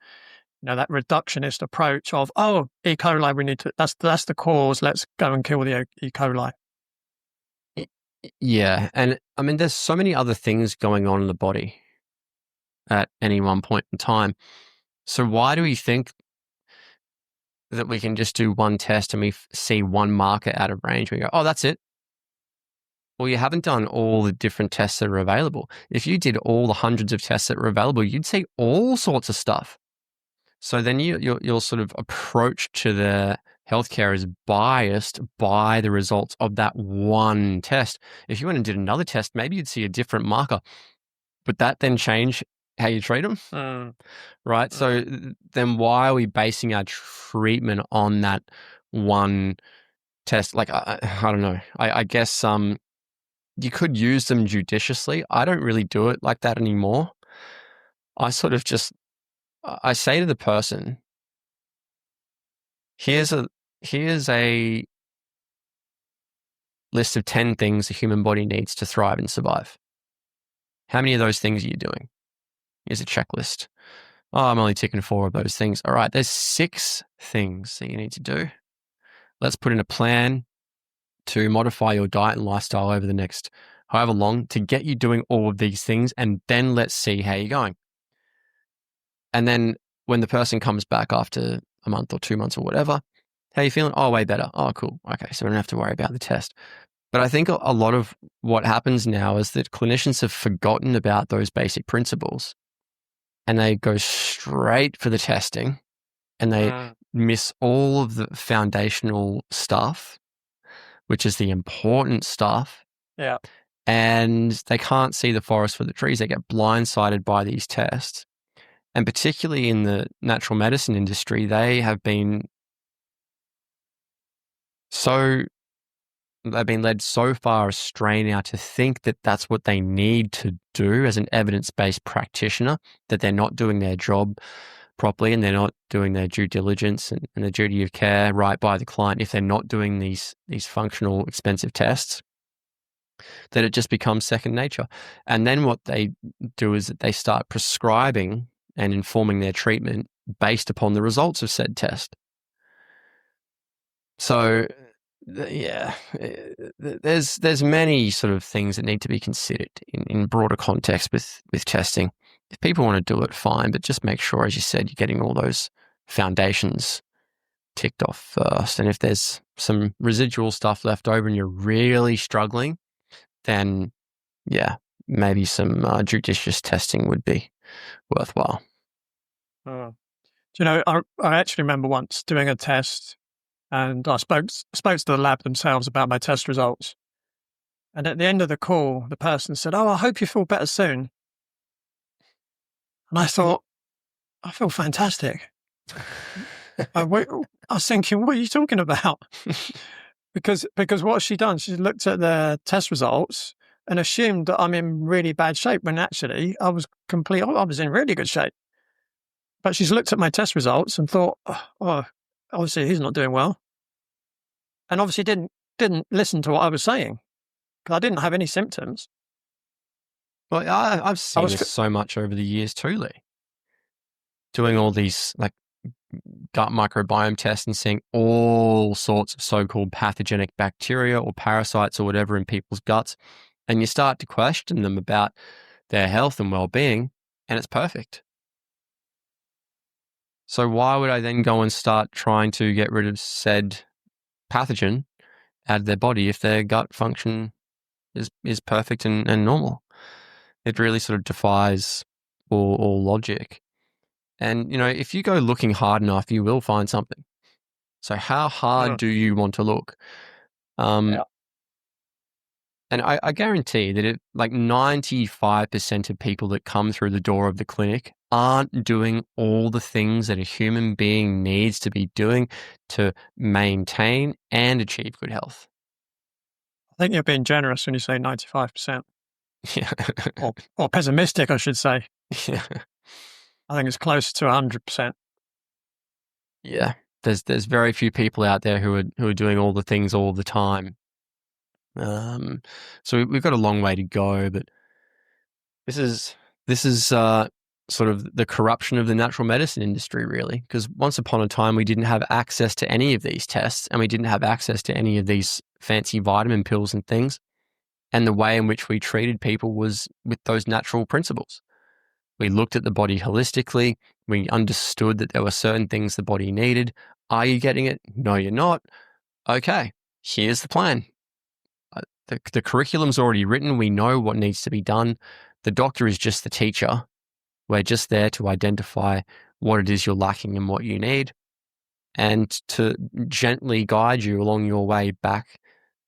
Speaker 2: that reductionist approach of, oh, E. coli, we need to, that's the cause, let's go and kill the E. coli.
Speaker 1: Yeah. And I mean, there's so many other things going on in the body at any one point in time. So why do we think that we can just do one test and we see one marker out of range? We go, oh, that's it. Well, you haven't done all the different tests that are available. If you did all the hundreds of tests that were available, you'd see all sorts of stuff. So then your sort of approach to the healthcare is biased by the results of that one test. If you went and did another test, maybe you'd see a different marker. Would that then change how you treat them? Right? So then why are we basing our treatment on that one test? Like, I don't know. I guess you could use them judiciously. I don't really do it like that anymore. I sort of just, I say to the person, here's a list of 10 things the human body needs to thrive and survive. How many of those things are you doing? Here's a checklist. Oh, I'm only ticking 4 of those things. All right, there's 6 things that you need to do. Let's put in a plan to modify your diet and lifestyle over the next however long to get you doing all of these things, and then let's see how you're going. And then when the person comes back after a month or 2 months or whatever, how are you feeling? Oh, way better. Oh, cool. Okay, so we don't have to worry about the test. But I think a lot of what happens now is that clinicians have forgotten about those basic principles, and they go straight for the testing, and they miss all of the foundational stuff, which is the important stuff.
Speaker 2: Yeah.
Speaker 1: And they can't see the forest for the trees. They get blindsided by these tests. And particularly in the natural medicine industry, they have been they've been led so far astray now to think that that's what they need to do as an evidence-based practitioner, that they're not doing their job properly and they're not doing their due diligence and the duty of care right by the client if they're not doing these functional, expensive tests, that it just becomes second nature. And then what they do is that they start prescribing and informing their treatment based upon the results of said test. So there's many sort of things that need to be considered in broader context with testing. If people want to do it, fine, but just make sure, as you said, you're getting all those foundations ticked off first. And if there's some residual stuff left over and you're really struggling, then maybe some judicious testing would be worthwhile.
Speaker 2: Do you know, I actually remember once doing a test, and I spoke to the lab themselves about my test results. And at the end of the call, the person said, "Oh, I hope you feel better soon." And I thought, I feel fantastic. I was thinking, what are you talking about? because what she done, she looked at the test results and assumed that I'm in really bad shape, when actually I was in really good shape. But she's looked at my test results and thought, oh, obviously he's not doing well. And obviously didn't listen to what I was saying, because I didn't have any symptoms.
Speaker 1: Well, I've seen this so much over the years too, Lee. Doing all these like gut microbiome tests and seeing all sorts of so-called pathogenic bacteria or parasites or whatever in people's guts. And you start to question them about their health and well-being, and it's perfect. So why would I then go and start trying to get rid of said pathogen out of their body if their gut function is perfect and normal? It really sort of defies all logic. And, you know, if you go looking hard enough, you will find something. So how hard do you want to look? And I guarantee that if like 95% of people that come through the door of the clinic aren't doing all the things that a human being needs to be doing to maintain and achieve good health.
Speaker 2: I think you're being generous when you say 95%.
Speaker 1: Yeah.
Speaker 2: or pessimistic, I should say.
Speaker 1: Yeah.
Speaker 2: I think it's close to 100%.
Speaker 1: Yeah. There's very few people out there who are doing all the things all the time. So we've got a long way to go, but this is sort of the corruption of the natural medicine industry, really, because once upon a time we didn't have access to any of these tests, and we didn't have access to any of these fancy vitamin pills and things. And the way in which we treated people was with those natural principles. We looked at the body holistically. We understood that there were certain things the body needed. Are you getting it? No, you're not. Okay, here's the plan. The curriculum's already written. We know what needs to be done. The doctor is just the teacher. We're just there to identify what it is you're lacking and what you need, and to gently guide you along your way back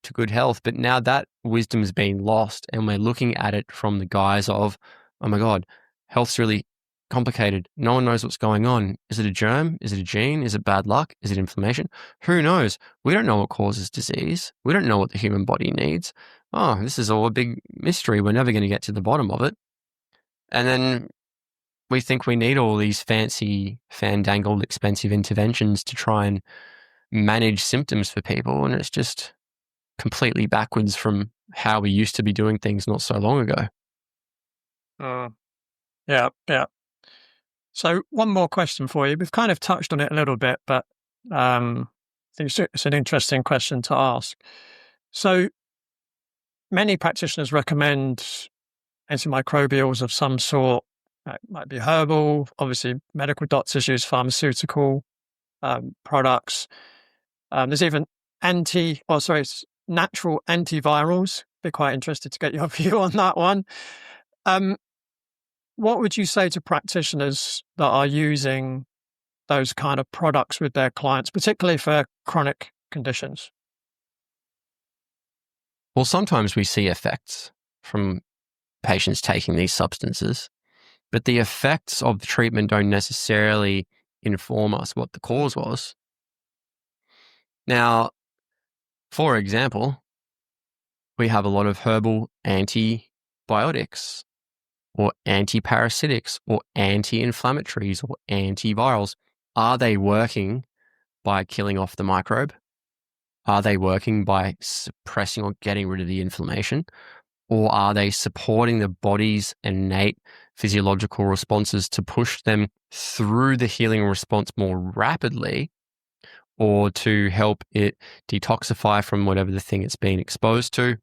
Speaker 1: to good health. But now that wisdom's been lost, and we're looking at it from the guise of, oh my God, health's really complicated. No one knows what's going on. Is it a germ? Is it a gene? Is it bad luck? Is it inflammation? Who knows? We don't know what causes disease. We don't know what the human body needs. Oh, this is all a big mystery. We're never going to get to the bottom of it. And then we think we need all these fancy, fandangled, expensive interventions to try and manage symptoms for people. And it's just completely backwards from how we used to be doing things not so long ago.
Speaker 2: Yeah. So one more question for you. We've kind of touched on it a little bit, but I think it's an interesting question to ask. So many practitioners recommend antimicrobials of some sort. It might be herbal. Obviously, medical doctors use pharmaceutical products. There's even natural antivirals. Be quite interested to get your view on that one. What would you say to practitioners that are using those kind of products with their clients, particularly for chronic conditions?
Speaker 1: Well, sometimes we see effects from patients taking these substances, but the effects of the treatment don't necessarily inform us what the cause was. Now, for example, we have a lot of herbal antibiotics or antiparasitics or anti-inflammatories or antivirals. Are they working by killing off the microbe? Are they working by suppressing or getting rid of the inflammation? Or are they supporting the body's innate physiological responses to push them through the healing response more rapidly, or to help it detoxify from whatever the thing it's been exposed to?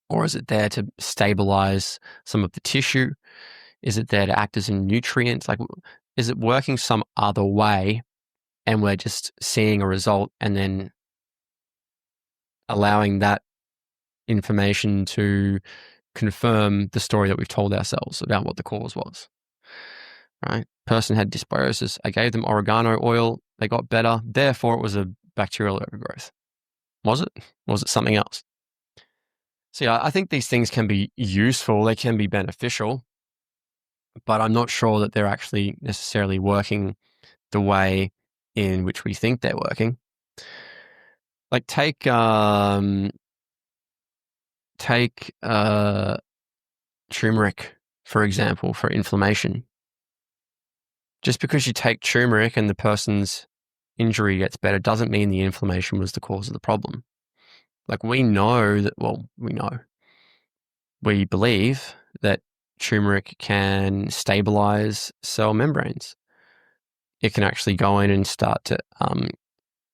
Speaker 1: Or is it there to stabilize some of the tissue? Is it there to act as a nutrient? Like, is it working some other way and we're just seeing a result and then allowing that information to confirm the story that we've told ourselves about what the cause was, right? Person had dysbiosis. I gave them oregano oil. They got better. Therefore, it was a bacterial overgrowth. Was it? Was it something else? So yeah, I think these things can be useful. They can be beneficial, but I'm not sure that they're actually necessarily working the way in which we think they're working. Like take turmeric, for example, for inflammation. Just because you take turmeric and the person's injury gets better doesn't mean the inflammation was the cause of the problem. Like we believe that turmeric can stabilize cell membranes. It can actually go in and start to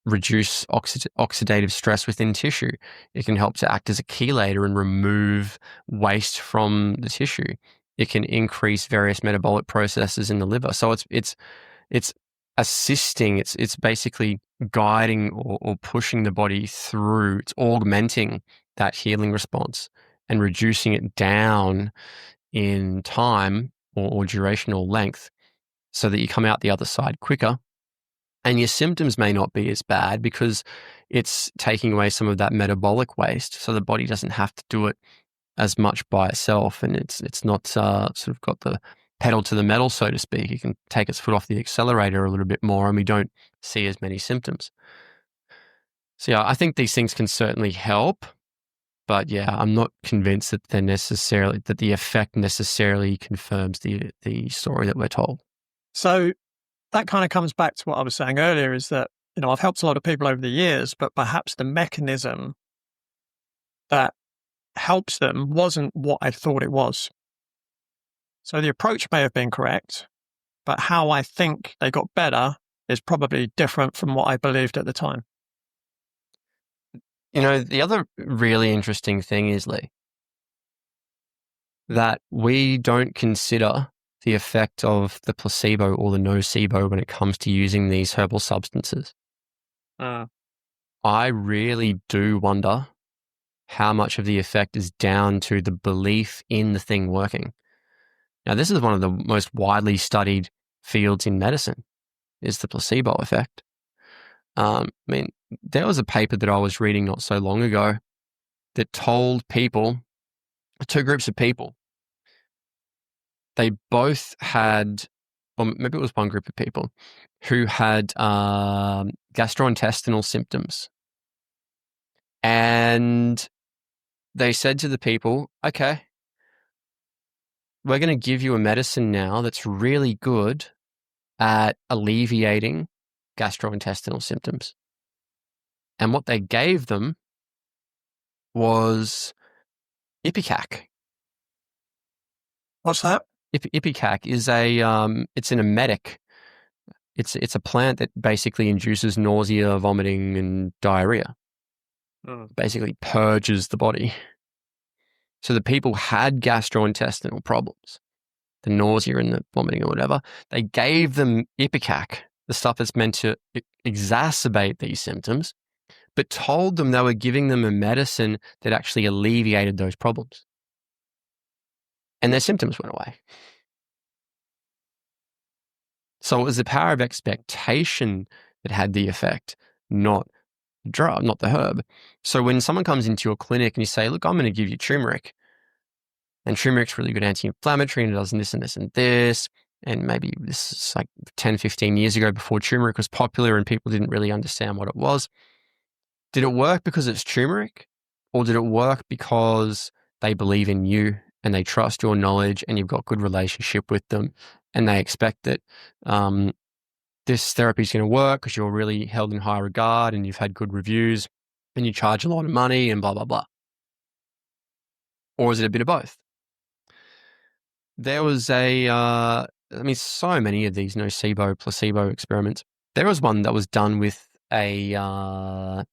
Speaker 1: reduce oxidative stress within tissue. It can help to act as a chelator and remove waste from the tissue. It can increase various metabolic processes in the liver. So it's assisting. It's basically guiding or pushing the body through. It's augmenting that healing response and reducing it down in time or duration or length, so that you come out the other side quicker. And your symptoms may not be as bad because it's taking away some of that metabolic waste, so the body doesn't have to do it as much by itself, and it's not sort of got the pedal to the metal, so to speak. It can take its foot off the accelerator a little bit more, and we don't see as many symptoms. So yeah, I think these things can certainly help, but yeah, I'm not convinced that the effect necessarily confirms the story that we're told.
Speaker 2: So that kind of comes back to what I was saying earlier, is that, I've helped a lot of people over the years, but perhaps the mechanism that helps them wasn't what I thought it was. So the approach may have been correct, but how I think they got better is probably different from what I believed at the time.
Speaker 1: The other really interesting thing is, Lee, that we don't consider the effect of the placebo or the nocebo when it comes to using these herbal substances. I really do wonder how much of the effect is down to the belief in the thing working. Now, this is one of the most widely studied fields in medicine, is the placebo effect. There was a paper that I was reading not so long ago that told people, two groups of people, they both had, or maybe it was one group of people, who had gastrointestinal symptoms. And they said to the people, okay, we're going to give you a medicine now that's really good at alleviating gastrointestinal symptoms. And what they gave them was Ipecac.
Speaker 2: What's that?
Speaker 1: Ipecac is it's an emetic. It's a plant that basically induces nausea, vomiting, and diarrhea. Basically purges the body. So the people had gastrointestinal problems, the nausea and the vomiting or whatever. They gave them Ipecac, the stuff that's meant to exacerbate these symptoms, but told them they were giving them a medicine that actually alleviated those problems. And their symptoms went away. So it was the power of expectation that had the effect, not the drug, not the herb. So when someone comes into your clinic and you say, look, I'm going to give you turmeric, And turmeric's really good anti-inflammatory and it does this and this and this. And maybe this is like 10, 15 years ago before turmeric was popular and people didn't really understand what it was. Did it work because it's turmeric? Or did it work because they believe in you and they trust your knowledge and you've got good relationship with them and they expect that this therapy is going to work because you're really held in high regard and you've had good reviews and you charge a lot of money and blah, blah, blah? Or is it a bit of both? There was so many of these nocebo, placebo experiments. There was one that was done with a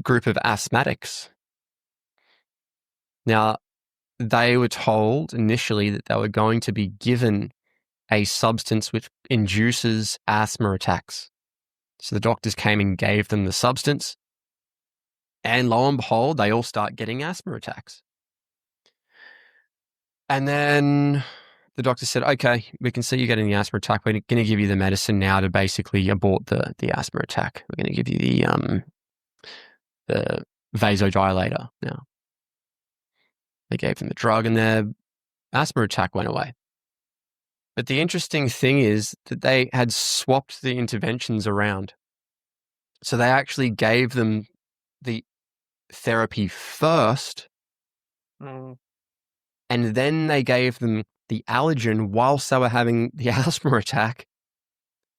Speaker 1: group of asthmatics. Now, they were told initially that they were going to be given a substance which induces asthma attacks. So the doctors came and gave them the substance, and lo and behold, they all start getting asthma attacks. And then the doctor said, okay, we can see you're getting the asthma attack. We're going to give you the medicine now to basically abort the asthma attack. We're going to give you the vasodilator now. They gave them the drug and their asthma attack went away. But the interesting thing is that they had swapped the interventions around. So they actually gave them the therapy first, and then they gave them the allergen whilst they were having the asthma attack.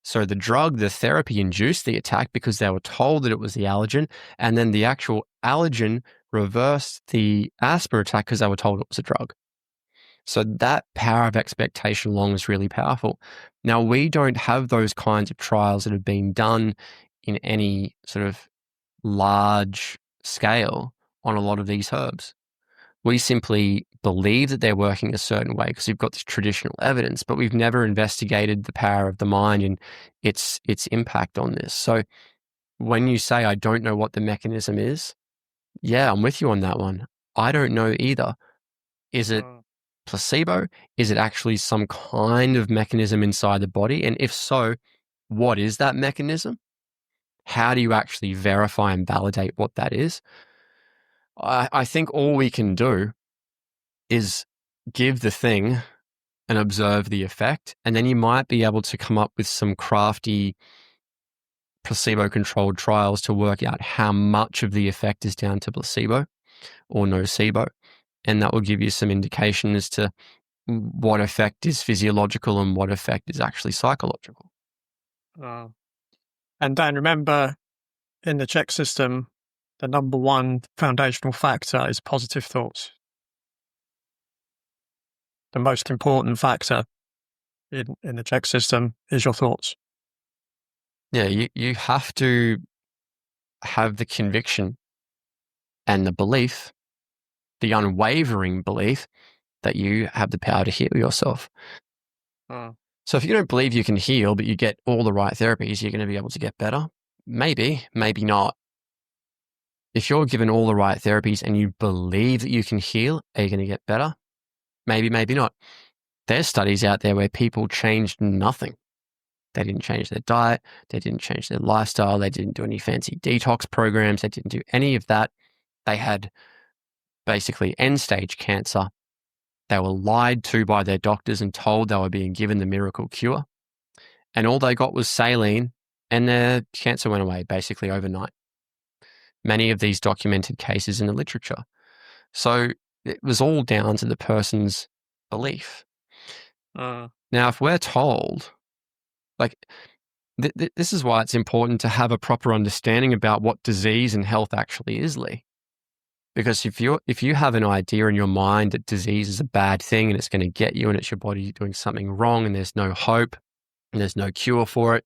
Speaker 1: So the drug, the therapy induced the attack because they were told that it was the allergen, and then the actual allergen reversed the asthma attack because they were told it was a drug. So that power of expectation alone is really powerful. Now, we don't have those kinds of trials that have been done in any sort of large scale on a lot of these herbs. We simply believe that they're working a certain way because we've got this traditional evidence, but we've never investigated the power of the mind and its impact on this. So when you say, I don't know what the mechanism is, yeah, I'm with you on that one. I don't know either. Is it placebo? Is it actually some kind of mechanism inside the body? And if so, what is that mechanism? How do you actually verify and validate what that is? I think all we can do is give the thing and observe the effect, and then you might be able to come up with some crafty placebo-controlled trials to work out how much of the effect is down to placebo or nocebo, and that will give you some indication as to what effect is physiological and what effect is actually psychological.
Speaker 2: And Dan, remember, in the check system, the number one foundational factor is positive thoughts. The most important factor in the check system is your thoughts.
Speaker 1: Yeah, you have to have the conviction and the belief, the unwavering belief that you have the power to heal yourself. So if you don't believe you can heal, but you get all the right therapies, you're going to be able to get better? Maybe, maybe not. If you're given all the right therapies and you believe that you can heal, are you going to get better? Maybe, maybe not. There's studies out there where people changed nothing. They didn't change their diet. They didn't change their lifestyle. They didn't do any fancy detox programs. They didn't do any of that. They had basically end-stage cancer. They were lied to by their doctors and told they were being given the miracle cure. And all they got was saline and their cancer went away basically overnight. Many of these documented cases in the literature. So it was all down to the person's belief. Now, if we're told, like, this is why it's important to have a proper understanding about what disease and health actually is, Lee. Because if you have an idea in your mind that disease is a bad thing and it's going to get you and it's your body doing something wrong and there's no hope and there's no cure for it,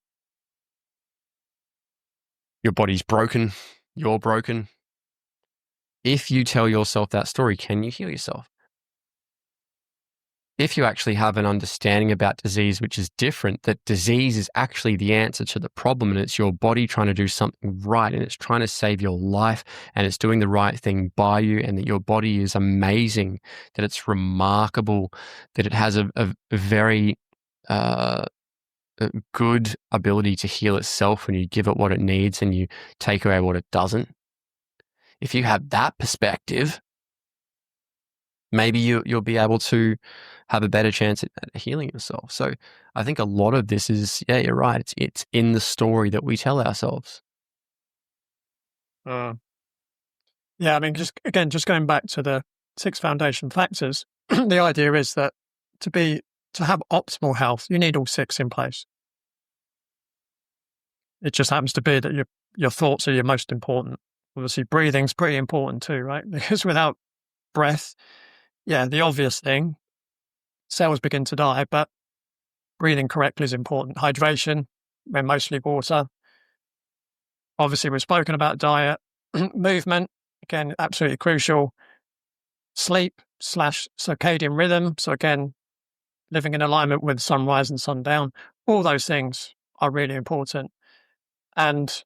Speaker 1: your body's broken, you're broken. If you tell yourself that story, can you heal yourself? If you actually have an understanding about disease, which is different, that disease is actually the answer to the problem and it's your body trying to do something right and it's trying to save your life and it's doing the right thing by you and that your body is amazing, that it's remarkable, that it has a very good ability to heal itself when you give it what it needs and you take away what it doesn't. If you have that perspective, maybe you'll be able to have a better chance at healing yourself. So I think a lot of this is, yeah, you're right. It's in the story that we tell ourselves.
Speaker 2: Yeah, I mean, just going back to the 6 foundation factors, the idea is that to have optimal health, you need all 6 in place. It just happens to be that your thoughts are your most important. Obviously, breathing's pretty important too, right? Because without breath, yeah, the obvious thing, cells begin to die, but breathing correctly is important. Hydration, we're mostly water. Obviously, we've spoken about diet, movement, again, absolutely crucial. Sleep / circadian rhythm. So again, living in alignment with sunrise and sundown. All those things are really important. And,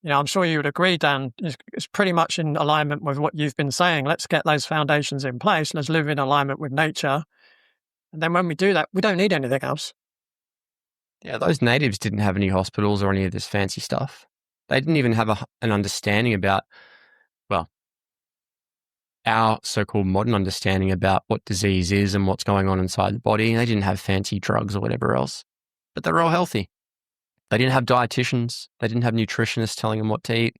Speaker 2: I'm sure you would agree, Dan, it's pretty much in alignment with what you've been saying. Let's get those foundations in place. Let's live in alignment with nature. And then when we do that, we don't need anything else.
Speaker 1: Yeah, those natives didn't have any hospitals or any of this fancy stuff. They didn't even have an understanding about, well, our so-called modern understanding about what disease is and what's going on inside the body. They didn't have fancy drugs or whatever else, but they were all healthy. They didn't have dietitians. They didn't have nutritionists telling them what to eat.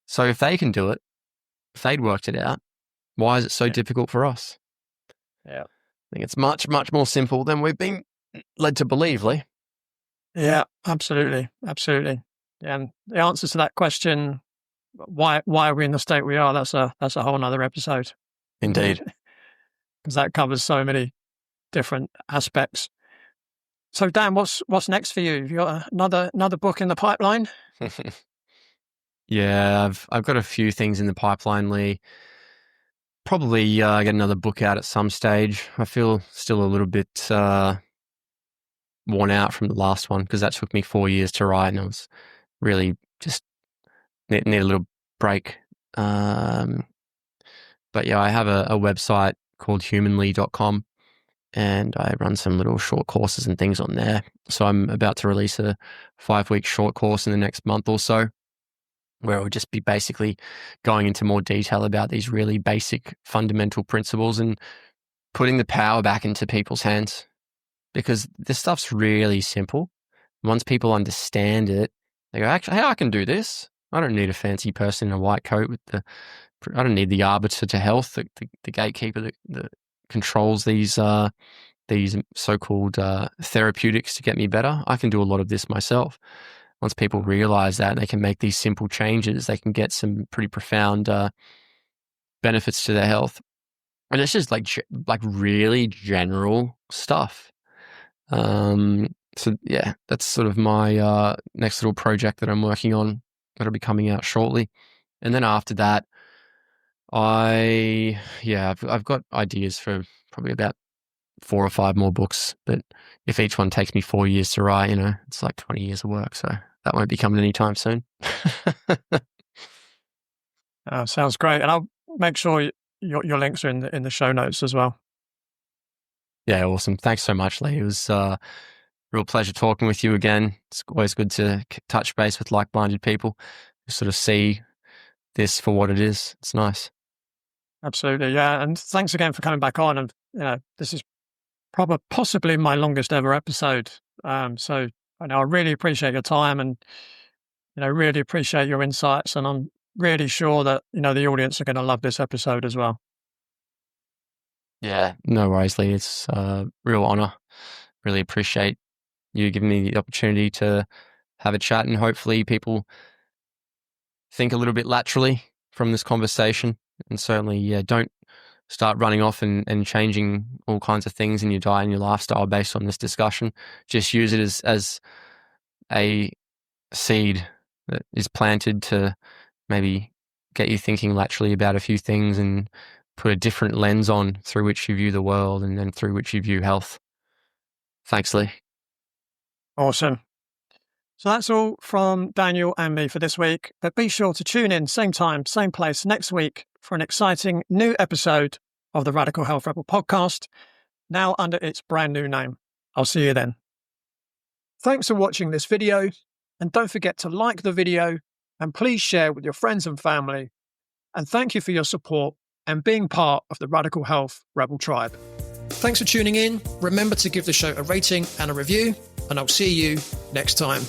Speaker 1: So if they can do it, if they'd worked it out, why is it so difficult for us?
Speaker 2: Yeah.
Speaker 1: I think it's much, much more simple than we've been led to believe, Lee.
Speaker 2: Yeah, absolutely. Absolutely. And the answer to that question, why are we in the state we are, that's a whole nother episode.
Speaker 1: Indeed.
Speaker 2: Because that covers so many different aspects. So Dan, what's next for you? Have you got another book in the pipeline?
Speaker 1: Yeah, I've got a few things in the pipeline, Lee. Probably get another book out at some stage. I feel still a little bit worn out from the last one because that took me 4 years to write, and I was really just need a little break. But yeah, I have a website called humanly.com, and I run some little short courses and things on there. So I'm about to release a 5-week short course in the next month or so, where it will just be basically going into more detail about these really basic fundamental principles and putting the power back into people's hands, because this stuff's really simple. Once people understand it, they go, actually, hey, I can do this. I don't need a fancy person in a white coat I don't need the arbiter to health, the gatekeeper that controls these so-called therapeutics to get me better. I can do a lot of this myself. Once people realize that and they can make these simple changes, they can get some pretty profound benefits to their health. And it's just like really general stuff. So yeah, that's sort of my next little project that I'm working on that'll be coming out shortly. And then after that, I've got ideas for probably about 4 or 5 more books, but if each one takes me 4 years to write, it's like 20 years of work. So that won't be coming anytime soon.
Speaker 2: Sounds great. And I'll make sure your links are in the show notes as well.
Speaker 1: Yeah, awesome. Thanks so much, Lee. It was a real pleasure talking with you again. It's always good to touch base with like-minded people who sort of see this for what it is. It's nice.
Speaker 2: Absolutely, yeah. And thanks again for coming back on. And this is possibly my longest ever episode. So I really appreciate your time, and really appreciate your insights. And I'm really sure that the audience are going to love this episode as well.
Speaker 1: Yeah, no worries, Lee. It's a real honor. Really appreciate you giving me the opportunity to have a chat, and hopefully people think a little bit laterally from this conversation. And certainly, don't start running off and changing all kinds of things in your diet and your lifestyle based on this discussion. Just use it as a seed that is planted to maybe get you thinking laterally about a few things and put a different lens on through which you view the world and then through which you view health. Thanks, Lee.
Speaker 2: Awesome. So that's all from Daniel and me for this week. But be sure to tune in, same time, same place next week for an exciting new episode of the Radical Health Rebel podcast, now under its brand new name. I'll see you then. Thanks for watching this video, and don't forget to like the video and please share with your friends and family. And thank you for your support and being part of the Radical Health Rebel Tribe. Thanks for tuning in. Remember to give the show a rating and a review, and I'll see you next time.